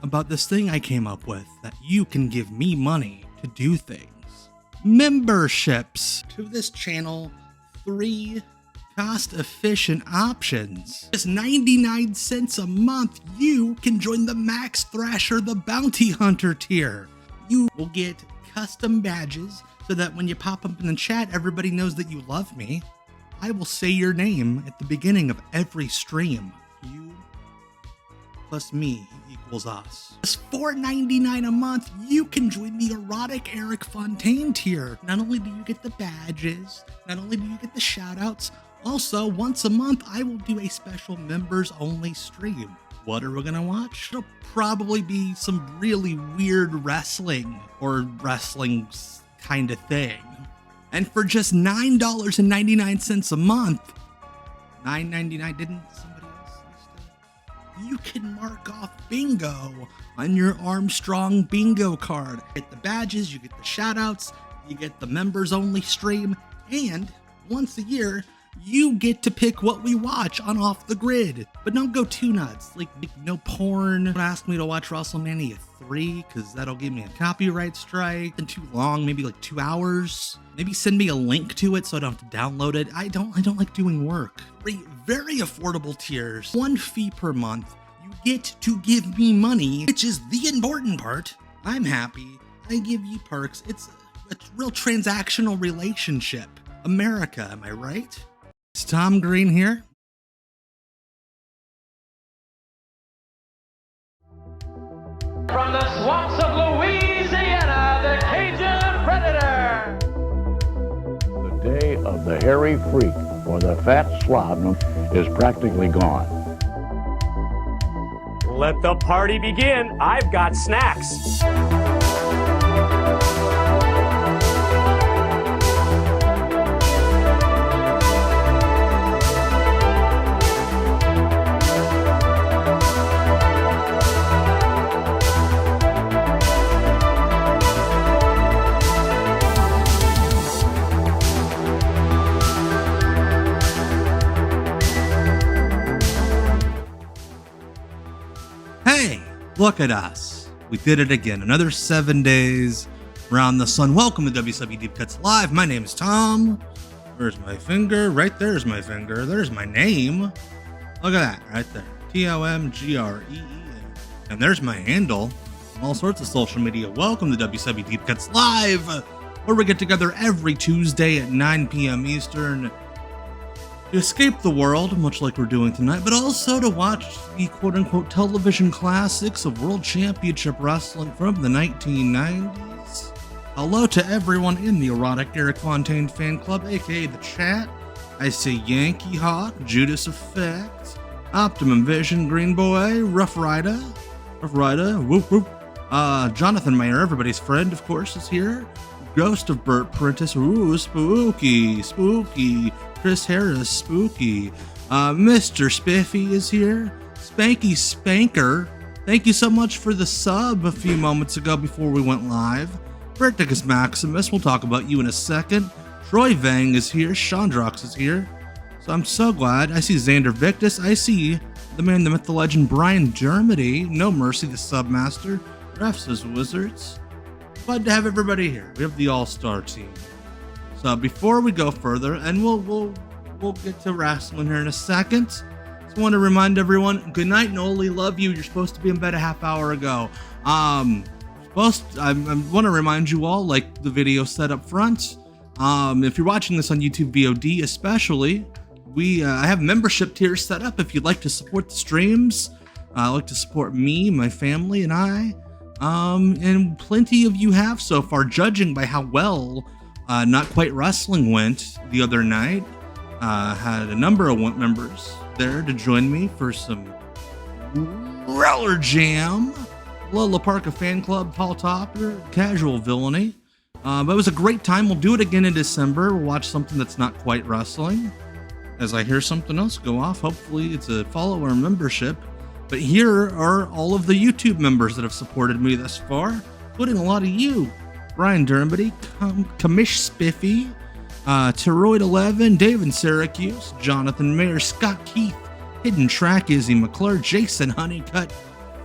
about this thing I came up with that you can give me money to do things. Memberships to this channel, 3 cost-efficient options. Just 99 cents a month, you can join the Max Thrasher the Bounty Hunter tier. You will get custom badges so that when you pop up in the chat, everybody knows that you love me. I will say your name at the beginning of every stream. You plus me equals us. Just $4.99 a month, you can join the Erotic Eric Fontaine tier. Not only do you get the badges, not only do you get the shoutouts, also once a month I will do a special members only stream. What are we gonna watch? It'll probably be some really weird wrestling or wrestling kind of thing. And for just $9.99 a month, $9.99, didn't somebody else used to? You can mark off bingo on your Armstrong bingo card. You get the badges, you get the shoutouts, you get the members only stream, and once a year, you get to pick what we watch on Off the Grid. But don't go too nuts, like no porn. Don't ask me to watch WrestleMania 3, because that'll give me a copyright strike. And too long, maybe like 2 hours. Maybe send me a link to it so I don't have to download it. I don't like doing work. 3 very affordable tiers, 1 fee per month. You get to give me money, which is the important part. I'm happy, I give you perks. It's a real transactional relationship. America, am I right? It's Tom Green here. From the swamps of Louisiana, the Cajun Predator. The day of the hairy freak or the fat slob is practically gone. Let the party begin. I've got snacks. Hey, look at us. We did it again. Another 7 days around the sun. Welcome to WCW Deep Cuts Live. My name is Tom. Where's my finger? Right there's my finger. There's my name. Look at that right there. TOMGREEN. And there's my handle. All sorts of social media. Welcome to WCW Deep Cuts Live, where we get together every Tuesday at 9 p.m. Eastern to escape the world, much like we're doing tonight, but also to watch the quote-unquote television classics of World Championship Wrestling from the 1990s. Hello to everyone in the Erotic Eric Fontaine fan club, aka the chat. I say Yankee Hawk, Judas Effect, Optimum Vision, Green Boy, Rough Rider, whoop whoop. Jonathan Mayer, everybody's friend, of course, is here. Ghost of Burt Prentice, ooh, spooky. Chris Harris, spooky. Mr. Spiffy is here. Spanky Spanker, thank you so much for the sub a few moments ago before we went live. Verticus Maximus, we'll talk about you in a second. Troy Vang is here. Chandrox is here. So I'm so glad. I see Xander Victus. I see the man, the myth, the legend, Brian Dermody. No Mercy, the Submaster. Refs as Wizards. Glad to have everybody here. We have the all-star team. So before we go further, and we'll get to wrestling here in a second, just want to remind everyone, good night, Noli, love you. You're supposed to be in bed a half hour ago. I want to remind you all, like the video set up front, if you're watching this on YouTube VOD especially, I have membership tiers set up if you'd like to support the streams. Like to support me, my family, and I. And plenty of you have so far, judging by how well Not Quite Wrestling went the other night. Had a number of members there to join me for some Roller Jam. Lola Parka Fan Club, Paul Topper, Casual Villainy. But it was a great time. We'll do it again in December. We'll watch something that's not quite wrestling. As I hear something else go off, hopefully it's a follower membership. But here are all of the YouTube members that have supported me thus far, including a lot of you. Brian Dermody, Kamish Spiffy, Teroid11, David Syracuse, Jonathan Mayer, Scott Keith, Hidden Track, Izzy McClure, Jason Honeycutt,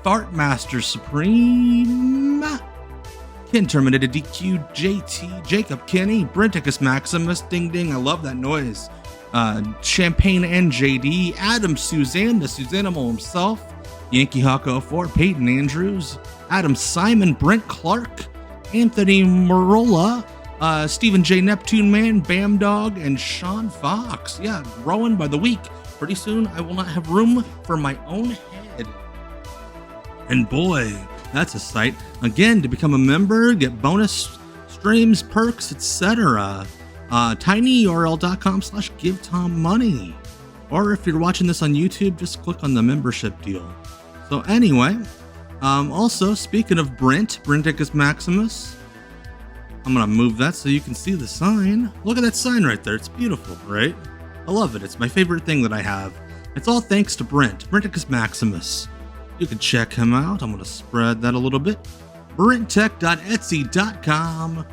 Fartmaster Supreme, Ken Terminated DQ, JT, Jacob Kenny, Brenticus Maximus, Ding Ding, I love that noise. Champagne and JD, Adam Suzanne, the Suzanimal himself, Yankee Hawk 04, Peyton Andrews, Adam Simon, Brent Clark, Anthony Marola, Stephen J. Neptune Man, Bam Dog, and Sean Fox. Yeah, growing by the week. Pretty soon I will not have room for my own head. And boy, that's a sight. Again, to become a member, get bonus streams, perks, etc. tinyurl.com/givetommoney. Or if you're watching this on YouTube, just click on the membership deal. So anyway, also speaking of Brenticus Maximus, I'm gonna move that so you can see the sign. Look at that sign right there. It's beautiful, right? I love it. It's my favorite thing that I have. It's all thanks to Brenticus Maximus. You can check him out. I'm gonna spread that a little bit. BrentTech.etsy.com.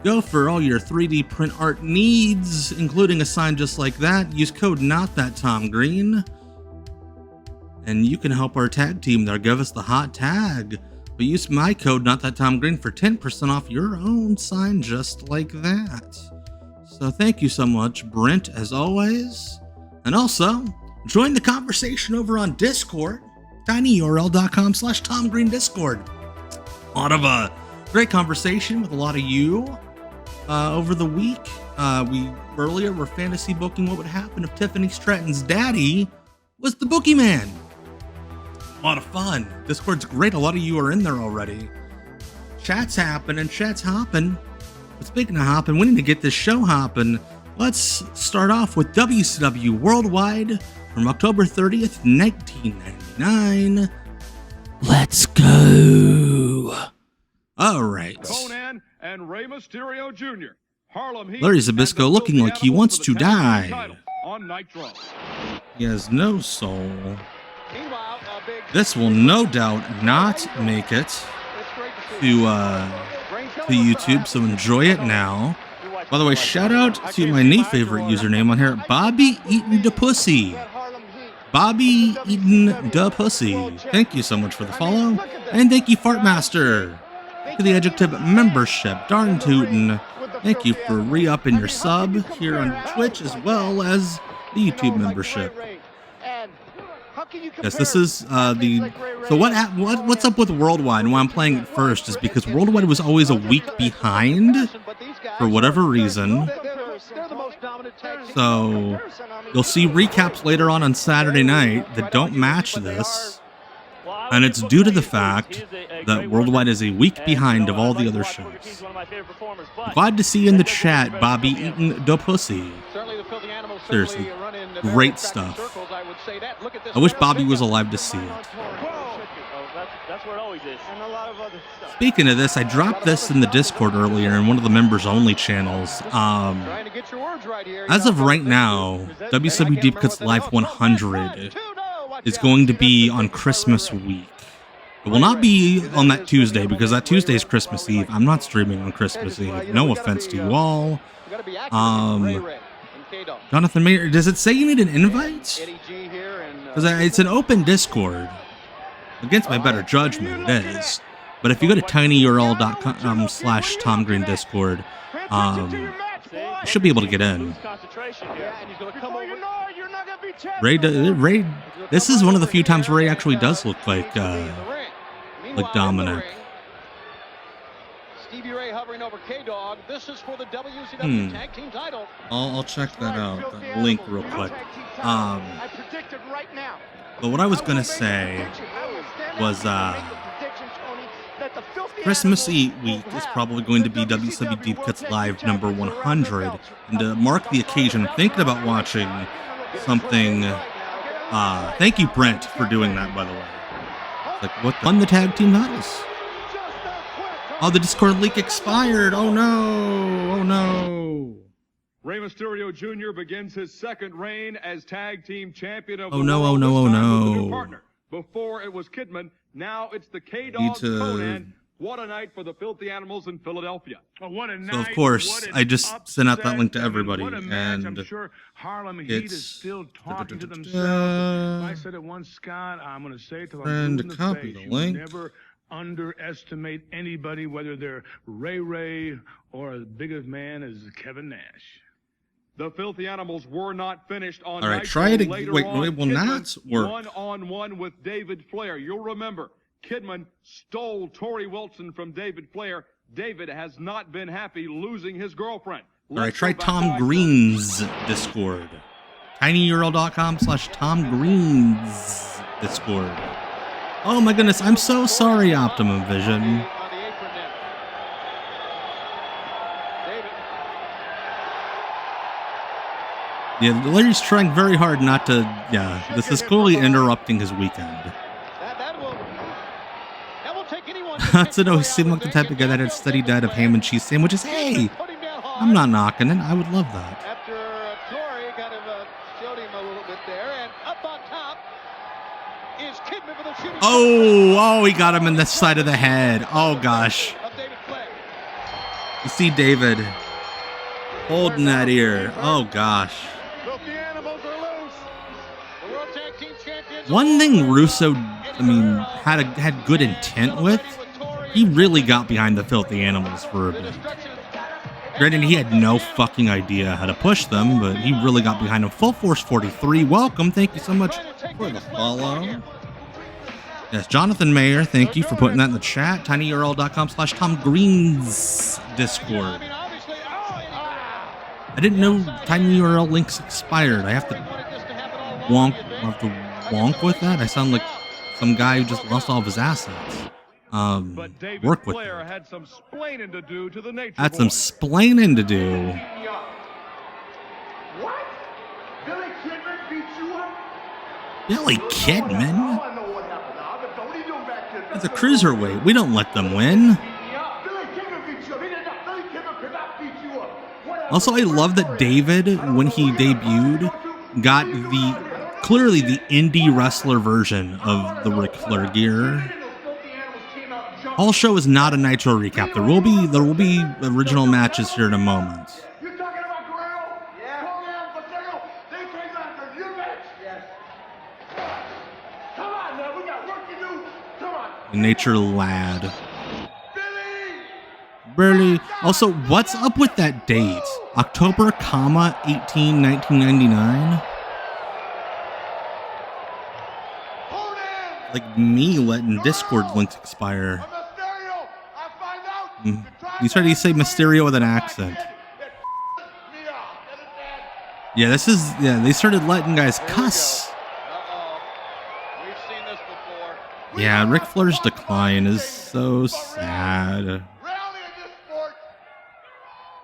Go for all your 3D print art needs, including a sign just like that. Use code NOTTHATTOMGreen, and you can help our tag team there. Give us the hot tag. But use my code NOTTHATTOMGreen for 10% off your own sign just like that. So thank you so much, Brent, as always. And also, join the conversation over on Discord. tinyurl.com/TomGreenDiscord. A lot of great conversation with a lot of you over the week. We earlier were fantasy booking what would happen if Tiffany Stratton's daddy was the boogeyman. A lot of fun. Discord's great. A lot of you are in there already. Chat's happening. Chat's hopping. But speaking of hopping, we need to get this show hopping. Let's start off with WCW Worldwide from October 30th, 1999. Let's go. All right. Conan and Rey Mysterio Jr. Harlem Heat. Larry Zbyszko looking like he wants to die. On Nitro. He has no soul. This will no doubt not make it to YouTube, so enjoy it now. By the way, shout out to my new favorite username on here, Bobby Eaton da Pussy. Bobby Eaton da Pussy. Thank you so much for the follow, and thank you, Fartmaster, for the adjective membership. Darn tootin'. Thank you for re-upping your sub here on Twitch as well as the YouTube membership. Yes, this is so what's up with Worldwide and why I'm playing it first is because Worldwide was always a week behind for whatever reason. So you'll see recaps later on Saturday night that don't match this, and it's due to the fact that Worldwide is a week behind of all the other shows. Glad to see you in the chat, Bobby Eaton da Pussy. Seriously, great stuff. I wish Bobby was alive to see it. Speaking of this, I dropped this in the Discord earlier in one of the members-only channels. As of right now, WCW Deep Cuts Live 100 is going to be on Christmas week. It will not be on that Tuesday because that Tuesday is Christmas Eve. I'm not streaming on Christmas Eve. No offense to you all. Jonathan Mayer, does it say you need an invite? Because it's an open Discord. Against my better judgment, it is. But if you go to tinyurl.com/TomGreenDiscord, you should be able to get in. Ray, this is one of the few times Ray actually does look like Dominic. Stevie Ray hovering over K-Dog. This is for the WCW Tag Team title. I'll check that out, that link real quick. But what I was gonna say was Christmas Eve week is probably going to be WCW Deep Cuts Live number 100, and to mark the occasion, I'm thinking about watching something. Thank you, Brent, for doing that, by the way. Like, what won the tag team titles? Oh, the Discord link expired. Oh no! Oh no! Rey Mysterio Jr. begins his second reign as tag team champion of the world. Oh no! Partner. Before it was Kidman, now it's the K-Dog Conan What a night for the Filthy Animals in Philadelphia. Oh, what a night. So, of course, I just sent out that link to everybody. What a match. I'm And sure Harlem Heat is it's still talking to themselves. I said it once, Scott. I'm going to say it till I'm blue in the copy face. the link. You never underestimate anybody, whether they're Ray or as big a man as Kevin Nash. The Filthy Animals were not finished on All right, Nitro. try it again. Later Wait, on, it will Kidman not work. One-on-one with David Flair. You'll remember, Kidman stole Tori Wilson from David Flair. David has not been happy losing his girlfriend. All right, try Tom Green's Discord. tinyurl.com/Tom Green's Discord. Oh my goodness, I'm so sorry, Optimum Vision. On the apron now. David. Yeah, Larry's trying very hard not to. Yeah, this is clearly interrupting his weekend. That will take anyone. That's it. He seemed like the type of guy that had steady diet of ham and cheese sandwiches. Hey, I'm not knocking it. I would love that. After Torrey kind of showed him a little bit there, and up on top is Kidman with a shooting. Oh, he got him in the side of the head. Oh gosh. Of David Flair. You see David holding that ear. Oh gosh. Filthy Animals are loose. The World Tag Team Champions. One thing Russo, had good intent with. He really got behind the Filthy Animals for a bit. Granted, he had no fucking idea how to push them, but he really got behind them. Full Force 43, welcome. Thank you so much for the follow. Yes, Jonathan Mayer, thank you for putting that in the chat. tinyurl.com/Tom Green's Discord. I didn't know Tiny URL links expired. I have to wonk with that. I sound like some guy who just lost all of his assets. But David Work with Flair that. had some splaining to do to the Nature Had Boy. some splaining to do. What? Billy Kidman beat you up? Billy Kidman? I know what happened now, but what are you doing back here? It's a cruiserweight. We don't let them win. Billy Kidman beat you up. He did not. Billy Kidman could not beat you up. What Also, I love that David, when he debuted, got clearly the indie wrestler version of the Ric Flair gear. Whole show is not a Nitro recap. There will be original matches here in a moment. You talking about Guerrero? Yeah. Conan, Paterno, they came after your match? Yes. Come on, man. We got work to do. Come on. Nature Lad. Billy! Barely. Also, what's up with that date? October, 18, 1999? Conan! Like me letting Discord links expire. Mysterio! I find out! He's trying to say Mysterio with an accent. Yeah, they started letting guys cuss. We've seen this before. Yeah, Ric Flair's decline is so sad. Reality in this sport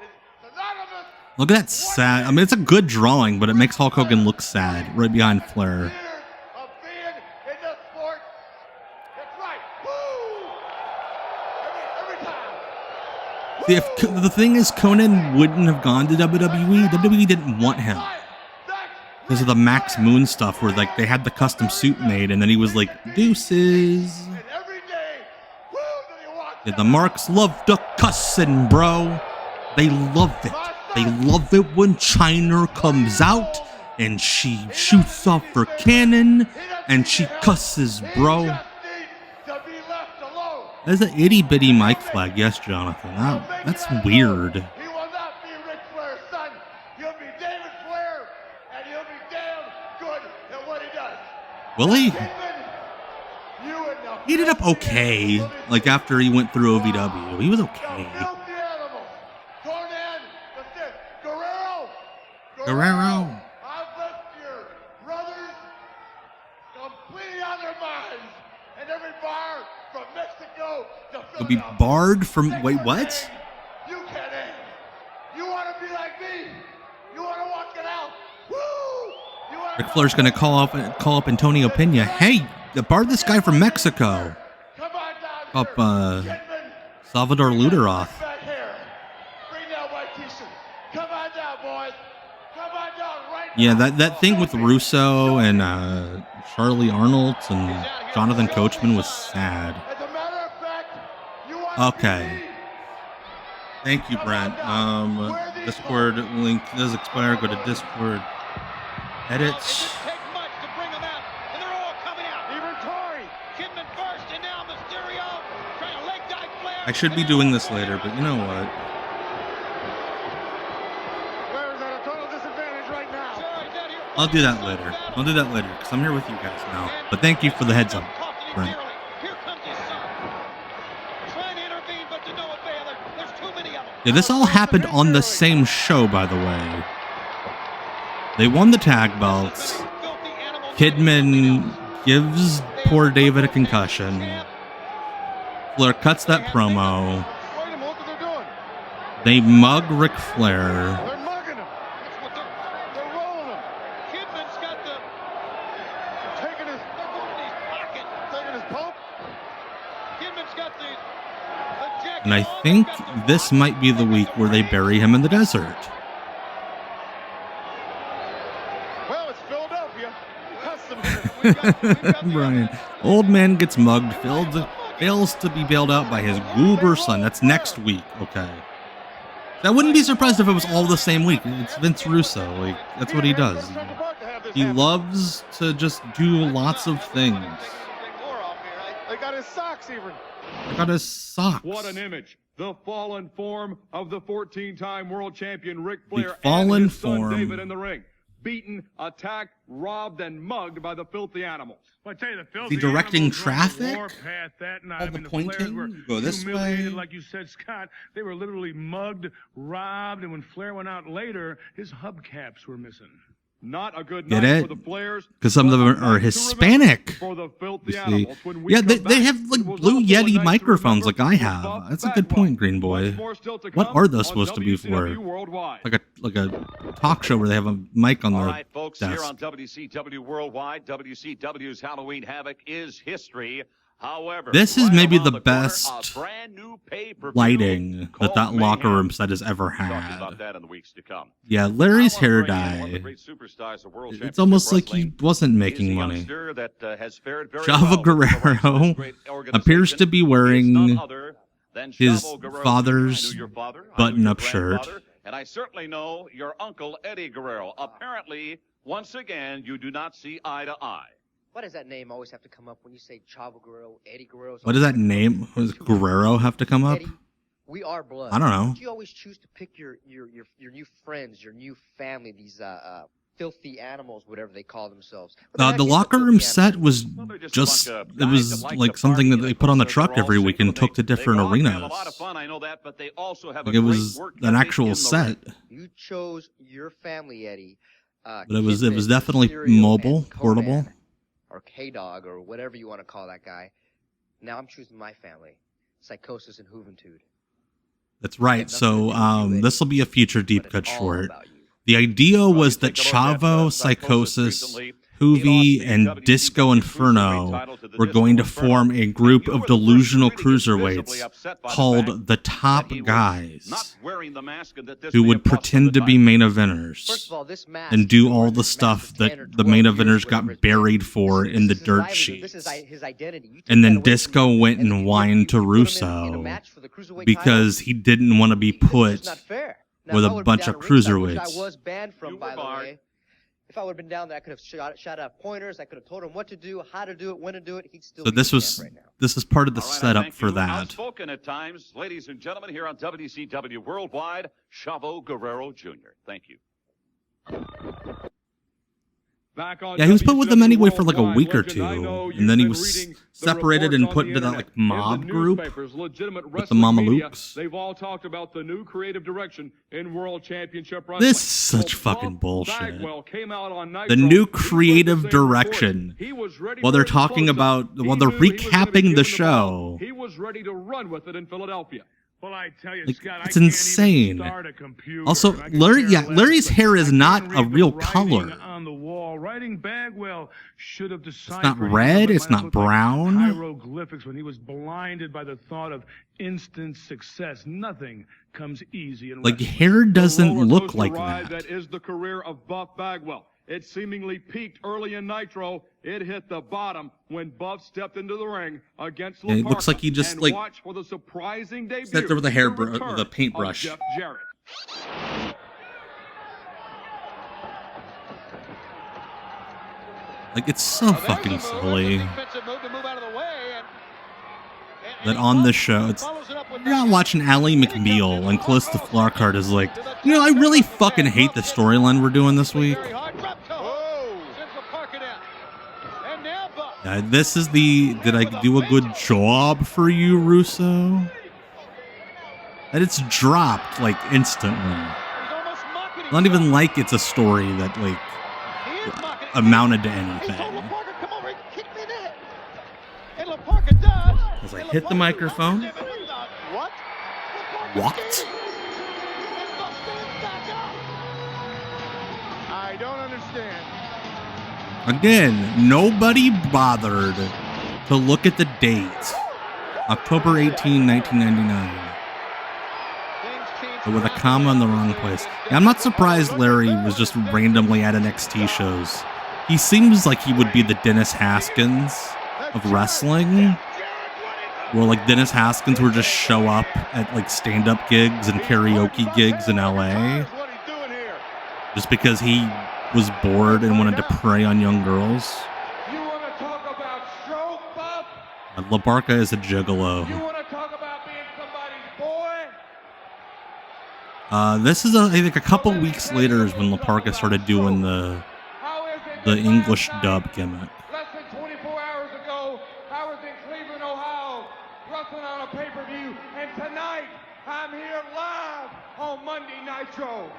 is synonymous Look at that sad. I mean, it's a good drawing, but it makes Hulk Hogan look sad right behind Flair. years of being in this sport. That's right. Woo! Every time. If the thing is, Conan wouldn't have gone to WWE. WWE didn't want him because of the Max Moon stuff, where like they had the custom suit made, and then he was like, "Deuces." And every day, woo, did he walk Yeah, the Marks love the cussing, bro. They love it. They love it when Chyna comes out and she shoots off her cannon and she cusses, bro. just need to be left alone. That's an itty bitty mic flag. Yes, Jonathan. That's weird. He will not be Ric Flair's son. He'll be David Flair, and he'll be damn good at what he does. Will he? Kidman, you and the He ended up okay. Like after he went through OVW, he was okay. filthy animals. Conan, Guerrero. Guerrero. I've left your brothers completely on their minds. And every bar from Mexico to He'll be Philadelphia. barred from. Wait, what? You can't end. You want to be like me? You want to walk it out? Woo! You want Ric Flair's gonna call up Antonio Pena. Hey, bar this guy from Mexico. Come on down Up here. Kidman, Salvador Luderoth. back here. Bring that white t-shirt. Come on down, boys. Come on down right Yeah, now. that thing with Russo and Charlie Arnold and Jonathan Coachman was sad. As a matter of fact, you want Okay. Thank you, Brent. Discord link does expire. Go to Discord. Edits. I should be doing this later, but you know what? I'll do that later. I'll do that later because I'm here with you guys now. But thank you for the heads up, Brent. Yeah, this all happened on the same show, by the way. They won the tag belts. Kidman gives poor David a concussion. Flair cuts that promo. They mug Ric Flair. They're mugging him. They're rolling him. Kidman's got taking his pump. Kidman's got the jacket. And I think this might be the week where they bury him in the desert. Well, it's Philadelphia. Brian. Old man gets mugged, fails to be bailed out by his goober son. That's next week, okay. I wouldn't be surprised if it was all the same week. It's Vince Russo. Like, that's what he does. He loves to just do lots of things. They got his socks even. I got his socks. What an image. The fallen form of the 14-time world champion Ric Flair fallen and his son form. David in the ring. Beaten, attacked, robbed, and mugged by the filthy animals. Well, I tell you, the Is filthy he directing animals run the traffic? warpath that night. All I the mean, Flares pointing? were Go this humiliated, way. like you said, Scott. They were literally mugged, robbed, and when Flair went out later, his hubcaps were missing. Not a good Get night it? for the Flares. Because some of them are Hispanic. For the filthy You see. animals. When we Yeah, come they back, have like it was Blue also a Yeti night to microphones like remember I for have. Buff That's a good Bagwell. point, Green Boy. Much more still to What come are those on supposed to be WCW for? Worldwide. Like a talk show where they have a mic on All their right, folks, here desk. on WCW Worldwide, WCW's Halloween Havoc is history. However, This is right maybe around the the corner, best a brand new pay-per-view lighting called that locker Mayhem. room set has ever Talking had. about that in the weeks to come. Yeah, Larry's I hair wanna bring in one of the dye. great superstars of World It's Championship almost like he Wrestling. wasn't He's making a money. youngster that has fared very Chavo well with the Guerrero World's great organization. appears to be He is wearing none other than his Chavo Guerrero. father's I knew your father. I knew button-up your shirt. grandfather, and I certainly know your uncle Eddie Guerrero. Apparently, once again, you do not see eye to eye. Why does that name always have to come up when you say Chavo Guerrero, Eddie Guerrero? What does that name? Does Guerrero have to come up? Eddie, we are blood. I don't know. But you always choose to pick your new friends, your new family, these filthy animals, whatever they call themselves. The locker room set was just, it was like something that they put on the truck every week and took to different arenas. Like it was an actual set. You chose your family, Eddie. But it was definitely mobile, portable. Or K-Dog, or whatever you want to call that guy. Now I'm choosing my family. Psychosis and Juventud. That's right. So this will be a future deep cut short. The idea was that Chavo, Psychosis, Hoovy, and Disco Inferno were going to form a group of delusional cruiserweights called the Top Guys, who would pretend to be main eventers and do all the stuff that the main eventers got buried for in the dirt sheets. And then Disco went and whined to Russo because he didn't want to be put with a bunch of cruiserweights. I was banned from, by the way. If I would have been down there, I could have shot out pointers. I could have told him what to do, how to do it, when to do it. He'd still. So be this was right now. this is part of the All right, setup thank for you. that. Outspoken at times, ladies and gentlemen, here on WCW Worldwide, Chavo Guerrero Jr. Thank you. Yeah, he was put with them anyway for like a week or two, and then he was separated and put into that like mob group with the Mamalukes. They've all talked about the new creative direction in World Championship Wrestling. This is such fucking bullshit. Came out on The new creative direction. While they're talking about, while they're recapping the show. He was ready to run with it in Philadelphia. Well, I tell you, Like, Scott, it's I can't insane. even start a computer. Also, I can Larry, care yeah, less, Larry's but hair is I not can a read real the writing color. on the wall. Writing Bagwell should have deciphered. not red, it's not brown. Hieroglyphics when he was blinded by the thought of instant success. Nothing comes easy in Like wrestling. hair doesn't The roller look coaster like ride that. That is the career of Buff Bagwell. It seemingly peaked early in Nitro. It hit the bottom when Buff stepped into the ring against Yeah, it looks like he just, and like, watch for the surprising debut. sat there with a paintbrush. Jeff Jarrett. Like, it's so fucking silly that on this show, you're not watching Ally McBeal and Calista Flockhart is like, you know, I really fucking hate the storyline we're doing this week. Yeah, this is the, did I do a good job for you, Russo? That it's dropped, like, instantly. Not even like it's a story that, like, amounted to anything. As I hit the microphone. What? I don't understand. Again, nobody bothered to look at the date. October 18, 1999. But with a comma in the wrong place. Yeah, I'm not surprised Larry was just randomly at NXT shows. He seems like he would be the Dennis Haskins of wrestling. Where, like, Dennis Haskins would just show up at, like, stand-up gigs and karaoke gigs in LA. Just because he was bored and wanted to prey on young girls. You want to talk about stroke, Buff? La Barca is a gigolo. You want to talk about being somebody's boy? This is, I think, a couple weeks later is when La Parca started doing the English dub gimmick. Less than 24 hours ago, I was in Cleveland, Ohio, wrestling on a pay-per-view, and tonight I'm here live on Monday Nitro.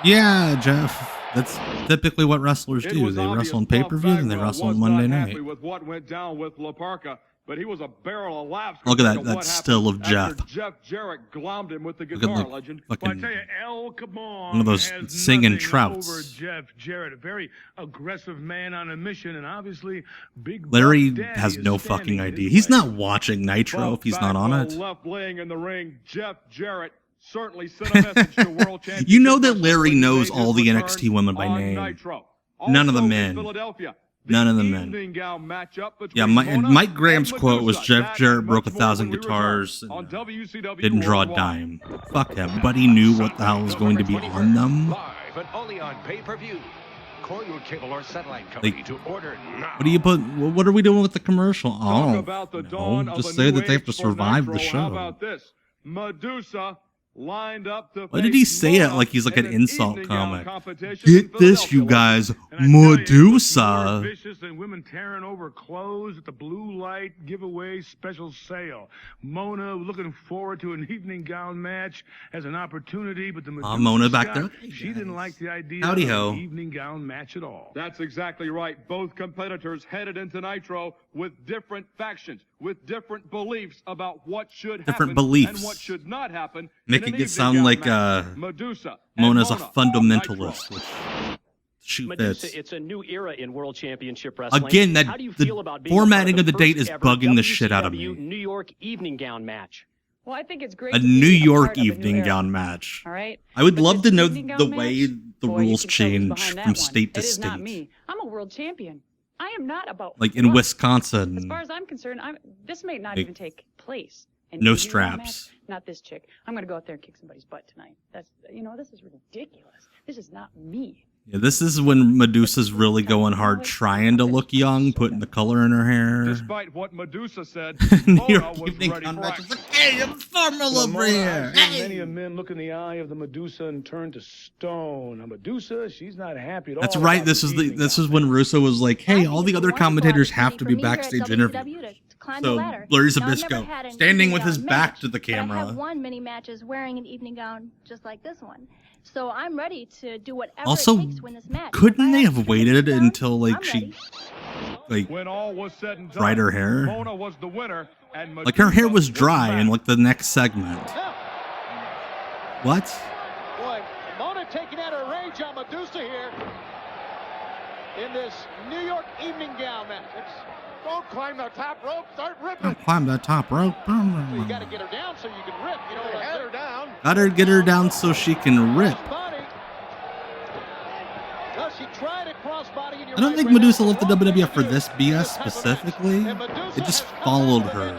Yeah, Jeff. That's typically what wrestlers do. They wrestle on pay-per-view and they wrestle on Monday night. With what went down with La Parca, but he was a barrel of laughs. Look at that still of Jeff. Jeff Jarrett glommed him with the guitar legend. Well, I tell you, El Capone one of those has singing nothing trouts. over Jeff Jarrett, a very aggressive man on a mission, and obviously Big Larry Buff Daddy has is no standing fucking in idea. his He's way. not watching Nitro if he's not on it. Left laying in the ring, Jeff Jarrett certainly sent a message to World Championship. You know that Larry knows all the NXT women by name. None of the men. None of the men. Yeah, Mike Graham's quote was Jeff Jarrett broke 1,000 guitars and didn't draw a dime. Fuck him. But he knew what the hell was going to be on them. Live, but only on pay-per-view. Call your cable or satellite company to order now. What do you put? What are we doing with the commercial? Oh, no. Just say that they have to survive the show. How about this? Medusa lined up to Why did he say it like he's like an insult comic? Get this, you guys, Medusa. Vicious and women tearing over clothes at the blue light giveaway special sale. Mona looking forward to an evening gown match as an opportunity, but the Medusa Mona back there. She didn't like the idea Howdy of ho. an evening gown match at all. That's exactly right. Both competitors headed into Nitro with different factions, with different beliefs about what should happen and what should not happen. Making it sound like Medusa Mona's a fundamentalist. Which shoot Medusa, fits. it's a new era in World Championship Wrestling. Again, How do you feel about being formatting of the date first is ever bugging the shit out of WCW me. New York evening gown match. Well, I think it's great. A New York evening gown match. All right. I would love to know evening the gown way match? the Boy, rules you can tell who's change behind that from one. state to It is not state. me. I'm a world champion. I am not about. Like in fluff. Wisconsin. As far as I'm concerned, this may not Like, even take place. An no evening gown straps. match, not this chick. I'm gonna go out there and kick somebody's butt tonight. That's this is ridiculous. This is not me. Yeah, this is when Medusa's really going hard, trying to look young, putting the color in her hair. Despite what Medusa said, New Mona York was evening ready gown for match action. is like, hey, I'm formal over Mona, here. I've seen Hey. many a men look in the eye of the Medusa and turn to stone. Now Medusa, she's not happy at all. That's right. about This is when Russo was like, "Hey, all the other commentators have to be backstage interviewing." So Larry Zbyszko standing with his back to the But I have camera. won many matches wearing an evening gown just like this one. So I'm ready to do whatever Also, it takes to win this match. couldn't they have waited until like she, like, When all was said and done, dried her hair? Mona was the winner, and Like her hair was Medusa dry in like the next segment. What? Boy, Mona taking out her rage on Medusa here in this New York evening gown match. Don't climb the top rope, start ripping. I'll climb that top rope. You got to get her down so you can rip. You know, Head her down. Got her, get her down so she can rip. Body. I don't think Medusa left the WWF for this BS specifically. It just followed her.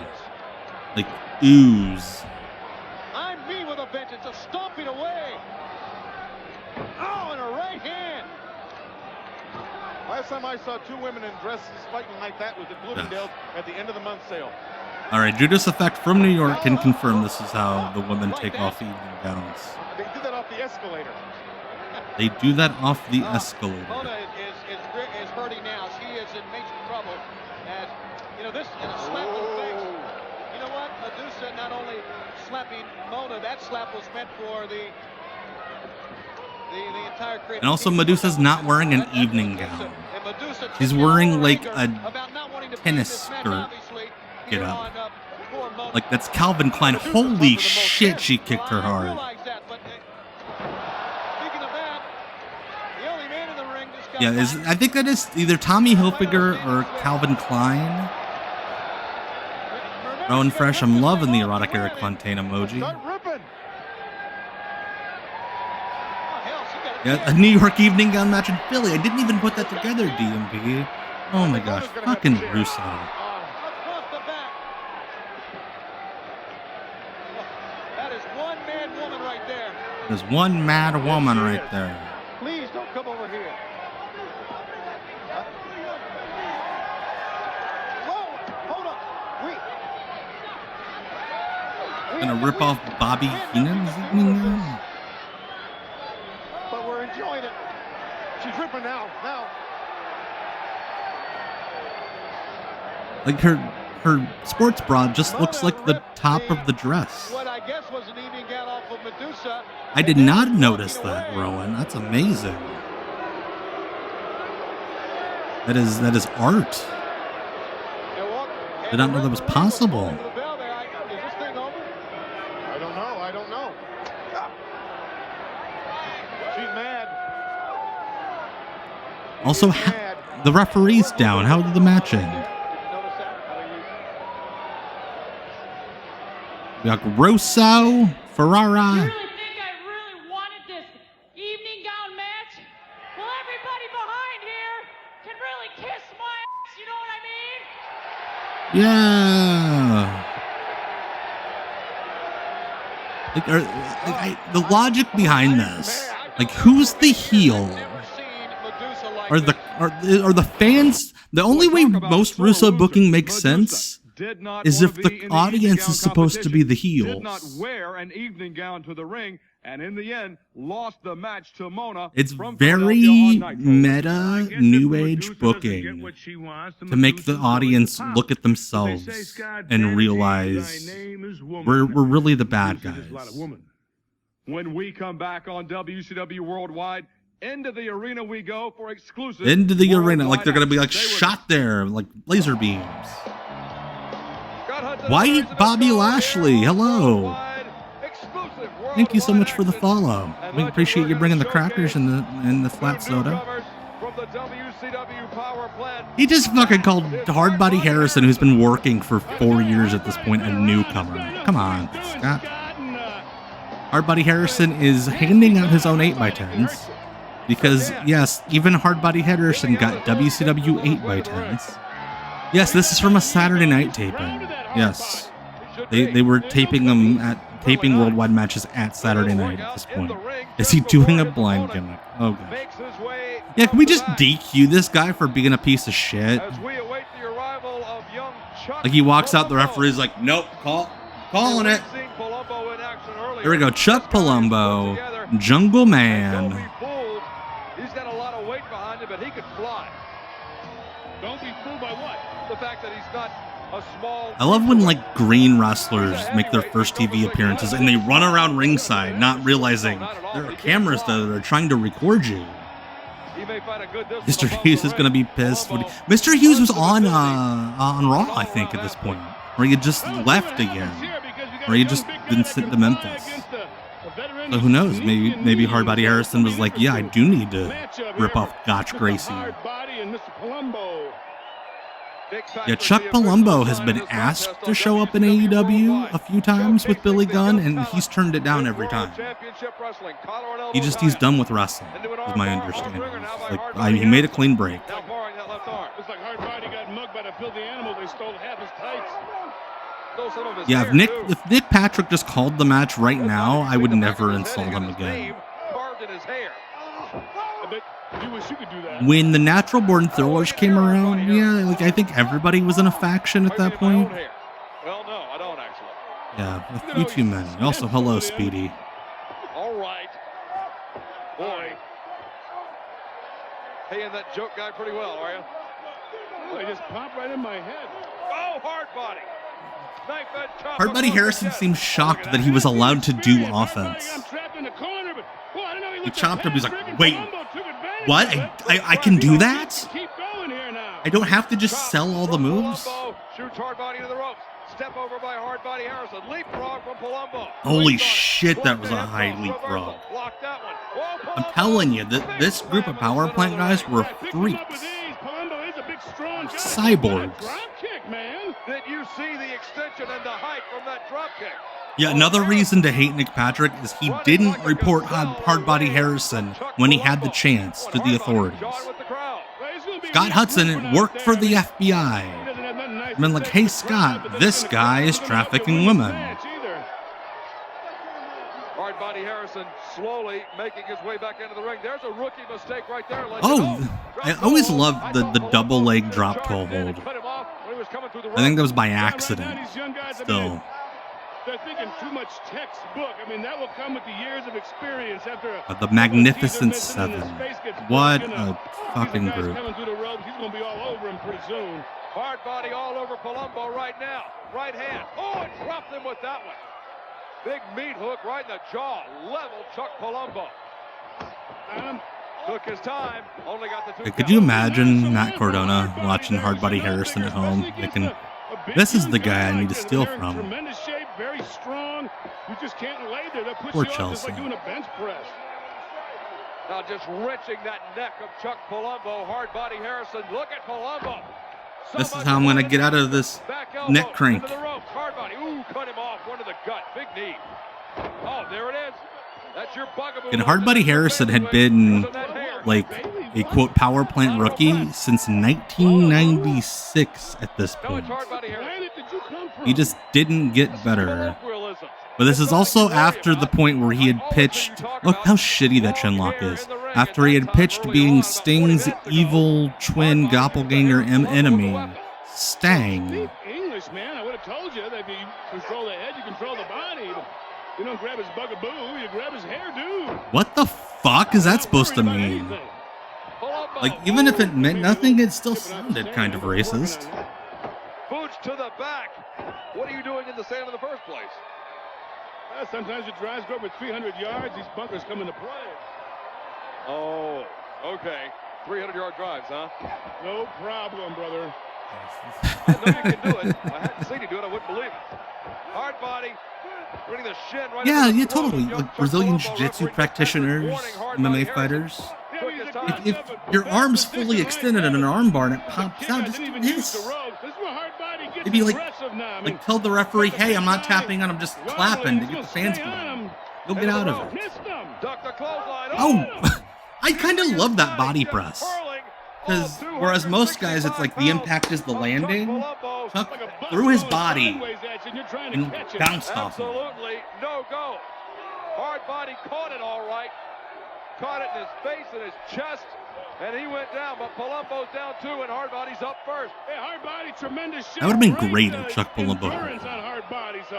Like, ooze. I'm me with a vengeance, a stomping away. Oh, and a right hand. Last time I saw two women in dresses fighting like that was at Bloomingdale's at the end of the month sale. All right, Judas Effect from New York can confirm this is how the women take off evening gowns. They did that off the escalator. They do that off the escalator. Mona is hurting now. She is in major trouble. And, you know, this is a slap to the face. You know what? Medusa not only slapping Mona, that slap was meant for the entire creative. And also, Medusa's not wearing an evening gown. She's wearing like a tennis skirt. Get up. Like, that's Calvin Klein. Holy shit, she kicked her hard. Yeah, I think that is either Tommy Hilfiger or Calvin Klein. Rowan Fresh, I'm loving the erotic Eric Fontaine emoji. Yeah, a New York evening gown match in Philly. I didn't even put that together, DMP. Oh my gosh, fucking Russo. There's one mad woman right there. Please don't come over here. Whoa, hold up. Gonna rip off Bobby Heenan's evening gown? But we're enjoying it. She's ripping now. Like, her sports bra just looks like the top of the dress. What I guess was an evening gown off of Medusa. I did not notice that, Rowan. That's amazing. That is art. Did not know that was possible. I don't know. She's mad. Also, the referee's down. How did the match end? We got Rosso, Ferrara. You really think I really wanted this evening gown match? Well, everybody behind here can really kiss my ass, you know what I mean? Yeah. The logic behind this, like, who's the heel? Are the fans? The only way most Russo booking makes sense is if the audience is supposed to be the heels. Did not wear an evening gown to the ring, and in the end, lost the match to Mona. It's very meta New Age booking to make the audience look at themselves and realize we're really the bad guys. When we come back on WCW Worldwide, into the arena we go for exclusive. Into the arena, like they're gonna be like shot there, like laser beams. White Bobby Lashley, hello. Thank you so much for the follow. We appreciate you bringing the crackers and the flat soda. He just fucking called Hardbody Harrison, who's been working for 4 years at this point, a newcomer. Come on, Scott. Hardbody Harrison is handing out his own 8x10s because, yes, even Hardbody Harrison got WCW 8x10s. Yes, this is from a Saturday night taping. Yes, they were taping worldwide matches at Saturday night at this point. Is he doing a blind gimmick? Oh gosh. Yeah, can we just DQ this guy for being a piece of shit? Like, he walks out, the referee's like, nope, calling it. Here we go, Chuck Palumbo, Jungle Man. He's got a lot of weight behind him, but he could fly. Don't be fooled by what? The fact that he's got a small... I love when, like, green wrestlers make their first TV appearances and they run around ringside, not realizing there are cameras that are trying to record you. Mr. Hughes is going to be pissed. Mr. Hughes was on Raw, I think, at this point. Or he had just left again. Or he just been sent to Memphis. So who knows? Maybe Hardbody Harrison was like, yeah, I do need to rip off Gotch Gracie. Yeah, Chuck Palumbo has been asked to show up in AEW a few times with Billy Gunn, and he's turned it down every time. He's done with wrestling, is my understanding. He made a clean break. Looks like Hardbody got mugged by the filthy animal. They stole half his tights. Yeah, if Nick Patrick just called the match right now, I would never insult him again. You wish you could do that. When the Natural Born Thrillers came around, yeah, I think everybody was in a faction at that point. Well, no, I don't actually. Yeah, a few too many. Also, hello, Speedy. All right. Boy. Paying that joke guy pretty well, are you? Oh, it just popped right in my head. Oh, Hardbody. Hardbody Harrison seems shocked that he was allowed to do offense. He chopped him. He's like, wait, what? I can do that? I don't have to just sell all the moves? Shoots Hardbody to the ropes. Step over by Hardbody Harrison. Leapfrog from Palumbo. Holy shit, that was a high leapfrog. I'm telling you, this group of power plant guys were freaks. Cyborgs. Did you see the extension and the height from that drop kick? Yeah, another reason to hate Nick Patrick is he didn't report Hardbody Harrison when he had the chance to the authorities. Scott Hudson worked for the FBI. I've been like, hey Scott, this guy is trafficking women. Hardbody Harrison slowly making his way back into the ring. There's a rookie mistake right there. Oh, I always loved the double leg drop toe hold. I think that was by accident. Still. They're thinking too much textbook. I mean, that will come with the years of experience after The Magnificent Seven. What a fucking group. Coming through the ropes. He's going to be all over him pretty soon. Hardbody all over Palumbo right now. Right hand. Oh, and dropped him with that one. Big meat hook right in the jaw. Level Chuck Palumbo. Took his time. Only got the two. Could you imagine Matt Cardona watching Hardbody Harrison at home? This is the guy I need to steal from. Tremendous shape, very strong. You just can't lay there. They'll push Poor you off just Chelsea. like doing a bench press. Now just wrenching that neck of Chuck Palumbo. Hardbody Harrison. Look at Palumbo. This is how I'm going to get out of this neck crank. Hardbody. Ooh, cut him off. One to the gut. Big knee. Oh, there it is. That's your bugaboo. And Hardbody Harrison had been like a quote power plant rookie since 1996 at this point. He just didn't get better. But this is also after the point where he had pitched. Look how shitty that chinlock is. After he had pitched being Sting's evil twin doppelganger enemy, Stang. English, man. I would have told you that if you control the head, you control the body. You don't grab his bugaboo, you grab his hairdo. What the fuck is that supposed to mean? Like, even if it meant nothing, it still sounded kind of racist. Boots to the back. What are you doing in the sand in the first place? Sometimes your drives go over 300 yards. These bunkers come into play. Oh, okay. 300-yard drives, huh? No problem, brother. I know you can do it. I hadn't seen you do it. I wouldn't believe it. Hard body. Bringing the shin right Yeah, totally. Like Brazilian Jiu-Jitsu practitioners, MMA fighters. If your arm's fully extended in an armbar and it pops out, just do this. Maybe like tell the referee, hey, I'm not tapping on, I'm just clapping to get the fans going. Go get out of it. Oh, I kind of love that body press. Because whereas most guys, it's like the impact is the landing, Chuck threw his body and bounced off him. Absolutely no go. Hard body caught it all right. Caught it in his face and his chest, and he went down. But Palumbo's down too, and Hardbody's up first. Hey, Hardbody, tremendous shot. That would have been great if Chuck Palumbo.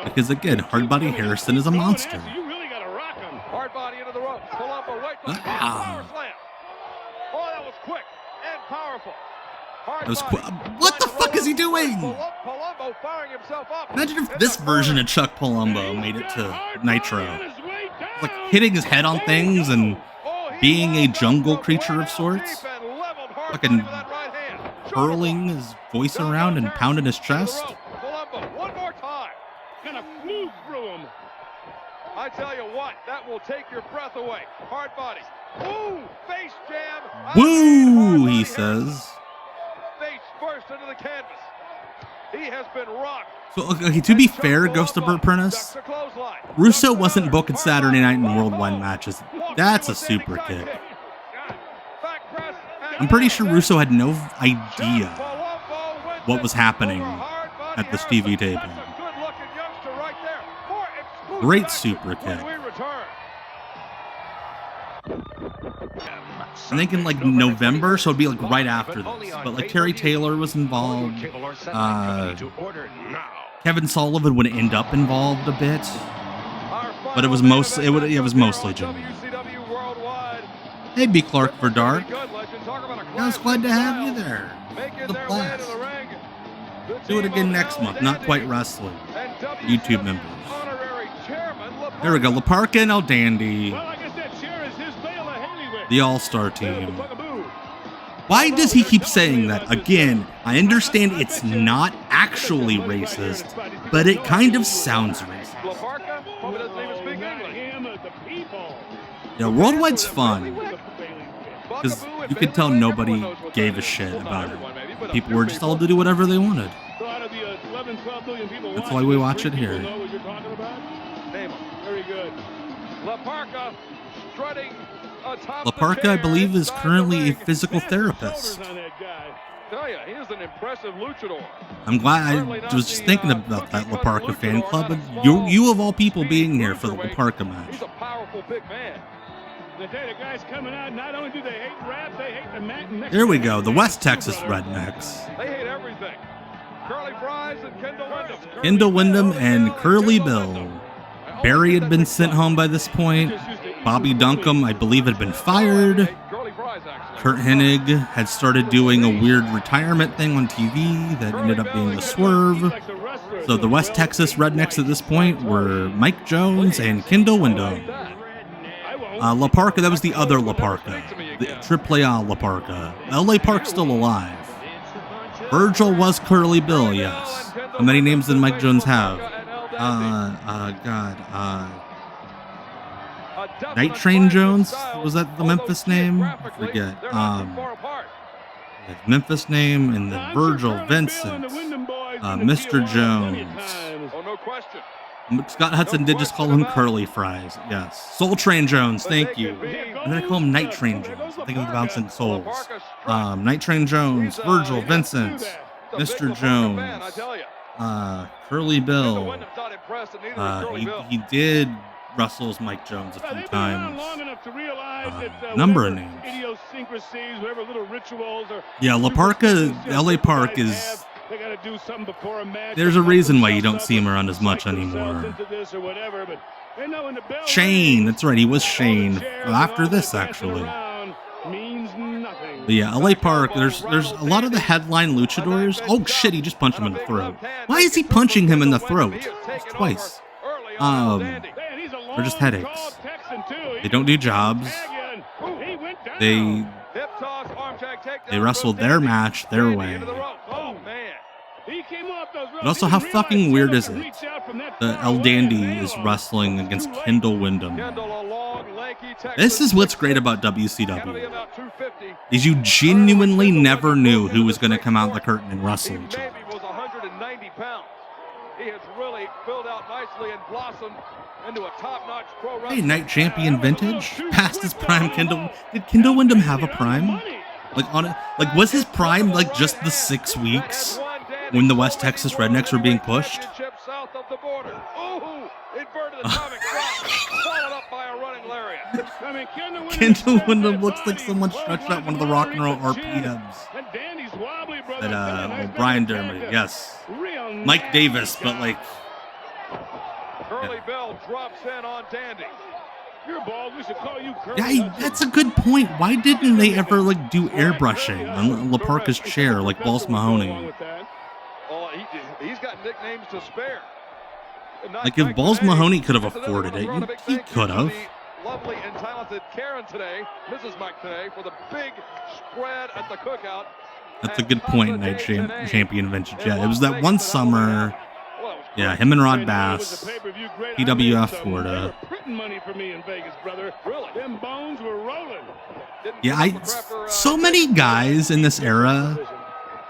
Because again, Hardbody Harrison is a monster. You really got to rock him. Hardbody into the ropes. Palumbo right to the power slam. Oh, that was quick and powerful. What the fuck is he doing? Palumbo firing himself up. Imagine if this version of Chuck Palumbo made it to Nitro. Like hitting his head on things and being a jungle creature of sorts. Fucking hurling his voice around and pounding his chest. Palumbo, one more time. Kind of flew through him. I tell you what, that will take your breath away. Hard body. Ooh, face jam. Woo, he says. Face burst into the canvas. He has been rocked. So, okay, to be fair, Ghost of Burt Prentice, Russo wasn't booking Saturday Night and Worldwide matches. That's a super kick. I'm pretty sure Russo had no idea what was happening at this TV table. Great super kick. I'm thinking like November, so it'd be like right after this. But like Terry Taylor was involved. Kevin Sullivan would end up involved a bit, but it was mostly Jimmy. Hey, B. Clark for Dark. I was glad to have you there. The blast. Do it again next month. Not quite wrestling. YouTube members. There we go. La Parka and El Dandy. The All-Star team. Why does he keep saying that? Again, I understand it's not actually racist, but it kind of sounds racist. Yeah, Worldwide's fun. Because you could tell nobody gave a shit about it. People were just told to do whatever they wanted. That's why we watch it here. La Parka, I believe, is currently a physical therapist. I'm glad. I was just thinking about that La Parka fan club, and you of all people being here for the La Parka match. He's a powerful big man. They tell you the guys coming out, not only do they hate rap, they hate the mat. Here we go, the West Texas Rednecks. They hate everything. Curly Fries and Kendall Windham. Kendall Windham and Curly Bill. Barry had been sent home by this point. Bobby Duncombe, I believe, had been fired. Kurt Hennig had started doing a weird retirement thing on TV that ended up being the Swerve. So the West Texas Rednecks at this point were Mike Jones and Kendall Windham. La Parka, that was the other La Parka. The Triple A La Parka. LA Park's still alive. Virgil was Curly Bill, yes. How many names did Mike Jones have? Night Train Jones? Was that the Memphis name? I forget. Memphis name, and then Virgil, Vincent, Mr. Jones. Oh, no question. Scott Hudson did just call him Curly Fries. Yes. Soul Train Jones, thank you. And then I call him Night Train Jones. I think of the Bouncing Souls. Night Train Jones, Virgil, Vincent, Mr. Jones, Curly Bill. He did wrestle as Mike Jones a few times. Number of names. Yeah, La Parka, LA Park is... There's a reason why you don't see him around as much anymore. Shane, that's right, he was Shane. After this, actually. But yeah, LA Park, there's a lot of the headline luchadors. Oh shit, he just punched him in the throat. Why is he punching him in the throat? Just twice. They're just headaches. They don't do jobs. They wrestled their match their way. But also, how fucking weird is it that El Dandy is wrestling against Kendall Windham? This is what's great about WCW. Is you genuinely never knew who was going to come out the curtain and wrestle each other. He has really filled out nicely and blossomed into a top-notch pro wrestler. Hey, Night Champion Vintage, past his prime. Did Kendall Windham have a prime? Like was his prime like just the 6 weeks when the West Texas Rednecks were being pushed? Kendall Windham looks like someone stretched out one of the rock and roll RPMs. Brian Dermody, yes. Mike Davis, but like... Curly Bill drops in on Dandy. Yeah, that's a good point. Why didn't they ever like do airbrushing on La Parka's chair like Balls Mahoney? Oh, he's got nicknames to spare. Like if Balls Mahoney could have afforded it, he could have. Lovely and talented Karen today, Mrs. Mike today, for the big spread at the cookout. That's a good point, Night Champion Vintage. Yeah, it was that one summer. Yeah, him and Rod Bass, PWF Florida. Yeah, so many guys in this era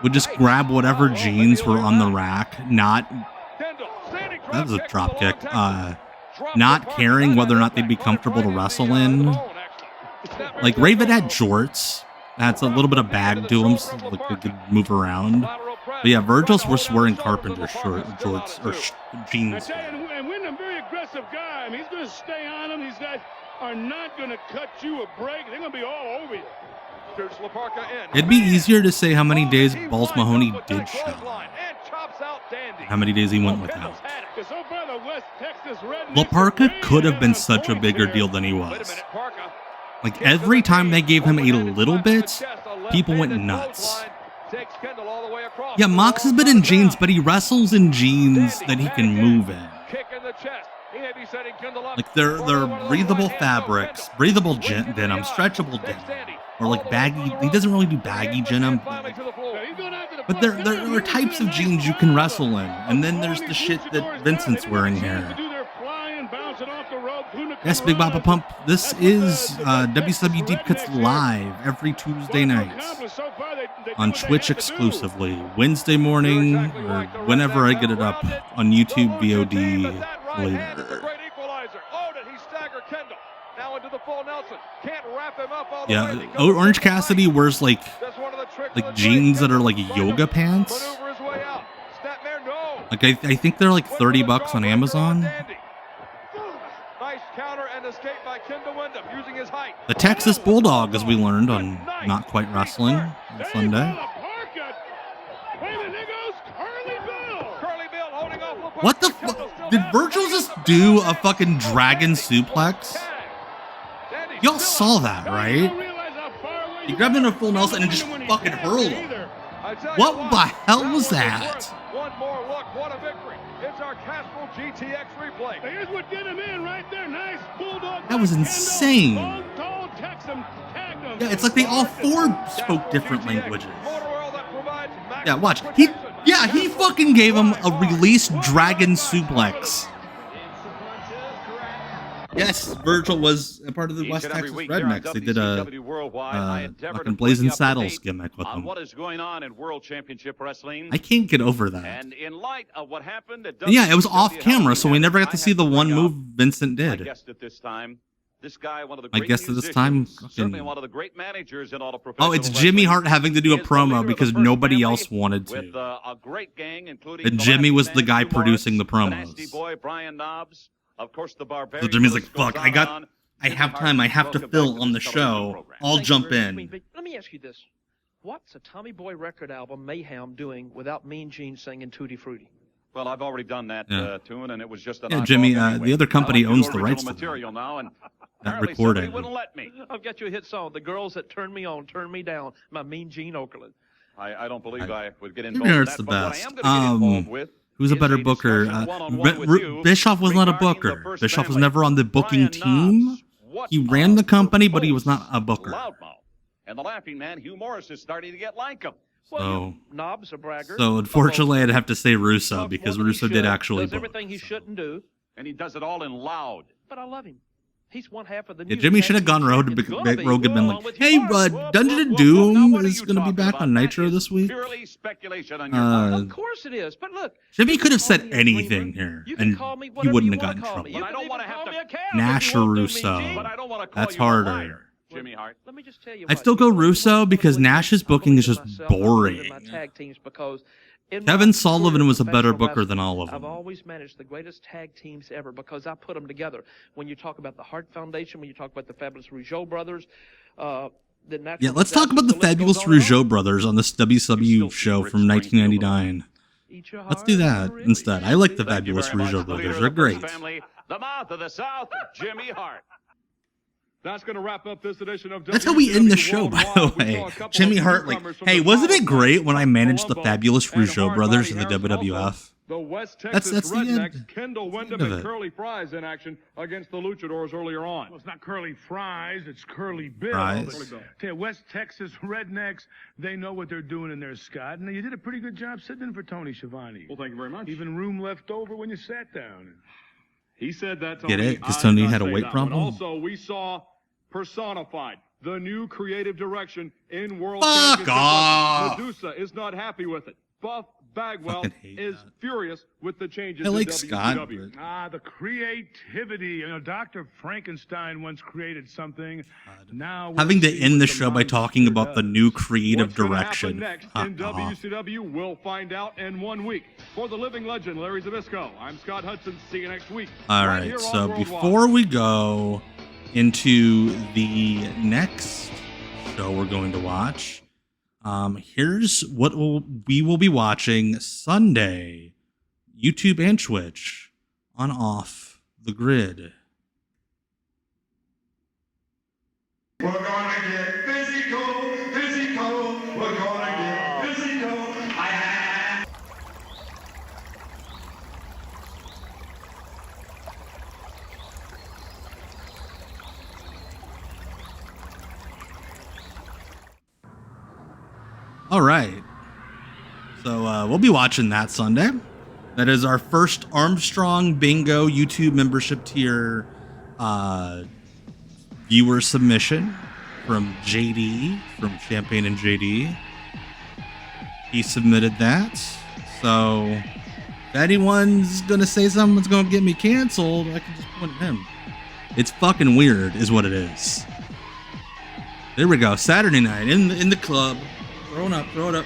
would just grab whatever jeans were on the rack, that was a drop kick, not caring whether or not they'd be comfortable to wrestle in. Like, Raven had jorts. That's a little bit of bag to him, so like they could move around. But yeah, Virgil's was wearing Carpenter jorts or jeans. And Wyndham, very aggressive guy. I mean, he's going to stay on him. These guys are not going to cut you a break. They're going to be all over you. It'd be easier to say how many days Balls Mahoney did show. How many days he went without. LaParca could have been such a bigger deal than he was. Like, every time they gave him a little bit, people went nuts. Yeah, Mox has been in jeans, but he wrestles in jeans that he can move in. Like, they're breathable fabrics, breathable denim, stretchable denim, or like baggy. He doesn't really do baggy denim, but there are types of jeans you can wrestle in, and then there's the shit that Vincent's wearing here. Yes, Big Boppa Pump. This is WCW Deep Cuts live every Tuesday night on Twitch exclusively. Wednesday morning, or whenever I get it up on YouTube VOD later. Yeah, Orange Cassidy wears like jeans that are like yoga pants. Like I think they're like $30 on Amazon. The Texas Bulldog, as we learned on Not Quite Wrestling on Sunday. What the fuck? Did Virgil just do a fucking dragon suplex? Y'all saw that, right? He grabbed him in a full Nelson and just fucking hurled him. What the hell was that? One more look, what a victory. It's our Castrol GTX replay. Here's what did him in right there. Nice bulldog. That was insane. Yeah, it's like they all four spoke different languages. Yeah, watch. He fucking gave him a release dragon suplex. Yes, Virgil was a part of the West Texas Rednecks. They did a fucking Blazing Saddles gimmick with them. What is going on in World Championship Wrestling? I can't get over that. And in light of what happened at yeah, it was off camera, so we never got to see the one move Vincent did. My guest at this time, this guy, one of the I great guess at this time, certainly one of the great managers in all of professional it's Jimmy Hart having to do a promo because nobody else wanted to. With a great gang, including and Jimmy was the guy producing the promos. Nasty Boy Brian Knobs. Of course, the Barbarian. So Jimmy's like, fuck, I have time, I have to fill on the show. I'll jump in. Let me ask you this. What's a Tommy Boy record album, Mayhem, doing without Mean Gene singing Tutti Frutti? Well, I've already done that tune, and it was just yeah, Jimmy, the other company owns the rights to material now, and that recording. Wouldn't let me. I've got you a hit song, The Girls That Turn Me On, Turn Me Down, my Mean Gene Okerlund. I don't believe I would get involved in that, the but best. what I am going to get involved with who's a better booker? Bischoff was not a booker. Bischoff was never on the booking team. He ran the company, but he was not a booker. And the laughing man, Hugh Morris, is starting to get like him. Knobs a braggart. So unfortunately, I'd have to say Russo because Russo did actually does book. everything he shouldn't do, and he does it all in loud. But I love him. He's one half of the. Yeah, Jimmy should have gone road to Rogan been like, "Hey, Dungeon and Doom is going to be back on Nitro this week." Purely speculation on your part. Of course it is, but look. Jimmy could have said anything here, and he wouldn't have gotten in trouble. But I don't want to have to. Nash or Russo. That's harder. Jimmy Hart. Let me just tell you. I still go Russo because Nash's booking is just boring. Kevin Sullivan was a better booker than all of them. I've always managed the greatest tag teams ever because I put them together. When you talk about the Hart Foundation, when you talk about the Fabulous Rougeau brothers, yeah, let's talk about the Fabulous Rougeau brothers on this WCW show from 1999. Let's do that instead. I like the Fabulous Rougeau brothers. They're great. The mouth of the South, Jimmy Hart. That's going to wrap up this edition of That's how we end the show, by the way. Jimmy Hart, like, hey, wasn't it great when I managed the Fabulous Rougeau brothers in the WWF? The West Texas that's the Rednecks, end. Kendall Windham and Curly Fries in action against the Luchadors earlier on. Well, it's not Curly Fries, it's Curly Bill. Fries. West Texas Rednecks, they know what they're doing in there, Scott. And you did a pretty good job sitting in for Tony Schiavone. Well, thank you very much. Even room left over when you sat down. He said that, Get it? Because Tony had a weight problem? Also, we saw personified the new creative direction in World Fuck Championship off. Wrestling. Medusa is not happy with it. Buff Bagwell is furious with the changes I like in Scott, WCW. The creativity. You know, Dr. Frankenstein once created something. Now having to end the show by talking about the new creative What's gonna direction. happen next in WCW, we'll find out in 1 week. For the living legend, Larry Zbyszko, I'm Scott Hudson. See you next week. All right right, here so on Worldwide. before we go into the next show we're going to watch, here's what we will be watching Sunday, YouTube and Twitch, on Off the Grid. We're gonna get physical, physical. We're gonna get physical. All right. So we'll be watching that Sunday. That is our first Armstrong Bingo YouTube membership tier viewer submission from JD, from Champagne and JD. He submitted that. So if anyone's going to say something that's going to get me canceled, I can just point at him. It's fucking weird is what it is. There we go. Saturday night in the club. Throw it up, throw it up.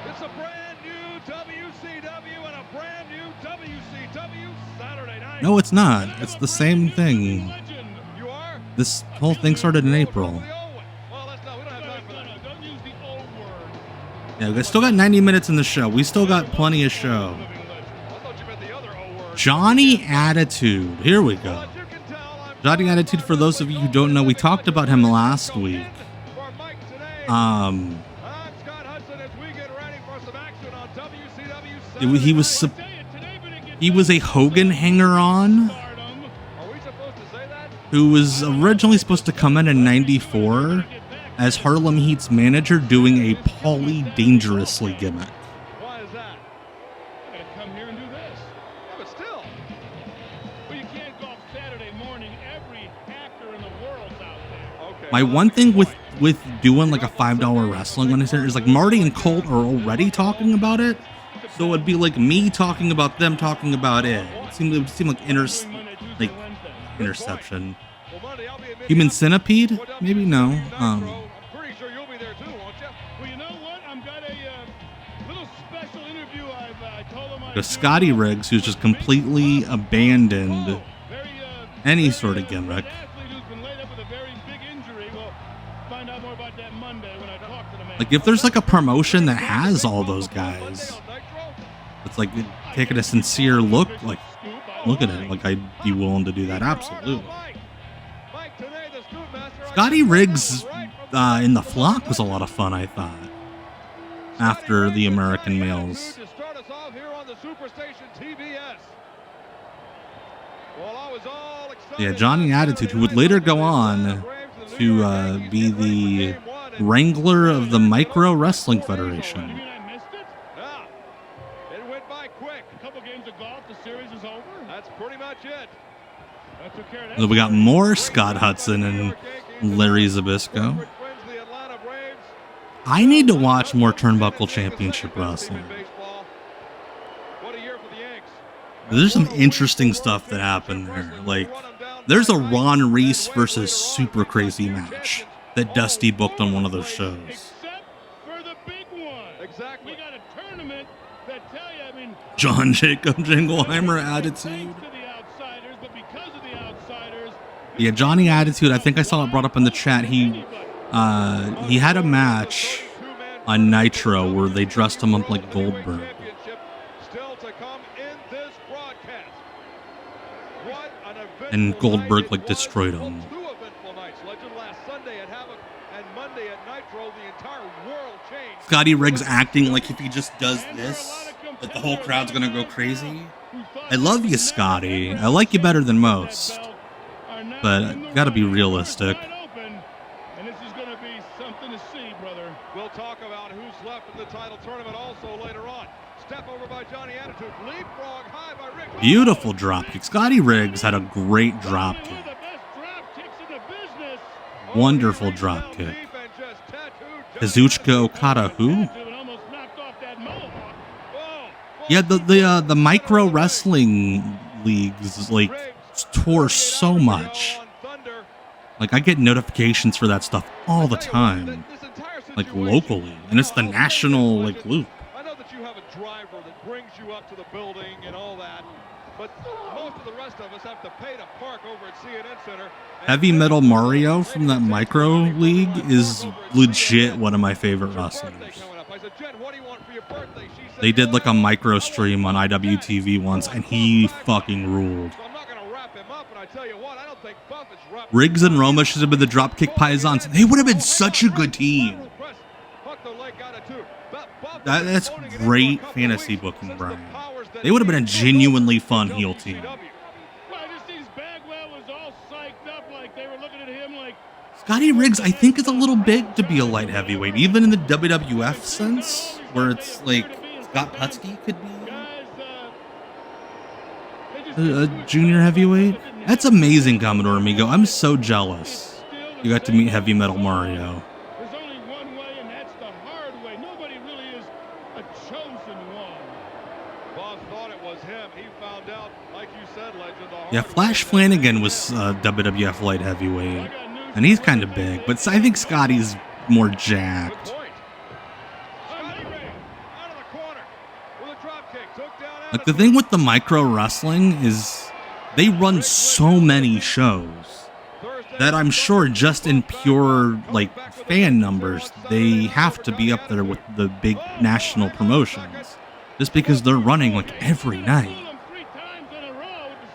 It's a brand new WCW and a brand new WCW Saturday Night. No, it's not. It's the same thing. This whole thing started in April. Yeah, we still got 90 minutes in the show. We still got plenty of show. Johnny Attitude. Here we go. Johnny Attitude, for those of you who don't know, we talked about him last week. He was a Hogan hanger-on who was originally supposed to come in '94 as Harlem Heat's manager doing a Paulie Dangerously gimmick. Why is that? I gotta come here and do this. Yeah, but still. Well, you can't go off Saturday morning. Every actor in the world's out there. Okay. My one thing with doing like a $5 wrestling one is like Marty and Colt are already talking about it, so it'd be like me talking about them talking about it. It would seem like interception. Human Centipede? Maybe no. Pretty sure you'll be there too, won't you? Well, you know what? I've got a little special interview. I told him Scotty Riggs, who's just completely abandoned any sort of gimmick. Like, if there's like a promotion that has all those guys, it's like taking a sincere look at it. Like, I'd be willing to do that. Absolutely. Scotty Riggs in the Flock was a lot of fun, I thought, after the American Males. Yeah, Johnny Attitude, who would later go on to be the Wrangler of the Micro Wrestling Federation. It went by quick. A couple games of golf, the series is over. That's pretty much it. So we got more Scott Hudson and Larry Zbyszko. I need to watch more Turnbuckle Championship Wrestling. There's some interesting stuff that happened there. Like, there's a Ron Reese versus Super Crazy match that Dusty booked on one of those shows. Exactly. We got a tournament that tell you, I mean, John Jacob Jingleheimer Attitude. Yeah, Johnny Attitude, I think I saw it brought up in the chat. He had a match on Nitro where they dressed him up like Goldberg. And Goldberg like destroyed him. Scotty Riggs acting like if he just does this, that the whole crowd's gonna go crazy. I love you, Scotty. I like you better than most. But gotta be realistic. and this is going to be something to see, brother. We'll talk about who's left in the title tournament also later on. Step over by Johnny Attitude, leapfrog high by Rick. Beautiful dropkick. Scotty Riggs had a great dropkick. Wonderful drop kick. Kazuchika Okada, who? Yeah, the micro wrestling leagues like tour so much. Like I get notifications for that stuff all the time, like locally, and it's the national like loop. I know that you have a driver that brings you up to the building and all that, but most of the rest of us have to pay to park over at CNN Center. Heavy Metal Mario from that micro league is legit one of my favorite wrestlers. They did like a micro stream on IWTV once, and he fucking ruled. Riggs and Roma should have been the Dropkick Paisans. They would have been such a good team. That's great fantasy booking, Brian. They would have been a genuinely fun heel team. Scotty Riggs, I think, is a little big to be a light heavyweight, even in the WWF sense, where it's like Scott Putski could be a junior heavyweight. That's amazing, Commodore Amigo. I'm so jealous you got to meet Heavy Metal Mario. There's only one way, and that's the hard way. Nobody really is a chosen one. Boss thought it was him. He found out, like you said, Legend. Yeah, Flash Flanagan was WWF light heavyweight, and he's kind of big, but I think Scotty's more jacked. Like the thing with the micro wrestling is they run so many shows that I'm sure just in pure like fan numbers, they have to be up there with the big national promotions just because they're running like every night.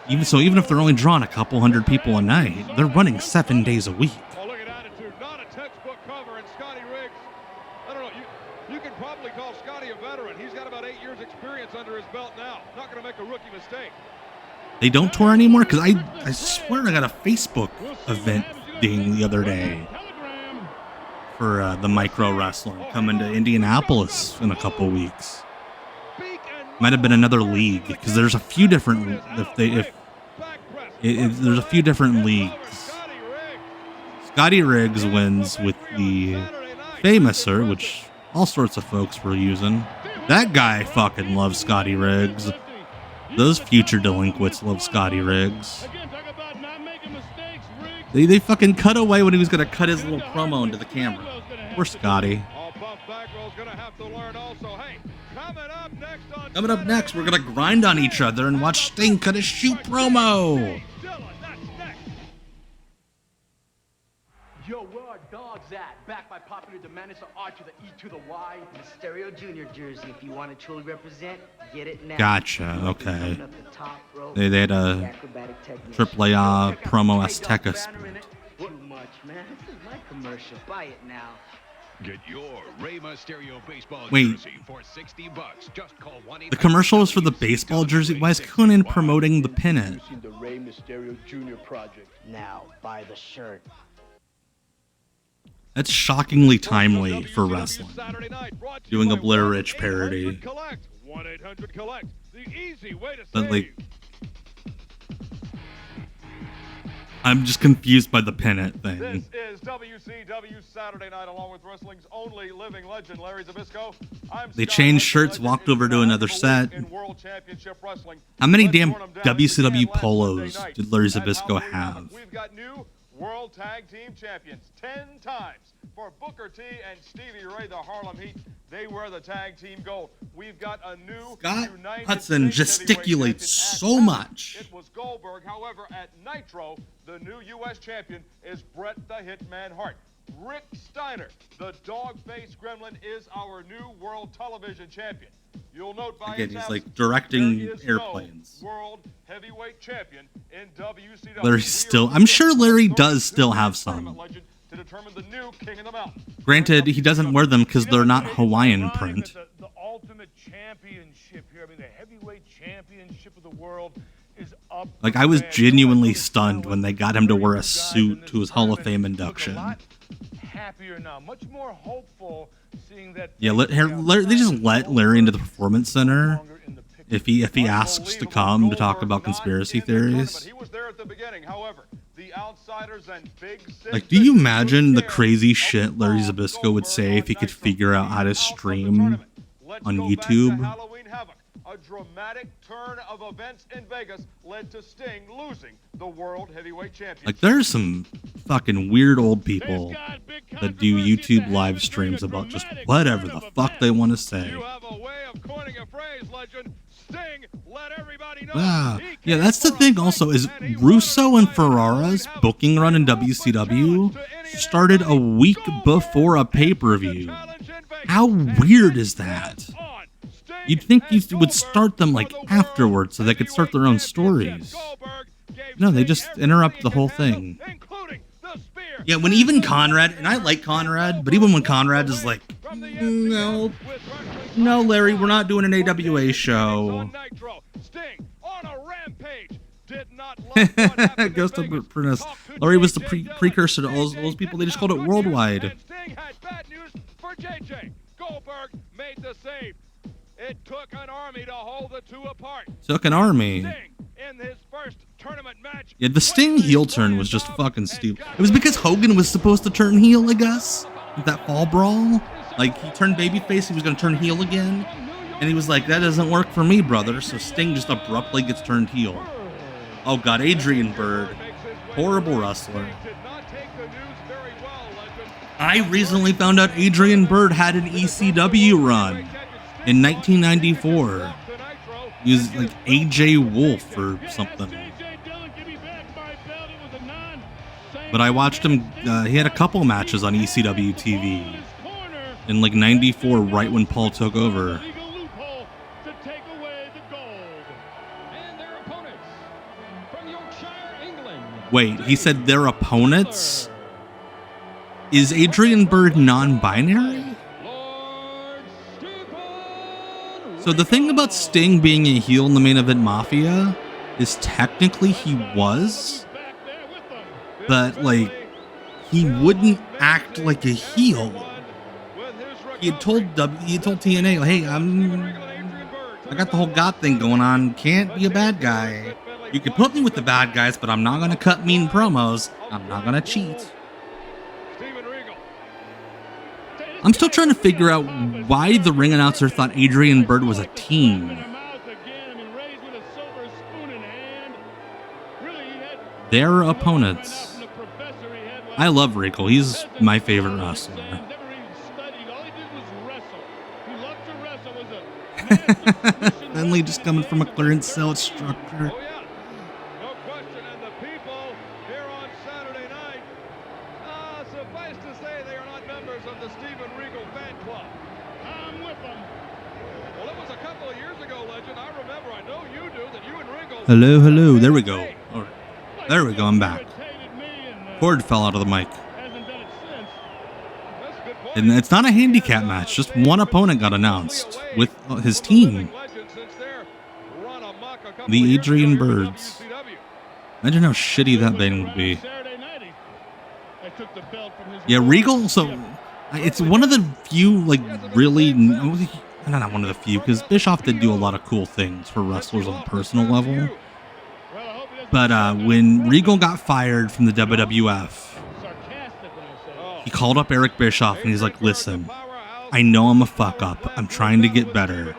Even if they're only drawing a couple hundred people a night, they're running 7 days a week. Not a textbook cover, and Scotty Riggs, I don't know, you can probably call Scotty a veteran. He's got about 8 years experience under his belt now. Not going to make a rookie mistake. They don't tour anymore? Because I swear I got a Facebook event ding the other day for the micro wrestling coming to Indianapolis in a couple weeks. Might have been another league because there's a few different there's a few different leagues. Scotty Riggs wins with the Famouser, which all sorts of folks were using. That guy fucking loves Scotty Riggs. Those future delinquents love Scotty Riggs. They fucking cut away when he was going to cut his little promo into the camera. Poor Scotty. Coming up next, we're going to grind on each other and watch Sting cut a shoot promo. Yo, where are dogs at? Back by popular demand, it's the R to the E to the Y. Mysterio Jr. jersey. If you want to truly represent, get it now. Gotcha. Okay. They had a AAA promo Azteca split. Too much, man. This is my commercial. Buy it now. Get your Rey Mysterio baseball Wait. jersey for $60. Just call 1-800. The commercial was for the baseball jersey. Why is Conan promoting the pin-it? The Rey Mysterio Jr. project. Now, buy the shirt. That's shockingly timely for wrestling. Doing a Blair Witch parody. 1-800 collect. The easy way to But like, I'm just confused by the pin-it thing. This is WCW Saturday Night, along with wrestling's only living legend, Larry Zbyszko. They changed shirts, walked over to another set. How many damn WCW polos did Larry Zbyszko have? We've got new World Tag Team Champions 10 times. For Booker T and Stevie Ray, the Harlem Heat, they wear the tag team gold. We've got a new Scott United Hudson States gesticulates so champion. much. It was Goldberg. However, at Nitro, the new U.S. champion is Bret the Hitman Hart. Rick Steiner, the dog-faced gremlin, is our new World Television Champion. You'll note by Again, his he's absence, like directing there is airplanes. no World Heavyweight Champion in WCW. Larry's still, I'm sure Larry does still have some. To determine the new King of the Mountain. Granted, he doesn't wear them because they're not Hawaiian print. The ultimate championship here, I mean, the heavyweight championship of the world is up. Like, I was genuinely stunned when they got him to wear a suit to his Hall of Fame induction. Happier now, much more hopeful, seeing that. Yeah, they just let Larry into the Performance Center if he asks to come to talk about conspiracy theories. He was there at the beginning. However, the outsiders and Big Sid. Like, do you imagine the crazy shit Larry Zbyszko would say if he could figure out how to stream on YouTube? Halloween Havoc. A dramatic turn of events in Vegas led to Sting losing the World Heavyweight Championship. Like, there's some fucking weird old people that do YouTube live streams about just whatever the fuck they want to say. You have a way of coining a phrase, legend. Sting let everybody know. Ah, yeah, that's the thing also, is Russo and Ferrara's booking run in WCW started a week before a pay-per-view. How weird is that? You'd think you would start them like afterwards so they could start their own stories. No, they just interrupt the whole thing. Yeah, when even Conrad, and I like Conrad, but even when Conrad is like, no, Larry, we're not doing an AWA show. Ghost of Prentice. Larry was the precursor to all those people. They just called it Worldwide. Sting had bad news for JJ. Goldberg made the save. It took an army to hold the two apart. Took an army. In his first tournament match. Yeah, the Sting heel turn was just fucking stupid. It was because Hogan was supposed to turn heel, I guess. With that fall brawl. Like, he turned babyface, he was going to turn heel again. And he was like, that doesn't work for me, brother. So Sting just abruptly gets turned heel. Oh, God, Adrian Bird. Horrible wrestler. I recently found out Adrian Bird had an ECW run in 1994. He was like AJ Wolf or something. But I watched him, he had a couple matches on ECW TV in like 94, right when Paul took over. Wait, he said their opponents? Is Adrian Bird non-binary? So the thing about Sting being a heel in the Main Event Mafia is technically he was, but like he wouldn't act like a heel. He had told TNA, like, hey, I got the whole God thing going on. Can't be a bad guy. You can put me with the bad guys, but I'm not gonna cut mean promos. I'm not gonna cheat. I'm still trying to figure out why the ring announcer thought Adrian Bird was a team. Their opponents. I love Regal. He's my favorite wrestler. Finley just coming from a clearance cell structure. Hello, hello. There we go. All right. There we go. I'm back. Cord fell out of the mic. And it's not a handicap match. Just one opponent got announced with his team. The Adrian Birds. Imagine how shitty that thing would be. Yeah, Regal. So it's one of the few, like, really. Not one of the few, because Bischoff did do a lot of cool things for wrestlers on a personal level. But when Regal got fired from the WWF, he called up Eric Bischoff and he's like, listen, I know I'm a fuck up. I'm trying to get better.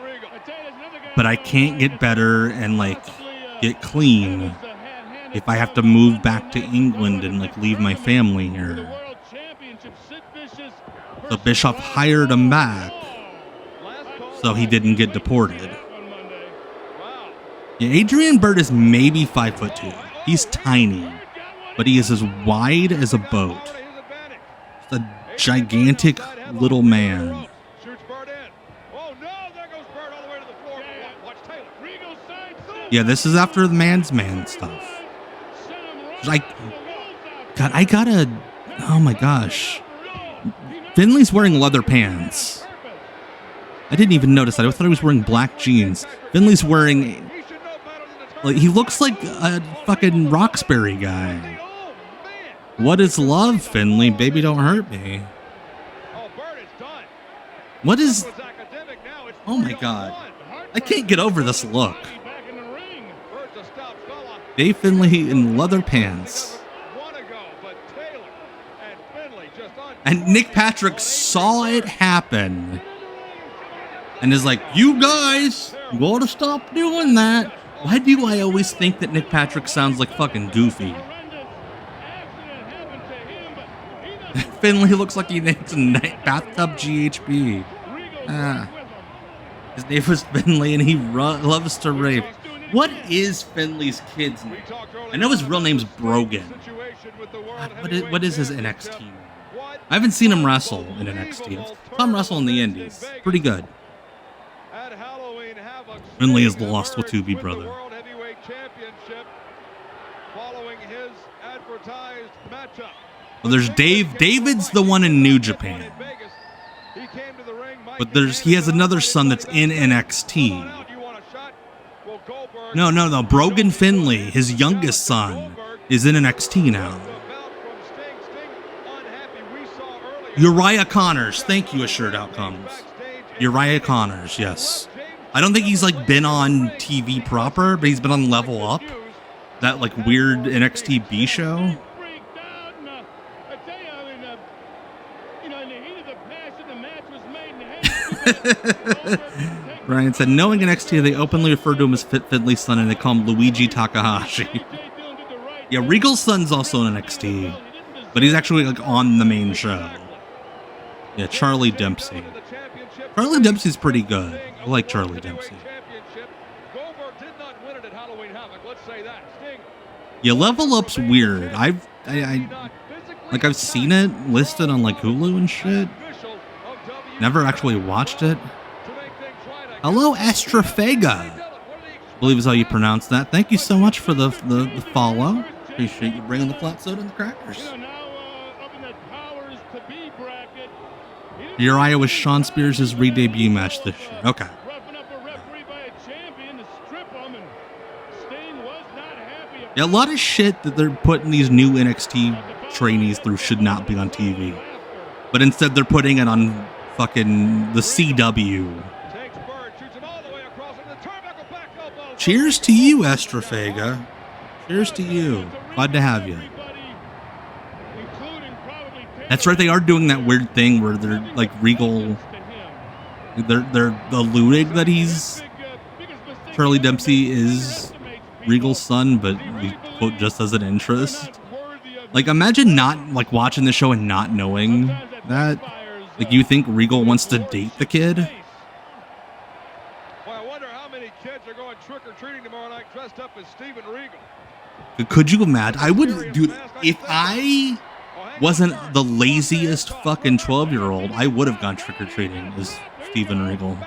But I can't get better and like get clean if I have to move back to England and like leave my family here. So Bischoff hired him back so he didn't get deported. Yeah, Adrian Bird is maybe 5'2". He's tiny, but he is as wide as a boat. Just a gigantic little man. Yeah, this is after the man's man stuff. Like, God, I gotta. Oh my gosh. Finley's wearing leather pants. I didn't even notice that. I thought he was wearing black jeans. Finley's wearing. Like, he looks like a fucking Roxbury guy. What is love, Finley? Baby, don't hurt me. What is... Oh my God. I can't get over this look. Dave Finley in leather pants. And Nick Patrick saw it happen and is like, you guys gotta stop doing that. Why do I always think that Nick Patrick sounds like fucking Goofy? Finley looks like he needs a bathtub GHB. His name was Finley and he loves to rape. What is Finley's kid's name? I know his real name's Brogan. What is his NXT name? I haven't seen him wrestle in NXT. I saw him wrestle in the Indies. Pretty good. Finley is lost with Tubi, brother. Well, there's Dave. David's the one in New Japan. But he has another son that's in NXT. No. Brogan Finley, his youngest son, is in NXT now. Uriah Connors. Thank you, Assured Outcomes. Uriah Connors, yes. I don't think he's like been on TV proper, but he's been on Level Up. That like weird NXT B show. Brian said, knowing NXT, they openly refer to him as Fit Finley's son and they call him Luigi Takahashi. Yeah, Regal's son's also in NXT, but he's actually like on the main show. Yeah, Charlie Dempsey. Charlie Dempsey's pretty good. I like Charlie Dempsey. Yeah, Level Up's weird. I've seen it listed on like Hulu and shit. Never actually watched it. Hello, Astrafega. I believe is how you pronounce that. Thank you so much for the follow. Appreciate you bringing the flat soda and the crackers. Uriah was Sean Spears' re-debut match this year. Okay. Yeah, a lot of shit that they're putting these new NXT trainees through should not be on TV. But instead they're putting it on fucking the CW. Cheers to you, Astrafega. Cheers to you. Glad to have you. That's right, they are doing that weird thing where they're like Regal. They're alluding that Charlie Dempsey is Regal's son, but we quote just as an interest. Like, imagine not like watching the show and not knowing that. Like, you think Regal wants to date the kid? Well, I wonder how many kids are going trick-or-treating tomorrow night dressed up as Steven Regal. Could you imagine? I would, dude, if I wasn't the laziest fucking 12-year-old, I would have gone trick-or-treating as Steven Regal.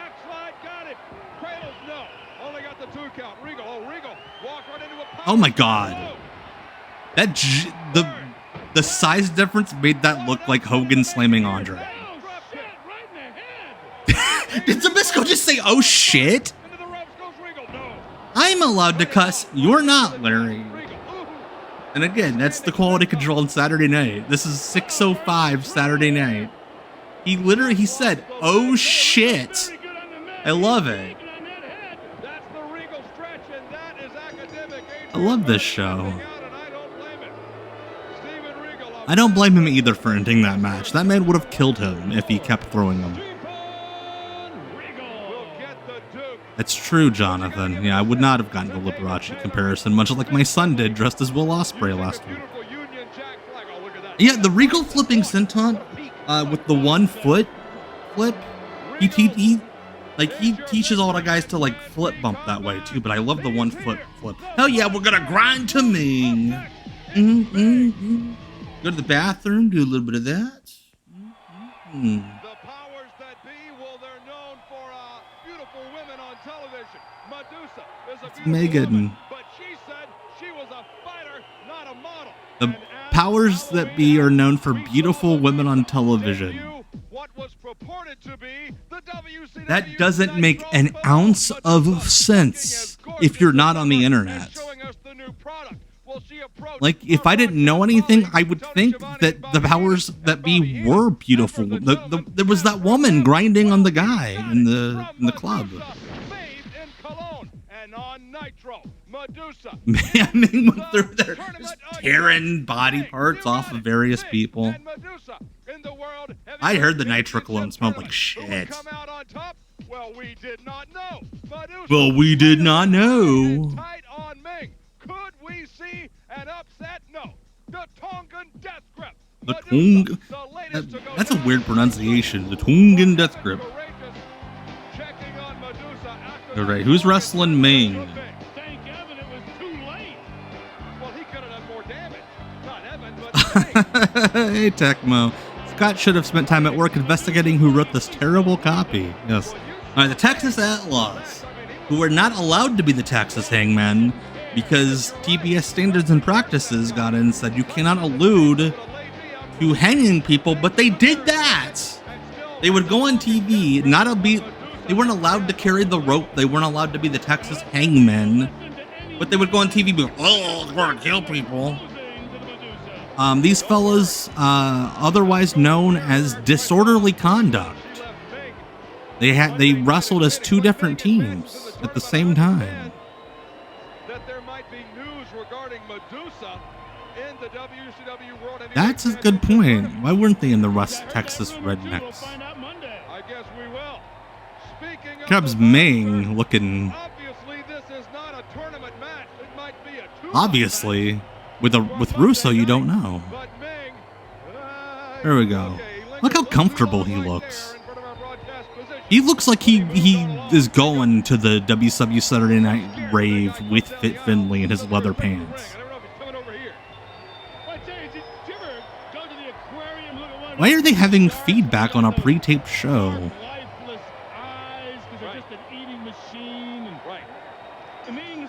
Oh my god. That the size difference made that look like Hogan slamming Andre. Did Zabisco just say, oh shit? I'm allowed to cuss. You're not, Larry. And again, that's the quality control on Saturday night. This is 6:05 Saturday night. He said, oh shit. I love it. I love this show. I don't blame him either for ending that match. That man would have killed him if he kept throwing him. That's true, Jonathan. Yeah, I would not have gotten the Liberace comparison, much like my son did dressed as Will Ospreay last week. Yeah, the Regal flipping senton with the 1 foot flip, he teaches all the guys to like flip bump that way too, but I love the 1 foot flip. Hell yeah, we're gonna grind to Ming. Go to the bathroom, do a little bit of that. It's Megan. The powers that be are known for beautiful women on television. That doesn't make an ounce of sense if you're not on the internet. Like, if I didn't know anything, I would think that the powers that be were beautiful. There was that woman grinding on the guy in the club. I mean, went through there, just tearing body parts off of various people. I heard the Nitro cologne smelled like shit. Well, we did not know. Well, we did not know. Tight on Ming. Could we see an upset? No. The Tongan Death Grip. The Tongan. That's a weird pronunciation. The Tongan Death Grip. All right, who's wrestling Ming? Thank Evan, it was too late. Well, he could have done more damage. Not Evan, but Hey, Tecmo. Scott should have spent time at work investigating who wrote this terrible copy. Yes. All right, the Texas Outlaws, who were not allowed to be the Texas Hangmen because TBS standards and practices got in and said you cannot allude to hanging people, but they did that. They would go on TV, they weren't allowed to carry the rope. They weren't allowed to be the Texas Hangmen, but they would go on TV and be like, oh, we're gonna kill people. These fellas, otherwise known as disorderly conduct, they wrestled as two different teams at the same time. That there might be news regarding Medusa in the WCW World. That's a good point. Why weren't they in the West Texas Rednecks? I guess we will. Speaking of Cubs Ming looking. Obviously, this is not a tournament match. It might be a two. Obviously, with Russo, you don't know. There we go. Look how comfortable he looks. He looks like he is going to the WCW Saturday Night rave with Fit Finlay in his leather pants. Why are they having feedback on a pre-taped show?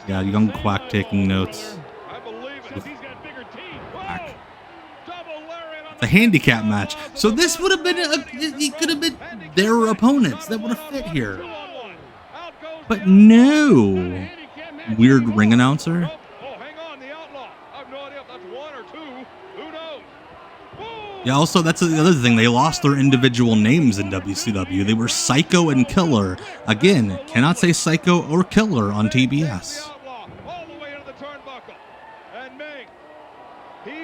Yeah, young Quack taking notes. Quack. The handicap match. So this would have been it could have been their opponents that would have fit here. But no. Weird ring announcer. Yeah, also that's the other thing. They lost their individual names in WCW. They were Psycho and Killer. Again, cannot say Psycho or Killer on TBS.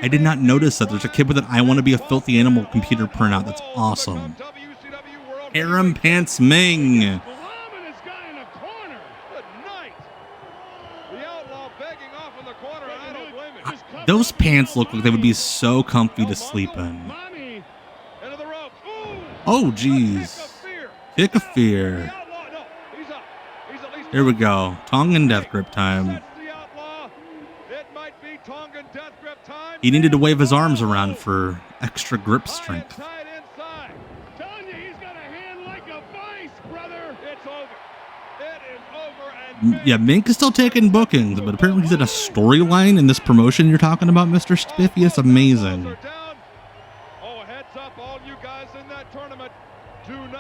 I did not notice that there's a kid with an I Want to Be a Filthy Animal computer printout. That's awesome. Harem Pants Ming. Those pants look like they would be so comfy to sleep in. Oh, jeez. Kick of Fear. Here we go. Tongan Death Grip time. He needed to wave his arms around for extra grip strength. Yeah, Mink is still taking bookings, but apparently he's in a storyline in this promotion you're talking about, Mr. Spiffy. It's amazing.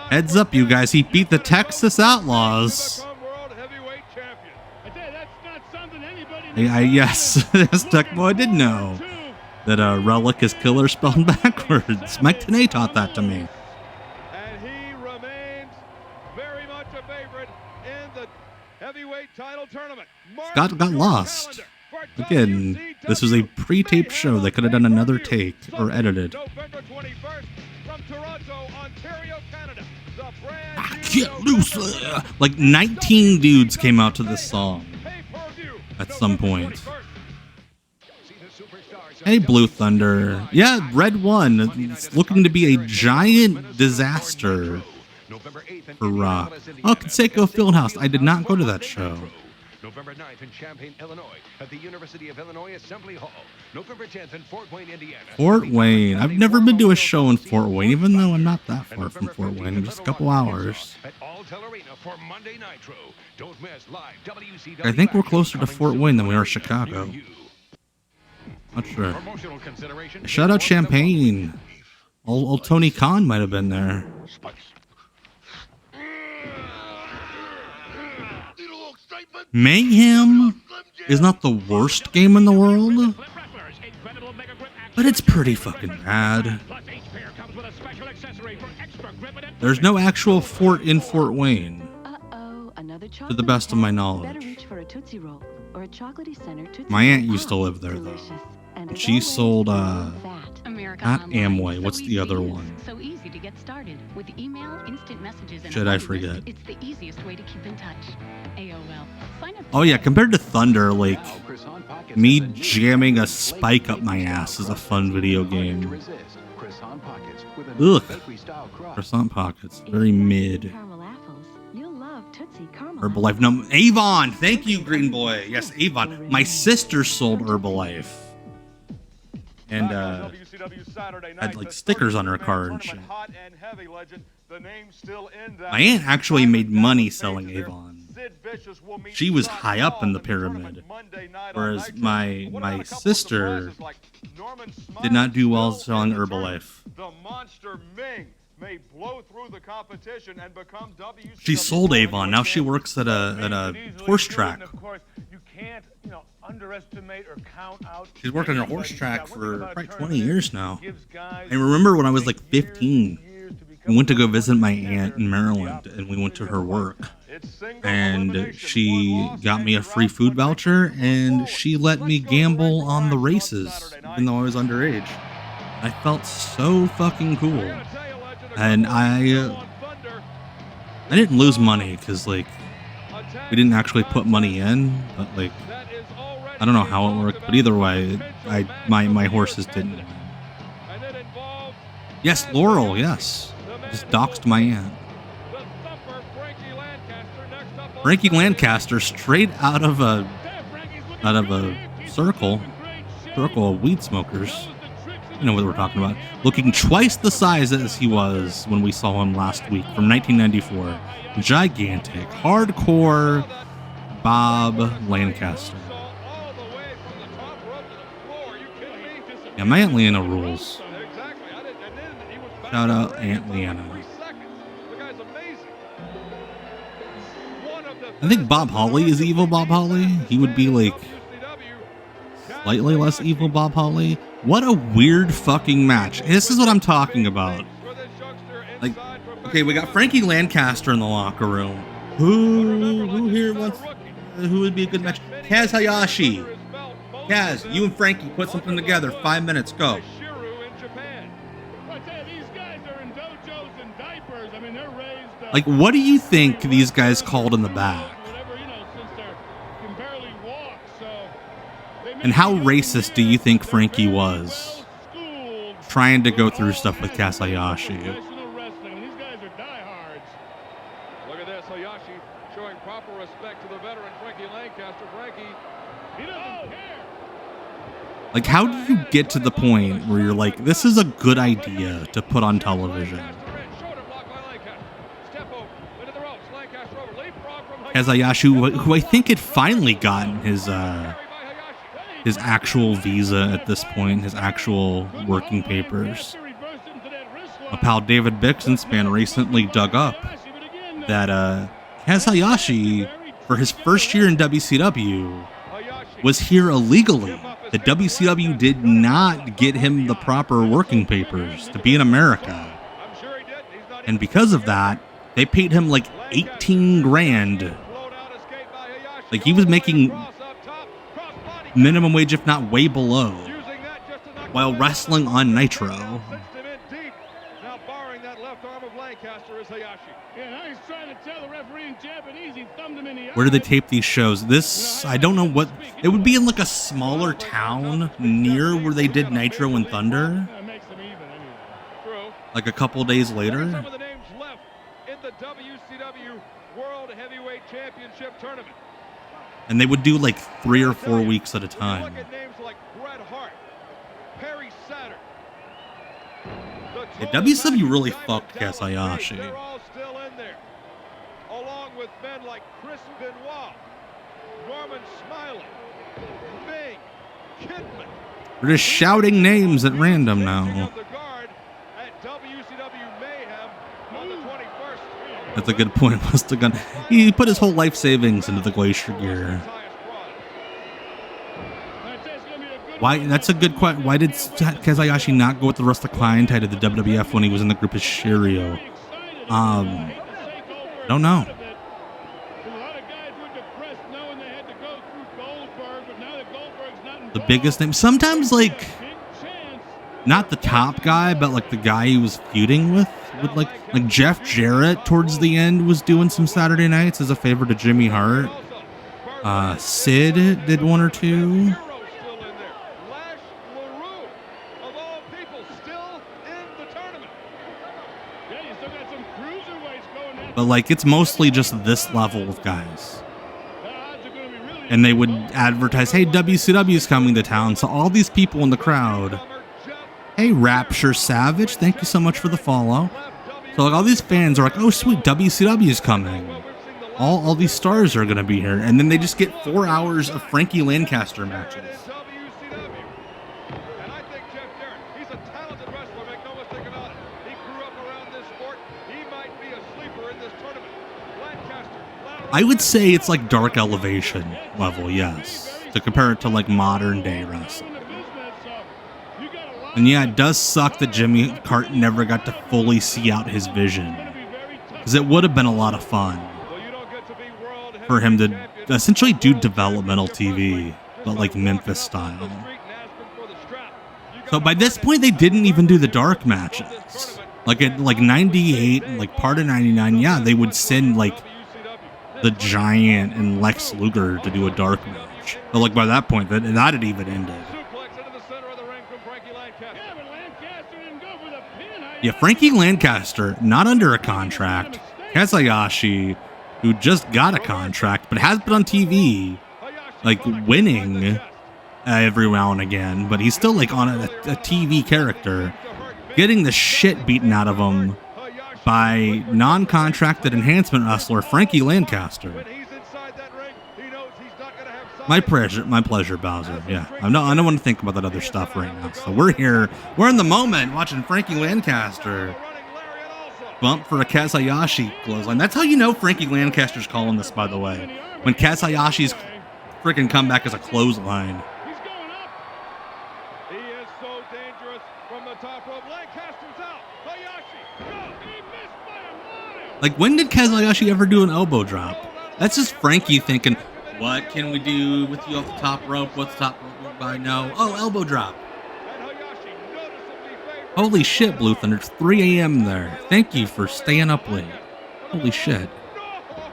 Heads up, you guys. He beat the Texas Outlaws. Yes, Tecmo, I did know that Relic is Killer spelled backwards. Mike Tenay taught that to me. And he remains very much a favorite in the heavyweight title tournament. Scott got lost. Again, this was a pre-taped show. They could have done another take or edited. November 21st from Toronto, Ontario, Canada. Get loose. Like 19 dudes came out to this song at some point. Hey, Blue Thunder. Yeah, Red won. It's looking to be a giant disaster for Rock. Oh, Conseco Fieldhouse. I did not go to that show. November 9th in Champaign, Illinois, at the University of Illinois Assembly Hall. November 10th in Fort Wayne, Indiana. Fort Wayne. I've never been to a show in Fort Wayne, even though I'm not that far from Fort Wayne. Just a couple hours. At Alltel Arena for Monday Nitro. Don't miss live WCW. I think we're closer to Fort Wayne than we are Chicago. Not sure. Shout out Champaign. Old Tony Khan might have been there. Mayhem is not the worst game in the world, but it's pretty fucking bad. There's no actual fort in Fort Wayne, to the best of my knowledge. My aunt used to live there, though. And she sold America Not online. Amway. What's the other one? So easy to get started with email, instant messages, and Should a I buddy forget? list. It's the easiest way to keep in touch. AOL. Sign up. Oh yeah, compared to Thunder, like me jamming a spike up my ass is a fun video game. Ugh. Croissant Pockets, very mid. Herbalife. No, Avon. Thank you, Green Boy. Yes, Avon. My sister sold Herbalife. And WCW Saturday Night, had like stickers on her car and shit. hot and heavy legend. The name still in that. My aunt actually made money selling Avon. She was high up in the pyramid, whereas my sister did not do well selling Herbalife. The Monster Ming may blow through the competition and become WCW. She sold Avon. Now she works at a horse track. Of course, you can't, underestimate or count out. She's worked on a horse track for probably 20 years now. I remember when I was like 15, we went to go visit my aunt in Maryland, and we went to her work. And she got me a free food voucher, and she let me gamble on the races, even though I was underage. I felt so fucking cool. And I didn't lose money, because, like, we didn't actually put money in, but, like, I don't know how it worked, but either way, my horses didn't win. Yes, Laurel, yes. Just doxed my aunt. Frankie Lancaster, straight out of a circle of weed smokers. You know what we're talking about. Looking twice the size as he was when we saw him last week from 1994. Gigantic, hardcore Bob Lancaster. Yeah, my Aunt Leanna rules. Shout out Aunt Leanna. I think Bob Holly is evil Bob Holly. He would be like slightly less evil Bob Holly. What a weird fucking match. This is what I'm talking about. Like, okay, we got Frankie Lancaster in the locker room. Who here wants? Who would be a good match? Kaz Hayashi. Kaz, you and Frankie put something together. 5 minutes, go. Like, what do you think these guys called in the back? And how racist do you think Frankie was? Trying to go through stuff with Kaz Hayashi. Look at this, Hayashi showing proper respect to the veteran Frankie Lancaster. Frankie, he doesn't care. Like, how do you get to the point where you're like, this is a good idea to put on television? Kaz Hayashi, who I think had finally gotten his actual visa at this point, his actual working papers. My pal David Bixenspan recently dug up that Kaz Hayashi, for his first year in WCW, was here illegally. The WCW did not get him the proper working papers to be in America. And because of that, they paid him like 18 grand. Like, he was making minimum wage, if not way below, while wrestling on Nitro. Now barring that left arm of Lancaster is Hayashi. Yeah, now he's trying to tell the referee in Japanese he thumbed him in the eye. Where do they tape these shows? This, I don't know what, it would be in like a smaller town near where they did Nitro and Thunder. Like a couple days later. Some of the names left in the WCW World Heavyweight Championship tournament. And they would do like 3 or 4 weeks at a time. Look at names like Bret Hart, Perry Saturn. Yeah, WCW really fucked Kaz Hayashi. They're all still in there, along with men like Chris Benoit, Norman Smiley, Bing, Kidman. We're just shouting names at random now. The guard at WCW Mayhem on the 21st. That's a good point. Must have gone. He put his whole life savings into the Glacier gear. Why? That's a good question. Why did Kaz Hayashi not go with the Rusta Clientite of the WWF when he was in the group as Shirio? Don't know. The biggest name. Sometimes, like, not the top guy, but like the guy he was feuding with like Jeff Jarrett towards the end was doing some Saturday nights as a favor to Jimmy Hart. Sid did one or two. But like it's mostly just this level of guys. And they would advertise, hey, WCW is coming to town. So all these people in the crowd, hey, Rapture Savage, thank you so much for the follow. So like all these fans are like, oh sweet, WCW is coming. All these stars are gonna be here, and then they just get 4 hours of Frankie Lancaster matches. I would say it's like Dark Elevation level, yes, to compare it to like modern day wrestling. And yeah, it does suck that Jimmy Hart never got to fully see out his vision, because it would have been a lot of fun for him to essentially do developmental TV, but like Memphis style. So by this point, they didn't even do the dark matches. Like at like 98 and like part of 99, yeah, they would send like the Giant and Lex Luger to do a dark match. But like by that point, that had even ended. Yeah, Frankie Lancaster, not under a contract. Kazuyashi, who just got a contract, but has been on TV, like winning every now and again, but he's still like on a TV character, getting the shit beaten out of him by non-contracted enhancement wrestler Frankie Lancaster. My pleasure, Bowser. Yeah, I don't want to think about that other stuff right now. So we're in the moment watching Frankie Lancaster bump for a Kazuyashi clothesline. That's how you know Frankie Lancaster's calling this, by the way. When Kazuyashi's freaking comeback as a clothesline. He is so dangerous from the top rope. Lancaster's out. Hayashi, go. He missed by a mile. Like, when did Kazuyashi ever do an elbow drop? That's just Frankie thinking, what can we do with you off the top rope? What's the top rope by? No. Oh, elbow drop. Holy shit, Blue Thunder. It's 3 a.m. there. Thank you for staying up late. Holy shit.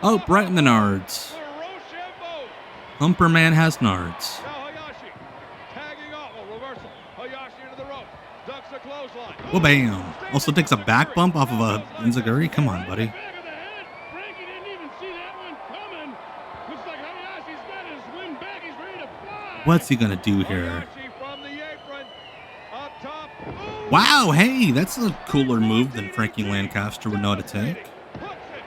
Oh, right in the nards. Humperman has nards. Well, bam. Also takes a back bump off of a Enziguri. Come on, buddy. What's he gonna do here? Wow, hey, that's a cooler move than Frankie Lancaster would know how to take.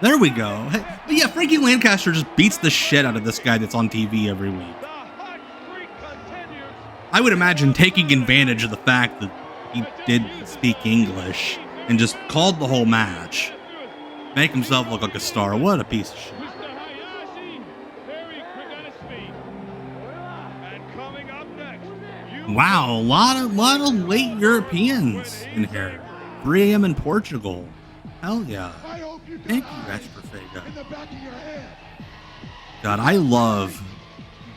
There we go. Hey, but yeah, Frankie Lancaster just beats the shit out of this guy that's on TV every week. I would imagine taking advantage of the fact that he did speak English and just called the whole match. Make himself look like a star. What a piece of shit. Wow, a lot of late Europeans in here. 3 a.m. in Portugal. Hell yeah. Thank you, Restrofega. God, I love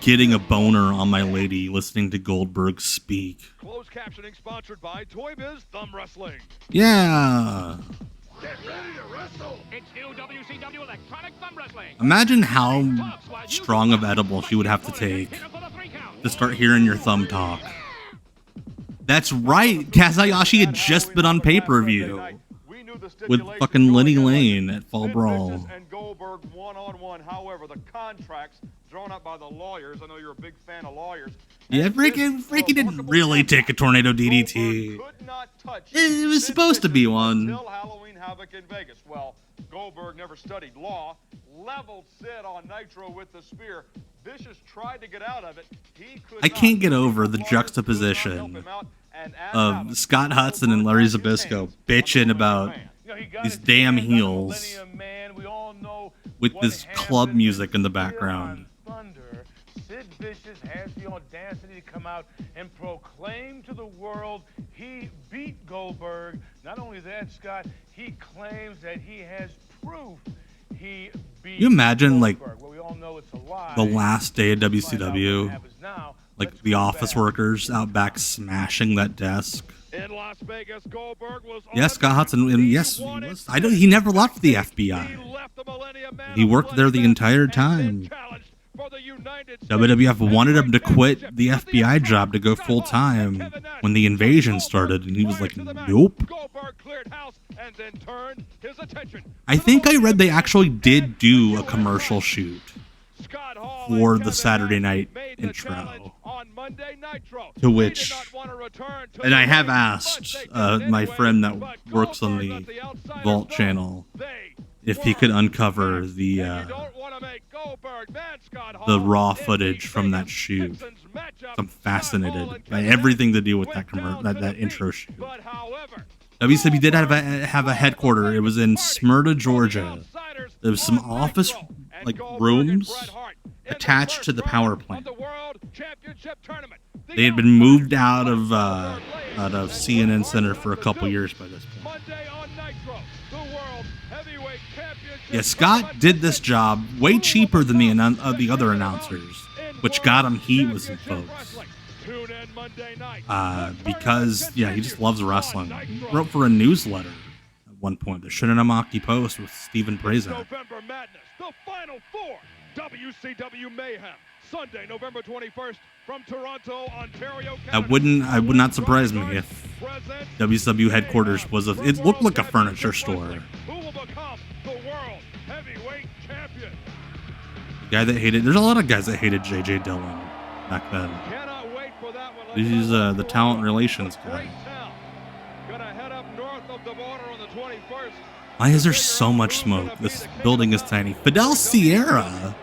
getting a boner on my lady listening to Goldberg speak. Closed captioning sponsored by Toy Biz Thumb Wrestling. Yeah. Get ready to wrestle. It's new WCW Electronic Thumb Wrestling. Imagine how strong of edible she would have to take to start hearing your thumb talk. That's right. Kazuyashi had just been on pay-per-view with fucking Lenny Lane at Fall Brawl. And Goldberg one-on-one. However, the contracts drawn up by the lawyers. I know you're a big fan of lawyers. Yeah, Frankie didn't really take a tornado DDT. It was supposed to be one. Until Halloween Havoc in Vegas. Well, Goldberg never studied law. Leveled Sid on Nitro with the spear. Vicious tried to get out of it. I can't get over the juxtaposition of Scott Hudson and Larry Zbyszko bitching about these damn heels with this club music in the background. Sid Vicious has the audacity to come out and proclaim to the world he beat Goldberg. Not only that, Scott, he claims that he has proof he beat You imagine, like, Goldberg. Well, we all know it's a lie. the last day of WCW, like the office workers out back smashing that desk. In Las Vegas, Goldberg was Yes, Scott Hudson, and yes, he was. He never left the FBI. He worked there the entire time. WWF wanted him to quit the FBI job to go full time when the invasion started, and he was like, nope. I think I read they actually did do a commercial shoot for the Saturday Night intro, to which, and I have asked my friend that works on the Vault channel if he could uncover the raw footage from that shoot. I'm fascinated by everything to do with that intro shoot. WCW did have a headquarters. It was in Smyrna, Georgia. There was some office rooms attached to the power plant. They had been moved out of CNN Center for a couple years by this point. Yeah, Scott did this job way cheaper than the other announcers, which got him heat with some folks. Because he just loves wrestling. He wrote for a newsletter at one point, the Shinonamaki Post, with Stephen Prazak. November Madness, the Final Four, WCW Mayhem, Sunday, November 21st, from Toronto, Ontario, Canada. I would not surprise me if WCW headquarters was it looked like a furniture store. Who will become the world heavyweight champion? The guy that hated, there's a lot of guys that hated J.J. Dillon back then. Cannot wait for that one. He's the talent relations guy. Gonna head up north of the border on the 21st. Why is there so much smoke? This building is tiny. Fidel Sierra.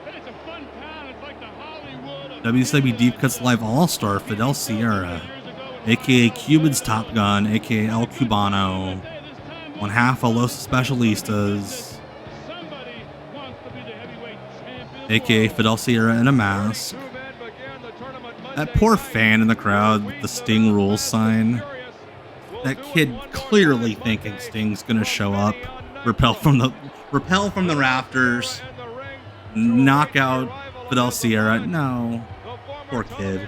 WCW Deep Cuts Live All-Star Fidel Sierra, a.k.a. Cuban's Top Gun, a.k.a. El Cubano, one half of Los Specialistas, a.k.a. Fidel Sierra in a mask. That poor fan in the crowd with the Sting Rules sign. That kid clearly thinking Sting's gonna show up, repel from the rafters, knock out Fidel Sierra. No. Poor kid.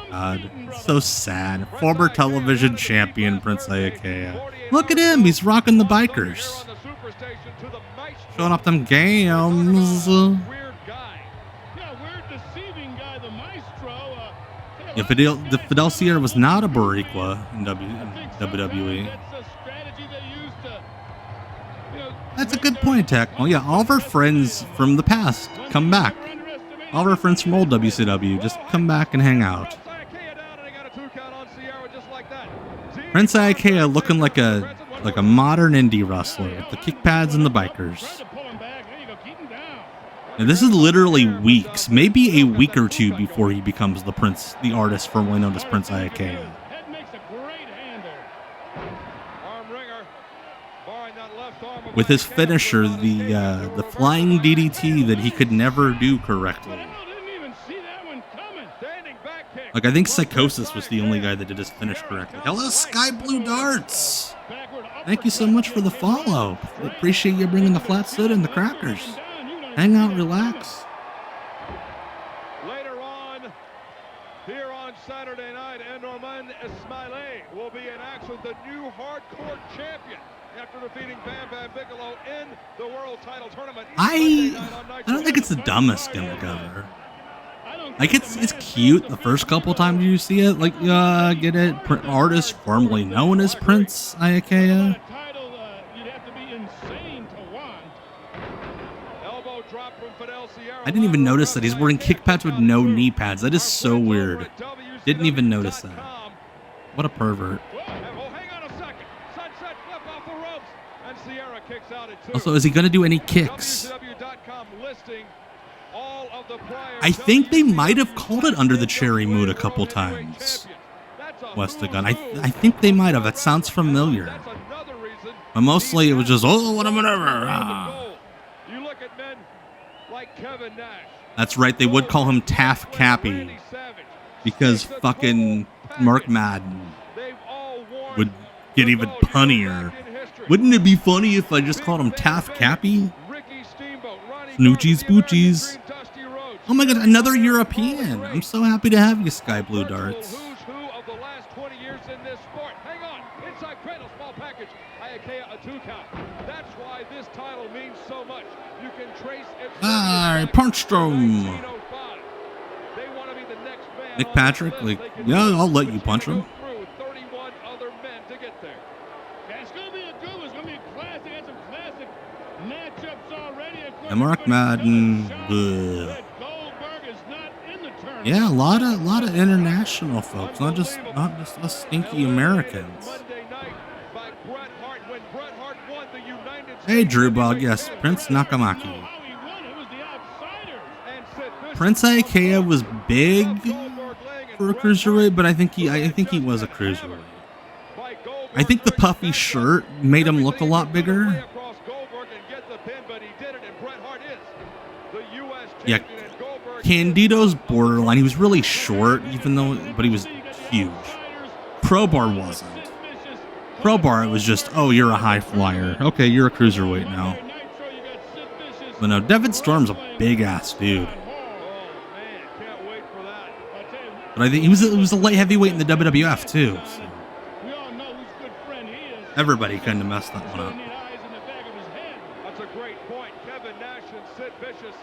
God, so sad. Former television champion Prince Iakea. Look at him, he's rocking the bikers. Showing up them games. Yeah, Fidel Sierra was not a Boricua in WWE. That's a good point, Tech. Well, yeah, all of our friends from the past come back. All of our friends from old WCW just come back and hang out. Prince Iakea looking like a modern indie wrestler with the kick pads and the bikers. Now, this is literally weeks, maybe a week or two before he becomes the artist formerly known as Prince Iakea. With his finisher, the flying DDT that he could never do correctly. Like, I think Psychosis was the only guy that did his finish correctly. Hello, Sky Blue Darts! Thank you so much for the follow. Appreciate you bringing the flat soda and the crackers. Hang out, relax. Later on, here on Saturday night, Norman Ismaili will be in action, the new hardcore champion, after defeating Bam Bam Bigelow in the World Title Tournament. I don't think it's the dumbest gimmick ever. Like, it's cute the first couple times you see it. Like, get it? Artist formerly known as Prince Iakea. I didn't even notice that he's wearing kick pads with no knee pads. That is so weird. Didn't even notice that. What a pervert. Also, is he going to do any kicks? I think they might have called it Under the Cherry Moon a couple times. Westagon. I think they might have. That sounds familiar. But mostly it was just, oh, whatever. You look at men like Kevin Nash. That's right. They would call him Taff Cappy because fucking Mark Madden would get even punnier. Wouldn't it be funny if I just called him Taff Cappy? Snoochies Boochies. Oh my god, another European. I'm so happy to have you, Sky Blue Darts. Who's who of the last 20 years in this sport. Hang on. Inside cradle, small package. Ayakea, a 2 count. That's why this title means so much. You can trace its I punched him. They want to be the next man. Nick Patrick, like, yeah, I'll let you punch him. 31 other men to get there. Yeah, it's going to be a good one. It's going to be a classic. Had some classic matchups already. And Mark Madden. Ugh. Yeah, a lot of international folks, not just us stinky Americans. Hey, Drew Bog, yes, Prince Nakamaki. Prince Ayakea was big for a cruiserweight, but I think he was a cruiserweight. I think the puffy shirt made him look a lot bigger. Yeah, Candido's borderline. He was really short, but he was huge. Crowbar wasn't. Crowbar, it was just, oh, you're a high flyer. Okay, you're a cruiserweight now. But no, Devin Storm's a big ass dude. But I think he was a light heavyweight in the WWF too. So. Everybody kind of messed that one up. That's a great point. Kevin Nash and Sid Vicious.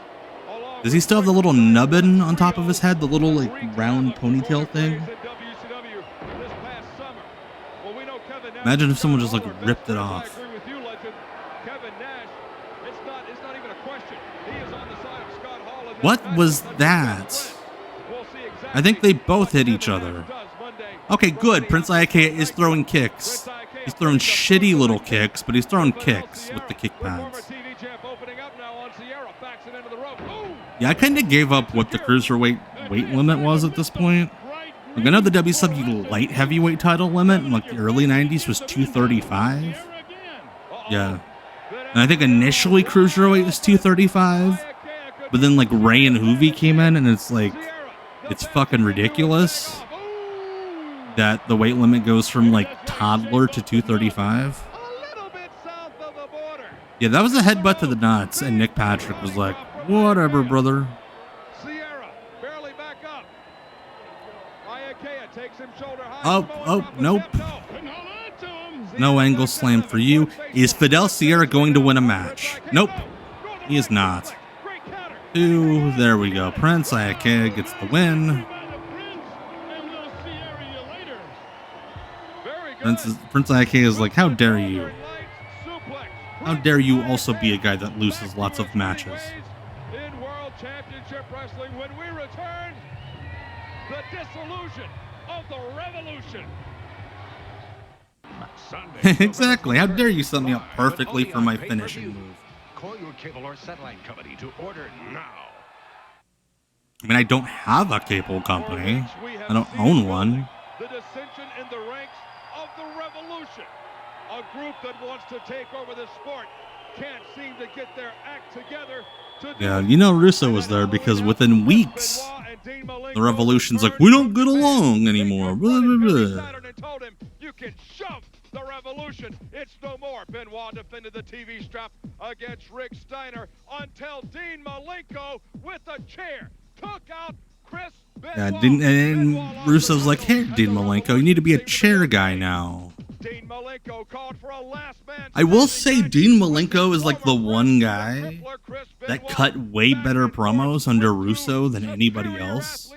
Does he still have the little nubbin on top of his head? The little, like, round ponytail thing? Imagine if someone just, like, ripped it off. What was that? I think they both hit each other. Okay, good. Prince Ayakea is throwing kicks. He's throwing shitty little kicks, but he's throwing kicks with the kick pads. Yeah, I kind of gave up what the cruiserweight weight limit was at this point. Like, I know the WCW light heavyweight title limit in like the early 90s was 235. Yeah. And I think initially cruiserweight was 235. But then like Ray and Hoovy came in and it's like, it's fucking ridiculous that the weight limit goes from like toddler to 235. Yeah, that was a headbutt to the nuts, and Nick Patrick was like, whatever, brother. Oh, nope. No angle slam for you. Is Fidel Sierra going to win a match? Nope, he is not. There we go. Prince Ayakea gets the win. Prince Ayakea is like, how dare you? How dare you also be a guy that loses lots of matches? In World Championship Wrestling, when we return, the dissolution of the revolution. Exactly. How dare you set me up perfectly for my finishing move? Call your cable or satellite company to order now. I mean, I don't have a cable company. I don't own one. The dissension in the ranks of the revolution. A group that wants to take over the sport can't seem to get their act together. Yeah, you know Russo was there because within weeks, the revolution's like, we don't get along anymore. Blah, blah, blah. Told him, you can shove the revolution. It's no more. Benoit defended the TV strap against Rick Steiner until Dean Malenko with a chair took out Chris Benoit. Yeah, and Russo's like, hey, Dean Malenko, you need to be a chair guy now. Dean Malenko called for a last man. I will say Dean Malenko is like the one guy that cut way better promos under Russo than anybody else.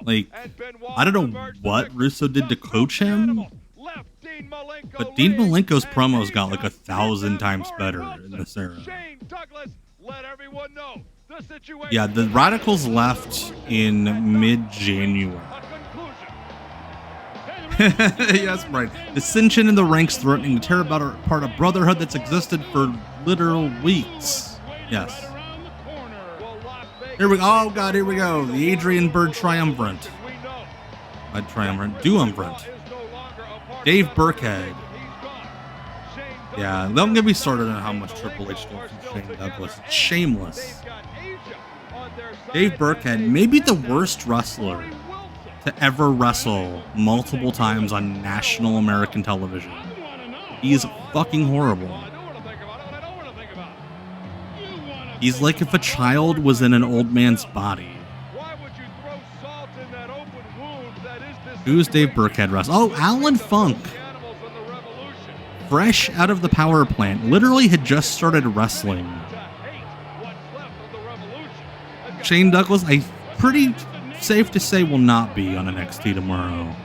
Like, I don't know what Russo did to coach him, but Dean Malenko's promos got like 1,000 times better in this era. Yeah, the Radicals left in mid-January. Yes, right. Dissension in the ranks threatening to tear apart a brotherhood that's existed for literal weeks. Yes. Here we go. Oh, God, here we go. The Adrian Byrd Triumvirate. Duumvirate. Dave Burkhead. Yeah, don't get me started on how much Triple H stole from Shane Douglas. It's shameless. Dave Burkhead, maybe the worst wrestler to ever wrestle multiple times on national American television. He is fucking horrible. He's like if a child was in an old man's body. Who's Dave Burkhead wrestling? Oh, Alan Funk. Fresh out of the power plant. Literally had just started wrestling. Shane Douglas, I pretty safe to say, will not be on NXT tomorrow.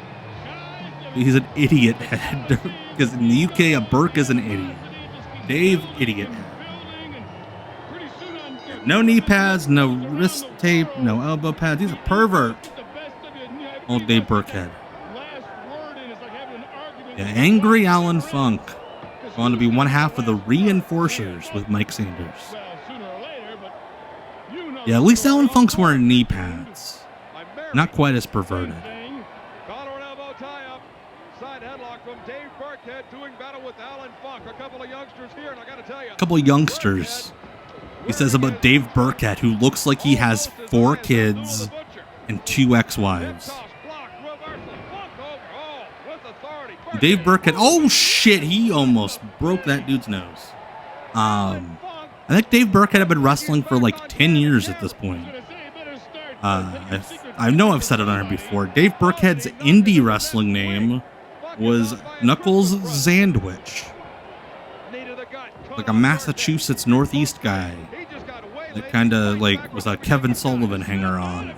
He's an idiot head. Because in the UK, a Burke is an idiot. Dave, idiot head. No knee pads, no wrist tape, no elbow pads. He's a pervert. Old Dave Burkhead. Yeah, angry Alan Funk. Going to be one half of the Reinforcers with Mike Sanders. Yeah, at least Alan Funk's wearing knee pads. Not quite as perverted. Collar and elbow tie-up. Side headlock from Dave Burkhead doing battle with Alan Funk. A couple of youngsters here, and I got to tell you. A couple of youngsters. He says about Dave Burkhead, who looks like he has 4 kids and 2 ex-wives. Dave Burkhead. Oh shit! He almost broke that dude's nose. I think Dave Burkhead had been wrestling for like 10 years at this point. I know I've said it on here before. Dave Burkhead's indie wrestling name was Knuckles Zandwich. Like a Massachusetts Northeast guy. That kind of like was a Kevin Sullivan hanger-on.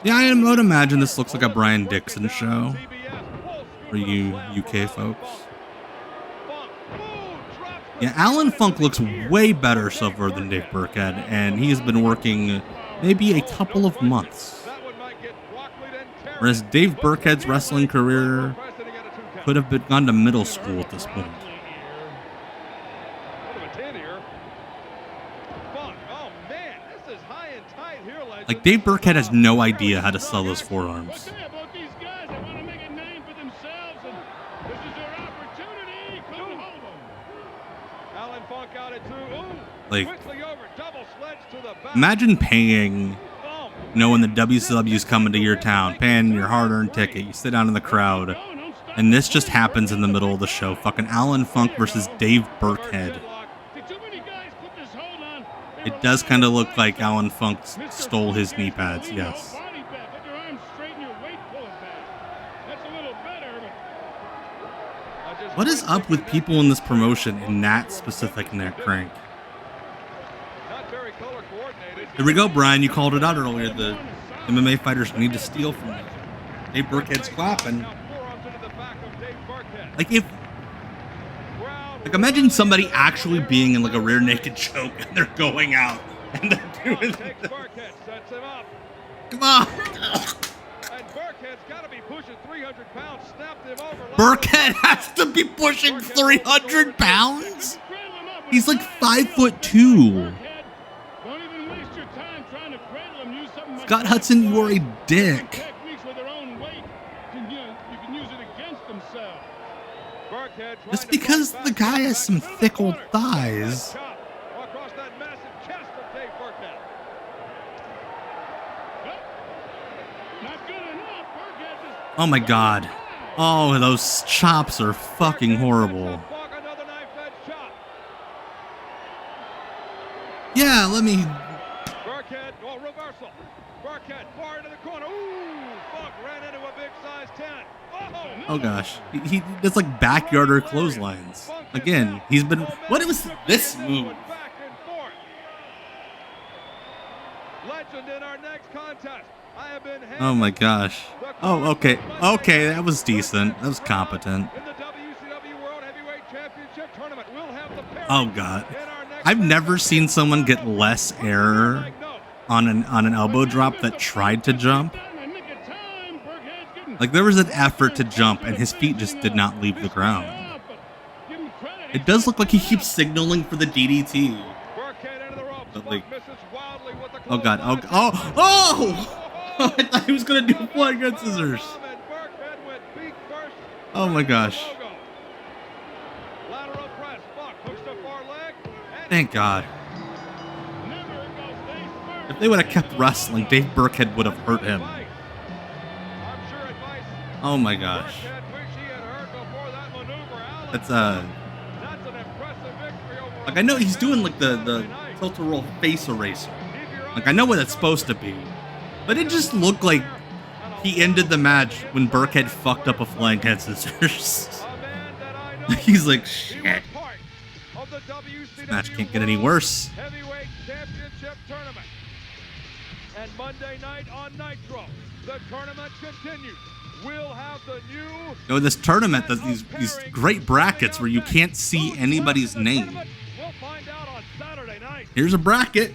Yeah, I would imagine this looks like a Brian Dixon show for you UK folks. Yeah, Alan Funk looks way better so far than Dave Burkhead, and he's been working maybe a couple of months. Whereas Dave Burkhead's wrestling career could have gone to middle school at this point. Like, Dave Burkhead has no idea how to sell those forearms. Like, imagine paying, knowing the WCW's coming to your town, paying your hard-earned ticket, you sit down in the crowd, and this just happens in the middle of the show. Fucking Alan Funk versus Dave Burkhead. It does kind of look like Alan Funk stole his knee pads, yes. What is up with people in this promotion in that specific neck crank? There we go, Brian. You called it out earlier. The MMA fighters need to steal from me. Dave Burkhead's clapping. Like, if... Like, imagine somebody actually being in, like, a rear naked choke and they're going out and they're doing this. Come on! Burkhead has to be pushing 300 pounds? He's like 5'2". Scott Hudson, you are a dick. Just because the guy has some thick old thighs. Oh my god. Oh, those chops are fucking horrible. Yeah, let me... Burkhead, oh, reversal. Burkhead, far into the corner. Ooh, Funk ran into a big size 10. Oh gosh. He does like backyarder clotheslines. Again, he's been... What was this move? Legend in our next contest. I have been Oh my gosh. Oh, okay. Okay, that was decent. That was competent. in the WCW World Heavyweight Championship tournament. We'll have the Oh god. I've never seen someone get less air on an elbow drop that tried to jump. Like, there was an effort to jump and his feet just did not leave the ground. It does look like he keeps signaling for the DDT. But like, oh god. I thought he was gonna do a flying gun scissors. Oh my gosh. Thank God. If they would have kept wrestling, Dave Burkhead would have hurt him. Oh my gosh. That's Like, I know he's doing like the tilt-a-roll face eraser. Like, I know what it's supposed to be. But it just looked like he ended the match when Burkhead fucked up a flying head scissors. He's like, shit. This match can't get any worse. Heavyweight Championship Tournament. And Monday night on Nitro, the tournament continues. We'll have the new... No, this tournament does these great brackets where you can't see anybody's name. We'll find out on Saturday night. Here's a bracket.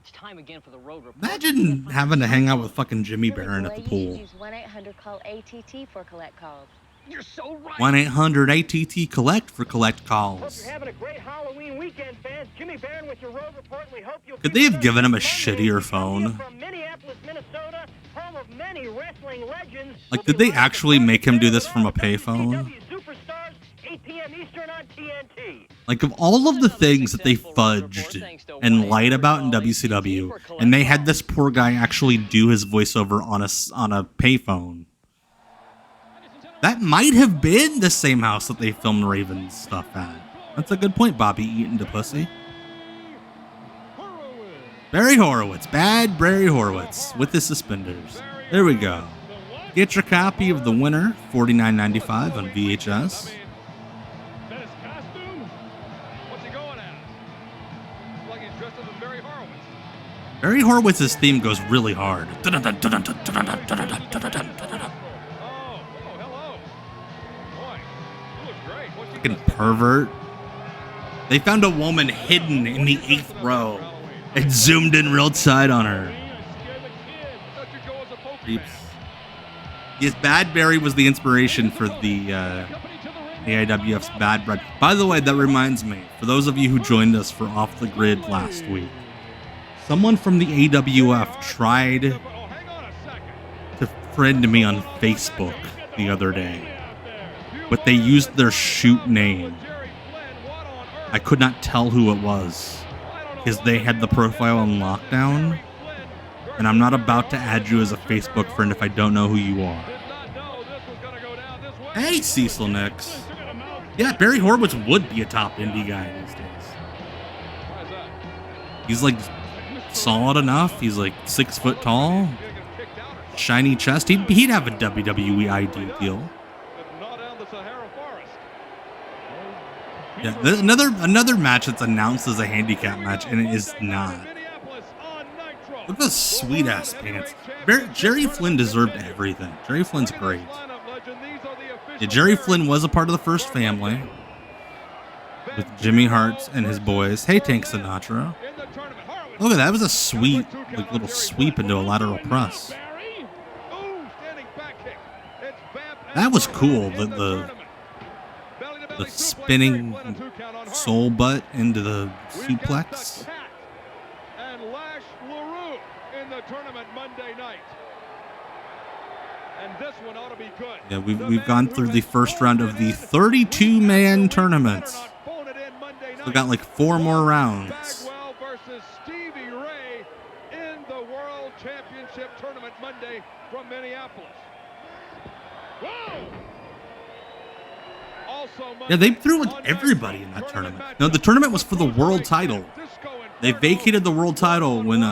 It's time again for the road report. Imagine having to hang out with fucking Jimmy Barron at the pool. Use 1-800-CALL-ATT for collect calls. You're so right. 1-800-ATT-COLLECT for collect calls. Hope you're having a great Halloween weekend, fans. Jimmy Barron with your road report. We hope you'll Could they have given him a shittier phone? from Minneapolis, Minnesota, home of many wrestling legends. Like, did they actually make him do this from a payphone? Superstars, 8 p.m. Eastern on TNT. Like, of all of the things that they fudged and lied about in WCW, and they had this poor guy actually do his voiceover on a payphone. That might have been the same house that they filmed Raven's stuff at. That's a good point, Bobby Eaton to pussy. Barry Horowitz. Bad Barry Horowitz with his suspenders. There we go. Get your copy of the winner, $49.95 on VHS. Barry Horowitz's theme goes really hard. Fucking pervert. They found a woman hidden in the 8th row and zoomed in real tight on her. Creeps. Yes, Bad Barry was the inspiration for the AIWF's Bad Bread. By the way, that reminds me, for those of you who joined us for Off the Grid last week, someone from the AWF tried to friend me on Facebook the other day, but they used their shoot name. I could not tell who it was because they had the profile on lockdown, and I'm not about to add you as a Facebook friend if I don't know who you are. Hey, Cecil Nix. Yeah, Barry Horowitz would be a top indie guy these days. He's like solid enough. He's like 6 foot tall, shiny chest. He'd have a WWE ID deal. Yeah, there's another match that's announced as a handicap match, and it is not. Look at those sweet ass pants. Jerry Flynn deserved everything. Jerry Flynn's great. Yeah, Jerry Flynn was a part of the first family with Jimmy Hart and his boys. Hey, Tank Sinatra. Look at that. That was a sweet, like, little sweep into a lateral press. That was cool. The spinning soul butt into the suplex. And Lash LaRue in the tournament Monday night. And this one ought to be good. Yeah, we've gone through the first round of the 32-man tournament. We got like 4 more rounds. Bagwell versus Stevie Ray in the World Championship Tournament Monday from Minneapolis. Whoa! Yeah, they threw like everybody in that tournament. No, the tournament was for the world title. They vacated the world title when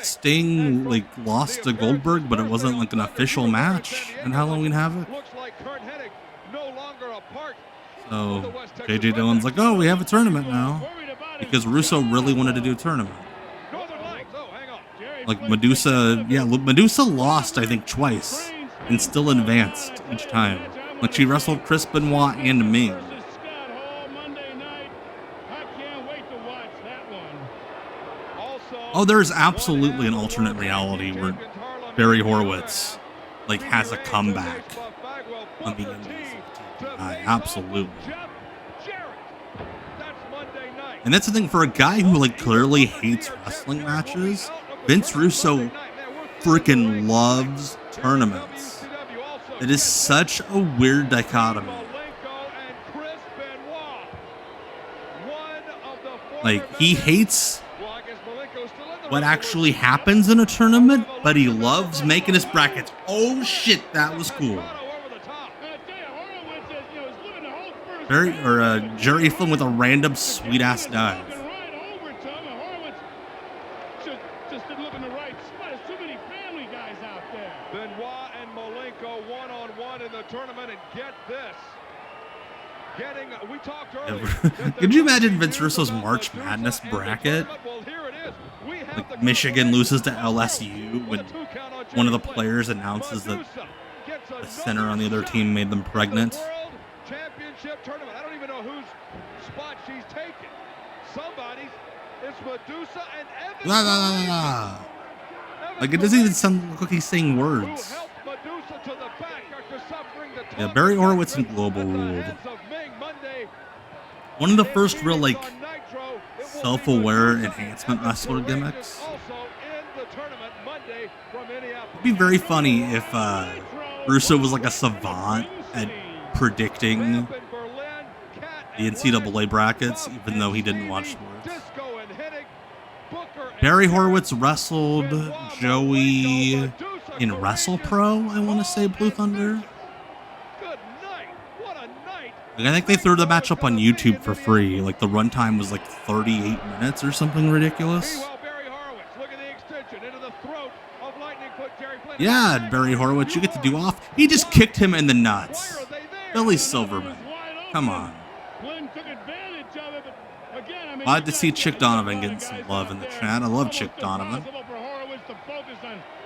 Sting like lost to Goldberg, but it wasn't like an official match in Halloween Havoc. So JJ Dillon's like, oh, we have a tournament now, because Russo really wanted to do a tournament. Like Medusa, yeah, Medusa lost I think twice and still advanced each time. Like she wrestled Chris Benoit and Ming. Oh, there's absolutely an alternate reality where Barry Horowitz like has a comeback on the Indies. Absolutely. And that's the thing for a guy who like clearly hates wrestling matches. Vince Russo freaking loves tournaments. It is such a weird dichotomy. Like, he hates what actually happens in a tournament, but he loves making his brackets. Oh shit, that was cool. Jerry Flynn with a random sweet ass dive. Just didn't look in the right spot. There's too many family guys out there. Benoit and Malenko one-on-one in the tournament, and get this. We talked earlier. Could you imagine Vince Russo's March Madness bracket? Like Michigan loses to LSU when one of the players announces that the center on the other team made them pregnant. Championship tournament. I don't even know whose spot she's taking. Somebody's. It's Medusa and Evans. La, la, la, la. Like it doesn't even sound like he's saying words. Yeah, Barry Horowitz and Global ruled. One of the first real like self-aware enhancement wrestler gimmicks. It'd be very funny if Russo was like a savant at predicting the NCAA brackets, even though he didn't watch sports. Barry Horowitz wrestled Joey in WrestlePro, I want to say, Blue Thunder. Like, I think they threw the match up on YouTube for free. Like, the runtime was like 38 minutes or something ridiculous. Yeah, Barry Horowitz, you get to do off. He just kicked him in the nuts. Billy Silverman. Come on. Glad to see Chick Donovan getting some love in the chat. I love Chick Donovan.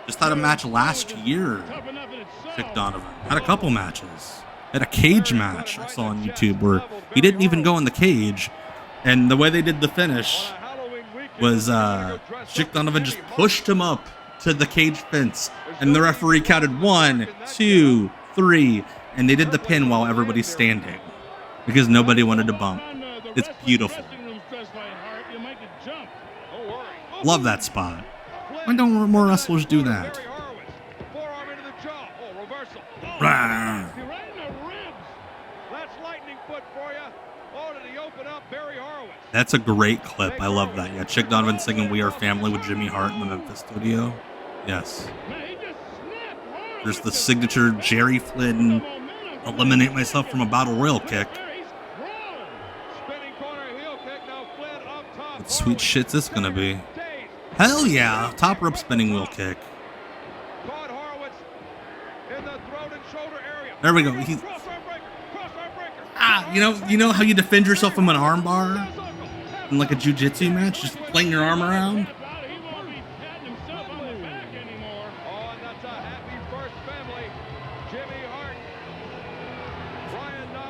Just had a match last year. Chick Donovan had a couple matches. Had a cage match I saw on YouTube where he didn't even go in the cage, and the way they did the finish was Chick Donovan just pushed him up to the cage fence, and the referee counted 1, 2, 3, and they did the pin while everybody's standing because nobody wanted to bump. It's beautiful. Love that spot. Why don't more wrestlers do that? Rah. That's a great clip. I love that. Yeah, Chick Donovan singing "We Are Family" with Jimmy Hart in the Memphis studio. Yes. There's the signature Jerry Flynn eliminate myself from a battle royal kick. What sweet shit's this gonna be? Hell yeah! Top rope spinning wheel kick. There we go. You know how you defend yourself from an armbar in like a jiu-jitsu match? Just fling your arm around?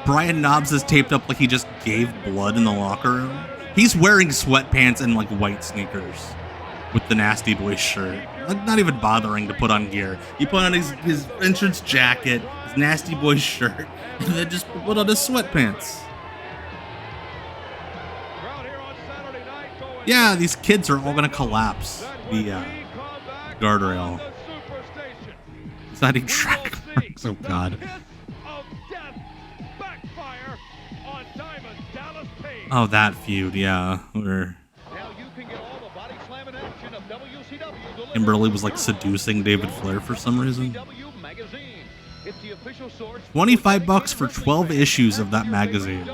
Brian Knobbs is taped up like he just gave blood in the locker room. He's wearing sweatpants and like white sneakers with the Nasty Boy shirt. Like, not even bothering to put on gear. He put on his entrance jacket, his Nasty Boy shirt, and then just put on his sweatpants. Yeah, these kids are all gonna collapse the guardrail. Exciting track marks. Oh god. Oh, that feud, yeah. Where Kimberly was like seducing David Flair for some reason. $25 for 12 issues of that magazine.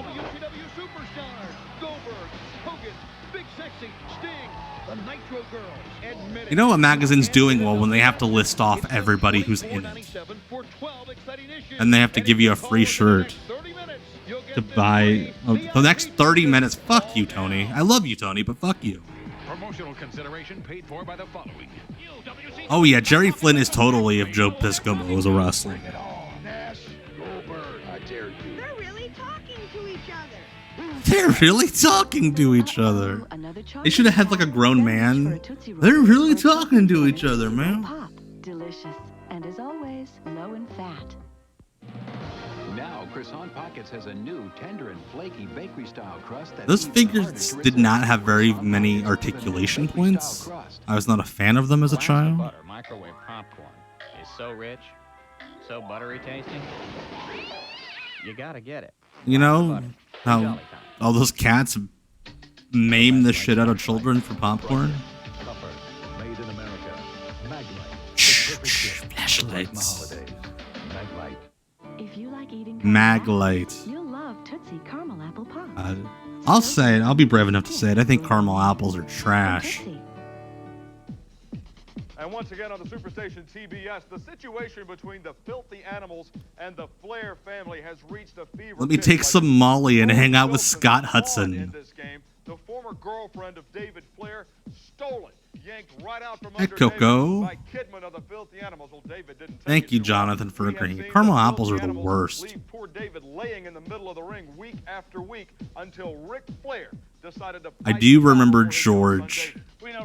You know a magazine's doing well when they have to list off everybody who's in it. And they have to give you a free shirt to buy the next 30 minutes. Fuck you, Tony. I love you, Tony, but fuck you. Promotional consideration paid for by the following. Oh yeah, Jerry Flynn is totally if Joe Piscopo was a wrestler. They're really talking to each other. They're really talking to each other. They should have had like a grown man. They're really talking to each other, man. Pop, delicious, and as always, low in fat. Now, Croissant Pockets has a new tender and flaky bakery-style crust. Those figures did not have very many articulation points. I was not a fan of them as a child. Butter microwave popcorn is so rich, so buttery tasting. You gotta get it. You know how all those cats maim the shit out of children for popcorn? Made in America. Flashlights. If you like eating Maglite. you'll love Tootsie Caramel Apple Pop. I'll say it. I'll be brave enough to say it. I think caramel apples are trash. And once again on the Superstation TBS, the situation between the Filthy Animals and the Flair family has reached a fever Let me pitch. take some Molly and hang out with Scott Hudson. In this game, the former girlfriend of David Flair stole it, yanked right out from under Coco. David by Kidman of the Filthy Animals. Well, David didn't take Thank you, Jonathan, for agreeing. Caramel apples are the worst. leave poor David laying in the middle of the ring week after week until Ric Flair decided to I do remember George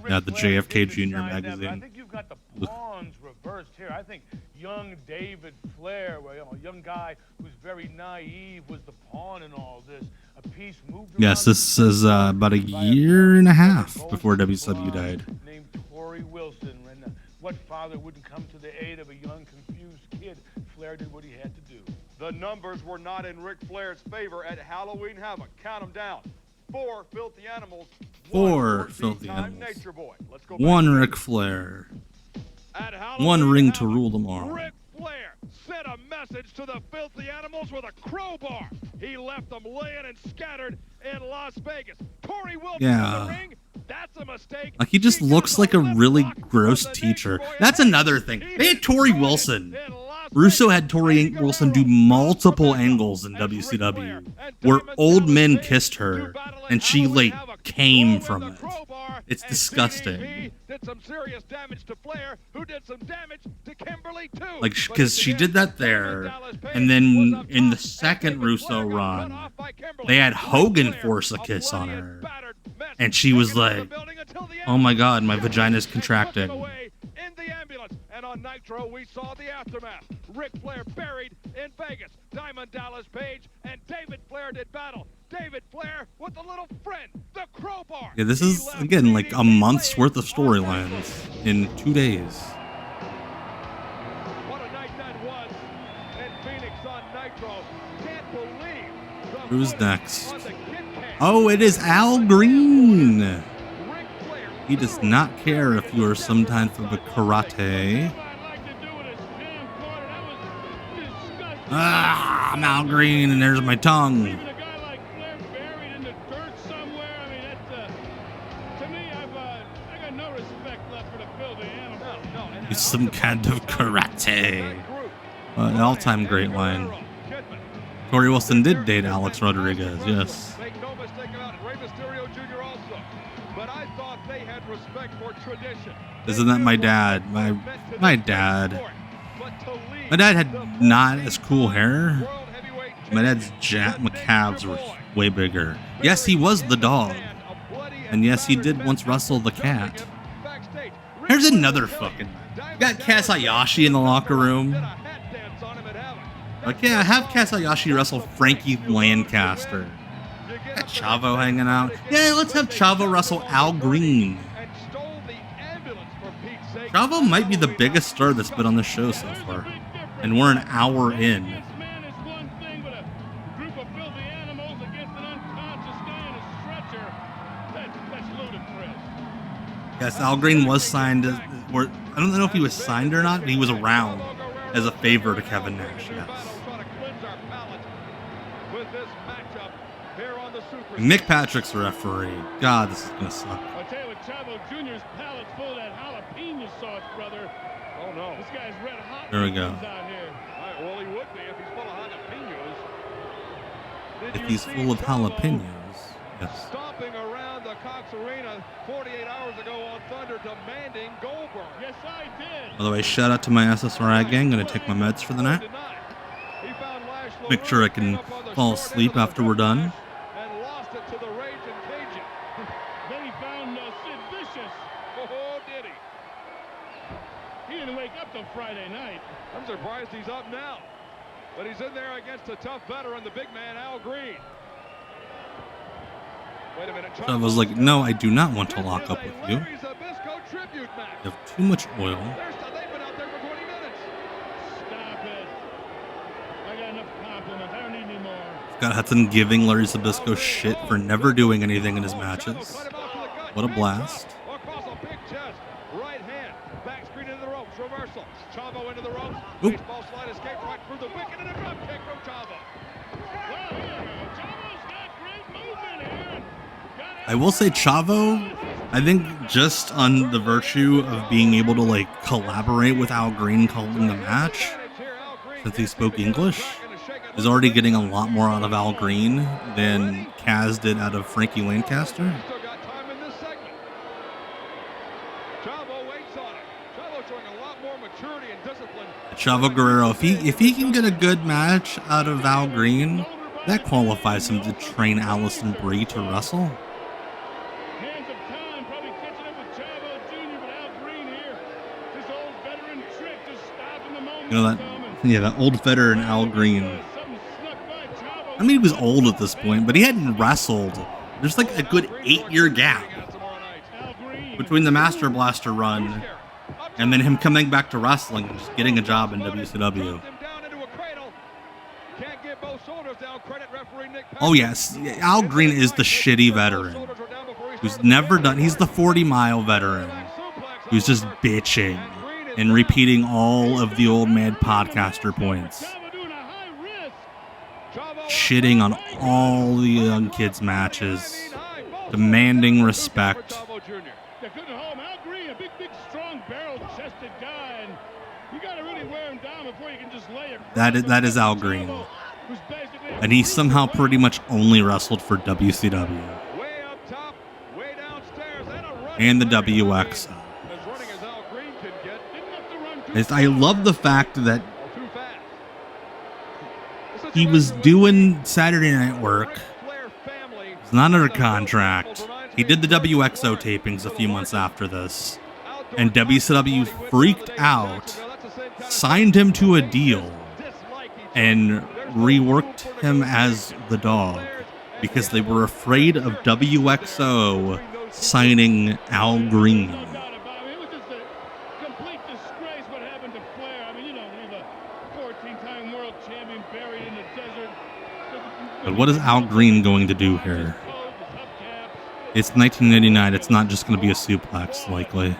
at the JFK Jr. magazine. I think you've got the pawns reversed here. I think young David Flair, a young guy who's very naive, was the pawn in all this. A piece moved. Yes, this is about a year and a half before WCW died. Named Torrie Wilson, and what father wouldn't come to the aid of a young, confused kid? Flair did what he had to do. The numbers were not in Ric Flair's favor at Halloween Havoc. Count them down. 4 Filthy Animals. 4 Filthy Animals. Nature Boy. Let's go 1 Ric Flair. 1 ring to rule them all. Ric Flair sent a message to the Filthy Animals with a crowbar. He left them laying and scattered in Las Vegas. Torrie Wilson in the ring. That's a mistake. Like, he just looks like a really gross teacher. That's another thing. They had Torrie Wilson. Russo had Torrie Wilson do multiple angles in WCW where old men kissed her and she, like, came from it. It's disgusting. Did some serious damage to Flair, who did some damage to Kimberly too. Like, because she did that there, and then in the second Russo run, they had Hogan force a kiss on her, and she was like, "Oh my God, my vagina's contracting." In the ambulance, and on Nitro we saw the aftermath. Ric Flair buried in Vegas. Diamond Dallas Page and David Flair did battle. David Flair with a little friend, the crowbar. Yeah, this is, again, like a month's worth of storylines in 2 days. What a night that was in Phoenix on Nitro. Can't believe Who's next? Oh, it is Al Green. He does not care if you are some type of a karate. Ah, I'm Al Green, and there's my tongue. He's some kind of karate. An all-time great line. Torrie Wilson did date Alex Rodriguez, yes. Make no mistake about it. Rey Mysterio Jr. also. But I thought they had respect for tradition. Isn't that my dad? My dad. My dad had not as cool hair. My dad's my calves were way bigger. Yes, he was the dog. And yes, he did once wrestle the cat. Here's another fucking... You got Kaz Hayashi in the locker room. Like, yeah, have Kaz Hayashi wrestle Frankie Lancaster. Got Chavo hanging out. Yeah, let's have Chavo wrestle Al Green. Chavo might be the biggest star that's been on the show so far. And we're an hour in. Yes, Al Green was signed, or I don't know if he was signed or not, but he was around as a favor to Kevin Nash, yes. Mick Patrick's the referee. God, this is going to suck. I'll tell you what, Chavo Jr.'s palate's full of that jalapeno sauce, brother. Oh, no. This guy's red hot. There we go. Out here. Well, he would be if he's full of jalapenos. If he's full of jalapenos, yes. Stomping around the Cox Arena 48 hours ago on Thunder, demanding Goldberg. Yes, I did. By the way, shout out to my SSRI gang. Gonna take my meds for the night. Make sure I can fall asleep after we're done. And lost it to the Raging Cajun. Then he found Sid Vicious. Oh, did he? He didn't wake up till Friday night. I'm surprised he's up now. But he's in there against a tough veteran, the big man, Al Green. Wait a minute. So I was like, no, I do not want to lock up with you. You have too much oil. They've been out there for 20 minutes. Stop it. I got enough compliments. I don't need any more. Scott Hudson giving Larry Zbyszko shit for never doing anything in his matches. What a blast. Across a big chest. Right hand. Back screen into the ropes. Reversal. Chavo into the ropes. Oop. Baseball slide escape right through the wicket and a drop kick from Chavo. Well, I will say Chavo, I think just on the virtue of being able to like collaborate with Al Green calling the match, since he spoke English, is already getting a lot more out of Al Green than Kaz did out of Frankie Lancaster. Chavo Guerrero, if he can get a good match out of Al Green, that qualifies him to train Allison Brie to wrestle. Hands of time probably catching up with Chavo Jr., but Al Green here, this old veteran trick, just stopping the moment. You know that old veteran Al Green. I mean, he was old at this point, but he hadn't wrestled. There's like a good 8-year gap between the Master Blaster run and then him coming back to wrestling and just getting a job in WCW. Oh yes, Al Green is the shitty veteran who's never done. He's the 40-mile veteran who's just bitching and repeating all of the old man podcaster points, shitting on all the young kids' matches, demanding respect. That is Al Green. And he somehow pretty much only wrestled for WCW. And the WXO. I love the fact that he was doing Saturday Night work. He's not under contract. He did the WXO tapings a few months after this. And WCW freaked out, signed him to a deal, and reworked him as the Dog because they were afraid of WXO signing Al Green. But what is Al Green going to do here? It's 1999. It's not just going to be a suplex, likely.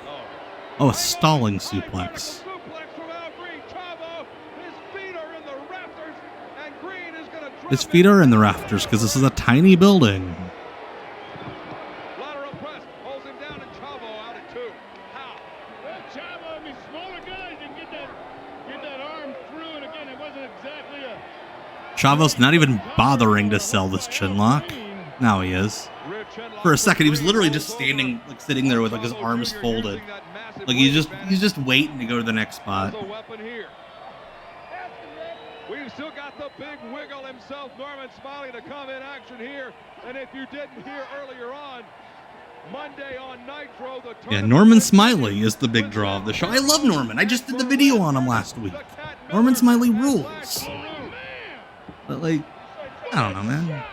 Oh, a stalling suplex. His feet are in the rafters because this is a tiny building. Chavo's not even bothering to sell this chin lock. Now he is. For a second, he was literally just standing, like sitting there with like his arms folded, like he's just waiting to go to the next spot. We've still got the big wiggle himself, Norman Smiley, to come in action here. And if you didn't hear earlier on, Monday on Nitro, yeah, Norman Smiley is the big draw of the show. I love Norman. I just did the video on him last week. Norman Smiley rules. But like, I don't know, man.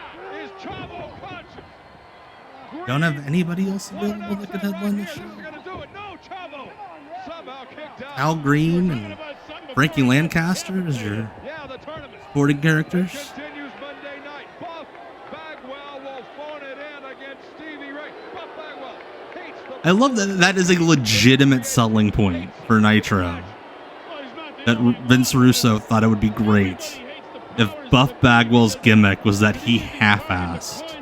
Don't have anybody else available that could headline this show? Al Green and Frankie Lancaster as your supporting characters. I love that that is a legitimate selling point for Nitro. That Vince Russo thought it would be great if Buff Bagwell's gimmick was that he half-assed.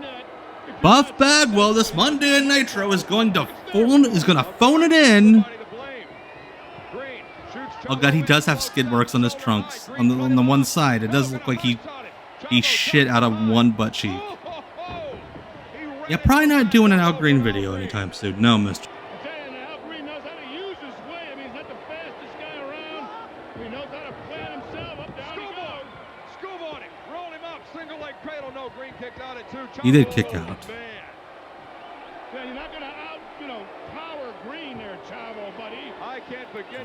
Buff Bagwell this Monday in Nitro is going to phone it in. Oh god, he does have skid marks on his trunks. On the one side, it does look like he shit out of one butt cheek. Yeah, probably not doing an Al Green video anytime soon. No, mister. He did kick out.